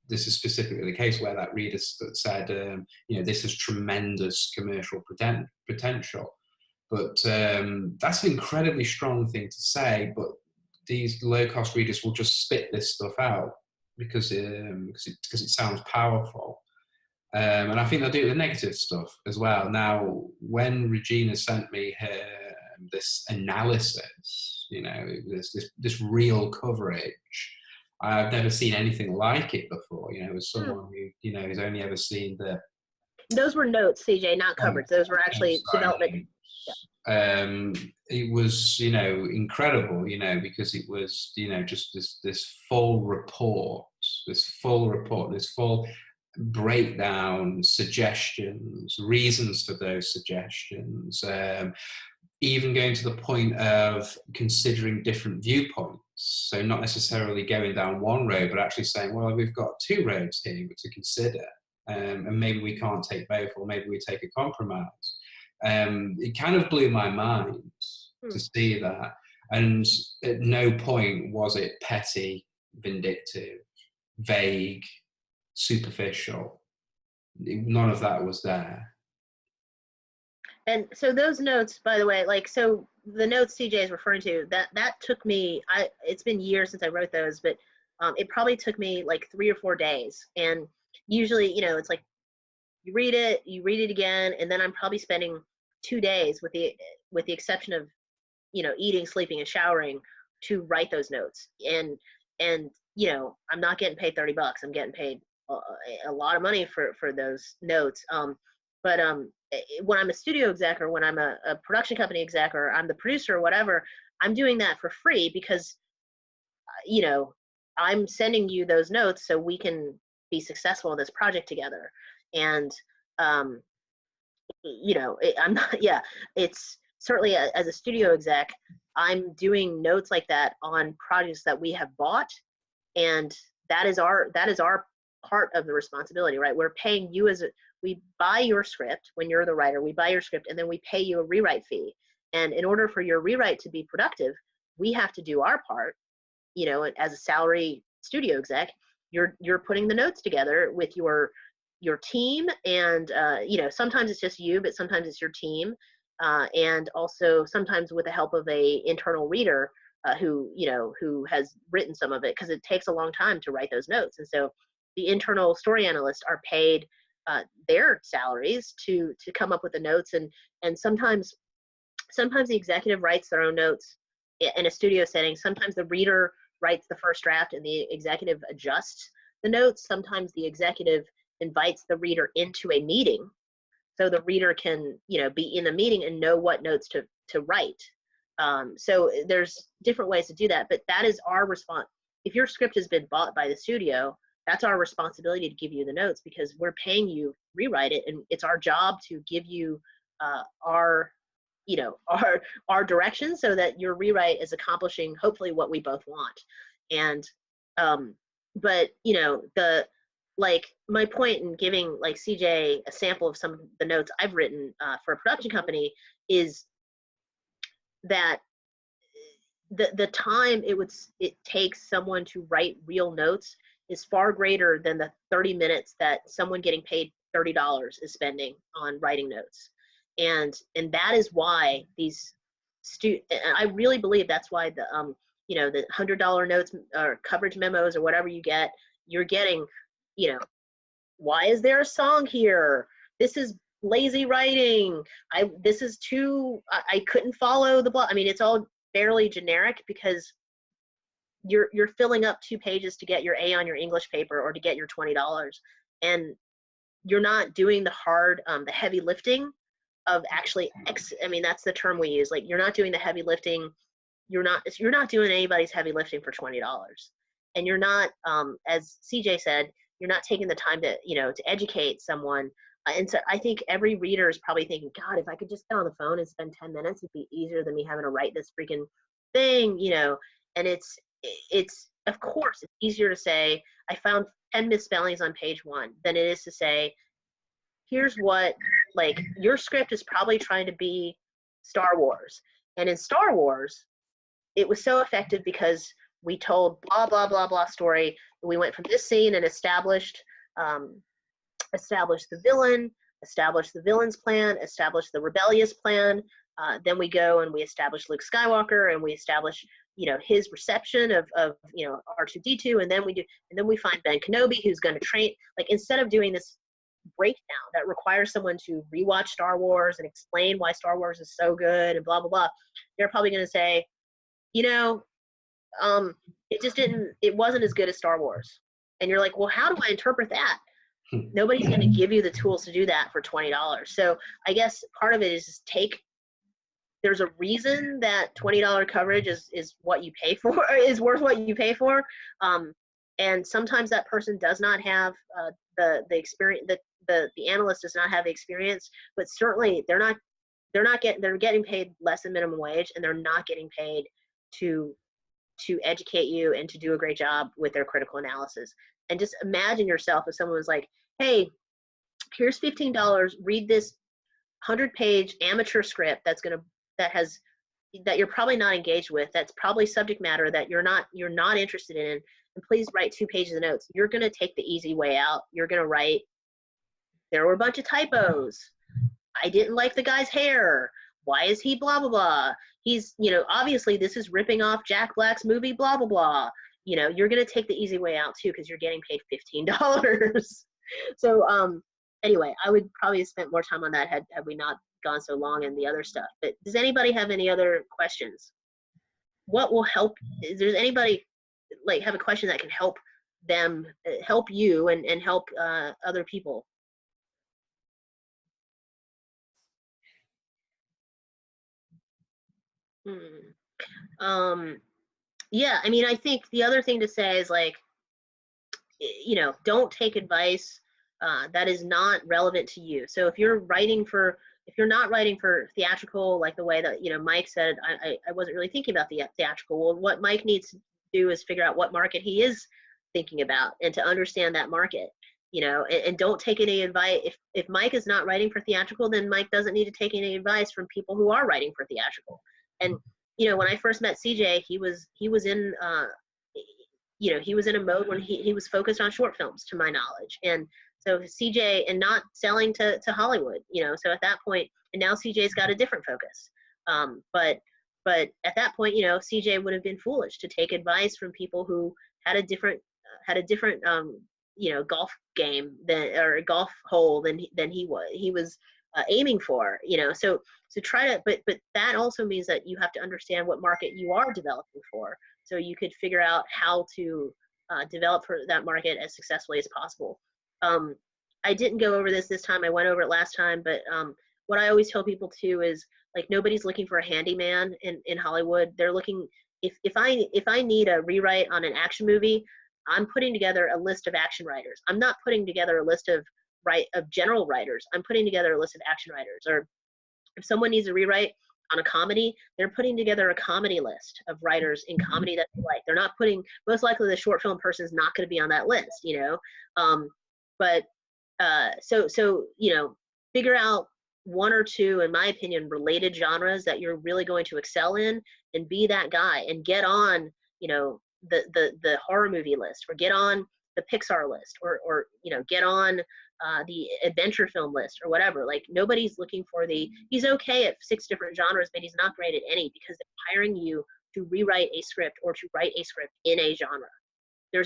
this is specifically the case where that reader said, this has tremendous commercial potential. But that's an incredibly strong thing to say, but these low-cost readers will just spit this stuff out because it sounds powerful. And I think they'll do it with negative stuff as well. Now, when Regina sent me this analysis, this real coverage, I've never seen anything like it before. As someone who, has only ever seen the... Those were notes, CJ, not coverage. Those were actually development. It was, incredible, because it was, just this full report, this full breakdown, suggestions, reasons for those suggestions, even going to the point of considering different viewpoints. So not necessarily going down one road, but actually saying, well, we've got 2 roads here to consider, and maybe we can't take both, or maybe we take a compromise. It kind of blew my mind to see that. And at no point was it petty, vindictive, vague, superficial. None of that was there. And so those notes, by the way, so the notes CJ is referring to, that took me, it's been years since I wrote those, but it probably took me 3 or 4 days. And usually, it's like you read it again, and then I'm probably spending 2 days with the exception of, eating, sleeping, and showering to write those notes. And I'm not getting paid $30. I'm getting paid a lot of money for those notes. But when I'm a studio exec, or when I'm a production company exec, or I'm the producer or whatever, I'm doing that for free because, you know, I'm sending you those notes so we can be successful in this project together. And, you know, I'm not, yeah, it's certainly as a studio exec, I'm doing notes like that on projects that we have bought. And that is our part of the responsibility, right? We're paying you we buy your script when you're the writer, we buy your script, and then we pay you a rewrite fee. And in order for your rewrite to be productive, we have to do our part, you know, as a salary studio exec. You're putting the notes together with your team, and you know, sometimes it's just you, but sometimes it's your team, and also sometimes with the help of a internal reader who, you know, who has written some of it, because it takes a long time to write those notes. And so the internal story analysts are paid their salaries to come up with the notes, and sometimes the executive writes their own notes in a studio setting. Sometimes the reader writes the first draft and the executive adjusts the notes. Sometimes the executive invites the reader into a meeting so the reader can, you know, be in the meeting and know what notes to write. So there's different ways to do that, but that is our response. If your script has been bought by the studio, that's our responsibility to give you the notes, because we're paying you rewrite it, and it's our job to give you our, you know, our direction so that your rewrite is accomplishing hopefully what we both want. And but you know, like my point in giving like CJ a sample of some of the notes I've written for a production company is that the time it takes someone to write real notes is far greater than the 30 minutes that someone getting paid $30 is spending on writing notes. And that is why these I really believe that's why the you know, the $100 notes or coverage memos or whatever you're getting, you know, why is there a song here? This is lazy writing. This is too, I couldn't follow the blog. I mean, it's all fairly generic because you're filling up 2 pages to get your A on your English paper or to get your $20. And you're not doing the hard, the heavy lifting of actually, I mean, that's the term we use. Like, you're not doing the heavy lifting. You're not doing anybody's heavy lifting for $20. And you're not, as CJ said, you're not taking the time to, you know, to educate someone. And so I think every reader is probably thinking, God, if I could just get on the phone and spend 10 minutes, it'd be easier than me having to write this freaking thing, you know. And it's of course, it's easier to say, I found 10 misspellings on page 1 than it is to say, here's what, like, your script is probably trying to be Star Wars. And in Star Wars, it was so effective because we told blah, blah, blah, blah story. We went from this scene and established the villain, established the villain's plan, established the rebellious plan. Then we go and we establish Luke Skywalker, and we establish, you know, his reception of you know, R2-D2, and then we find Ben Kenobi, who's going to train. Like, instead of doing this breakdown that requires someone to rewatch Star Wars and explain why Star Wars is so good and blah blah blah, they're probably going to say, you know, it wasn't as good as Star Wars. And you're like, well, how do I interpret that? Nobody's going to give you the tools to do that for $20. So I guess part of it is just there's a reason that $20 coverage is what you pay for, is worth what you pay for. And sometimes that person does not have the experience, the analyst does not have the experience, but certainly they're getting paid less than minimum wage, and they're not getting paid to educate you and to do a great job with their critical analysis. And just imagine yourself if someone was like, hey, here's $15, read this 100-page amateur script that you're probably not engaged with, that's probably subject matter that you're not interested in, and please write 2 pages of notes. You're going to take the easy way out. You're going to write, there were a bunch of typos. I didn't like the guy's hair. Why is he blah, blah, blah? He's, you know, obviously this is ripping off Jack Black's movie, blah, blah, blah. You know, you're going to take the easy way out too, because you're getting paid $15. So anyway, I would probably have spent more time on that had we not gone so long in the other stuff. But does anybody have any other questions? What will help? Does anybody like have a question that can help them, help you and help other people? Hmm. Yeah, I mean, I think the other thing to say is like, don't take advice that is not relevant to you. So if you're not writing for theatrical, like the way that, Mike said, I wasn't really thinking about the theatrical. Well, what Mike needs to do is figure out what market he is thinking about and to understand that market, and don't take any advice. If Mike is not writing for theatrical, then Mike doesn't need to take any advice from people who are writing for theatrical. And, when I first met CJ, he was in, he was in a mode when he was focused on short films, to my knowledge. And so CJ, and not selling to Hollywood, so at that point, and now CJ's got a different focus. But at that point, CJ would have been foolish to take advice from people who had a different golf game or a golf hole than he was aiming for. So try to, but that also means that you have to understand what market you are developing for, so you could figure out how to develop for that market as successfully as possible. I didn't go over this time. I went over it last time, but what I always tell people too is, like, nobody's looking for a handyman in Hollywood. They're looking, if I need a rewrite on an action movie, I'm putting together a list of action writers. I'm not putting together a list of general writers. I'm putting together a list of action writers. Or if someone needs a rewrite on a comedy, they're putting together a comedy list of writers in comedy that they like. They're not putting, most likely the short film person is not going to be on that list, so figure out one or two, in my opinion, related genres that you're really going to excel in, and be that guy, and get on, the horror movie list, or get on the Pixar list, or get on the adventure film list, or whatever. Like, nobody's looking for he's okay at 6 different genres, but he's not great at any, because they're hiring you to rewrite a script or to write a script in a genre. They're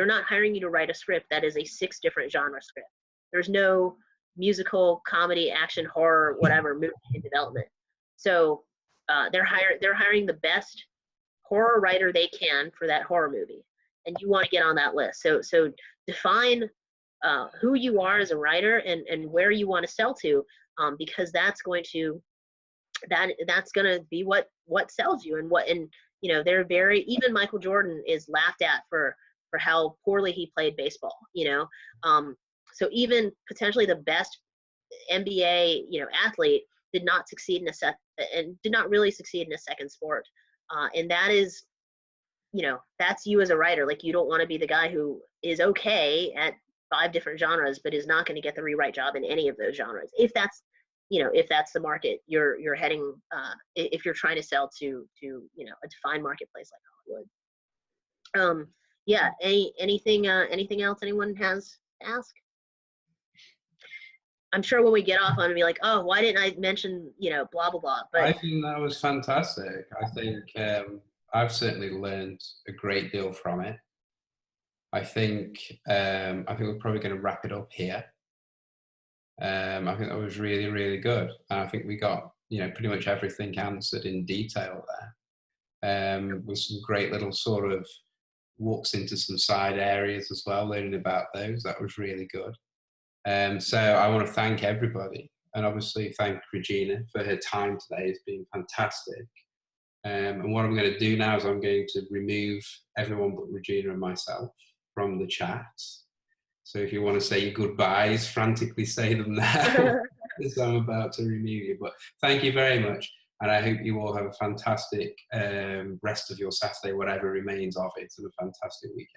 not hiring you to write a script that is a 6 different genre script. There's no musical, comedy, action, horror, whatever movie in development. So they're hiring the best horror writer they can for that horror movie, and you want to get on that list. So define who you are as a writer, and where you want to sell to, because that's going to be what sells you, and they're even Michael Jordan is laughed at for how poorly he played baseball. So even potentially the best NBA athlete did not really succeed in a second sport, and that is, that's you as a writer. Like, you don't want to be the guy who is okay at 5 different genres, but is not going to get the rewrite job in any of those genres. If that's the market you're heading, if you're trying to sell to a defined marketplace like Hollywood. Yeah. Anything else anyone has to ask? I'm sure when we get off, I'm gonna be like, oh, why didn't I mention blah blah blah? But I think that was fantastic. I think I've certainly learned a great deal from it. I think we're probably going to wrap it up here. I think that was really, really good. And I think we got, pretty much everything answered in detail there. With some great little sort of walks into some side areas as well, learning about those. That was really good. So I want to thank everybody, and obviously thank Regina for her time today. It's been fantastic. And what I'm going to do now is I'm going to remove everyone but Regina and myself from the chat. So if you want to say your goodbyes, frantically say them now, because I'm about to remove you. But thank you very much, and I hope you all have a fantastic rest of your Saturday, whatever remains of it, and a fantastic weekend.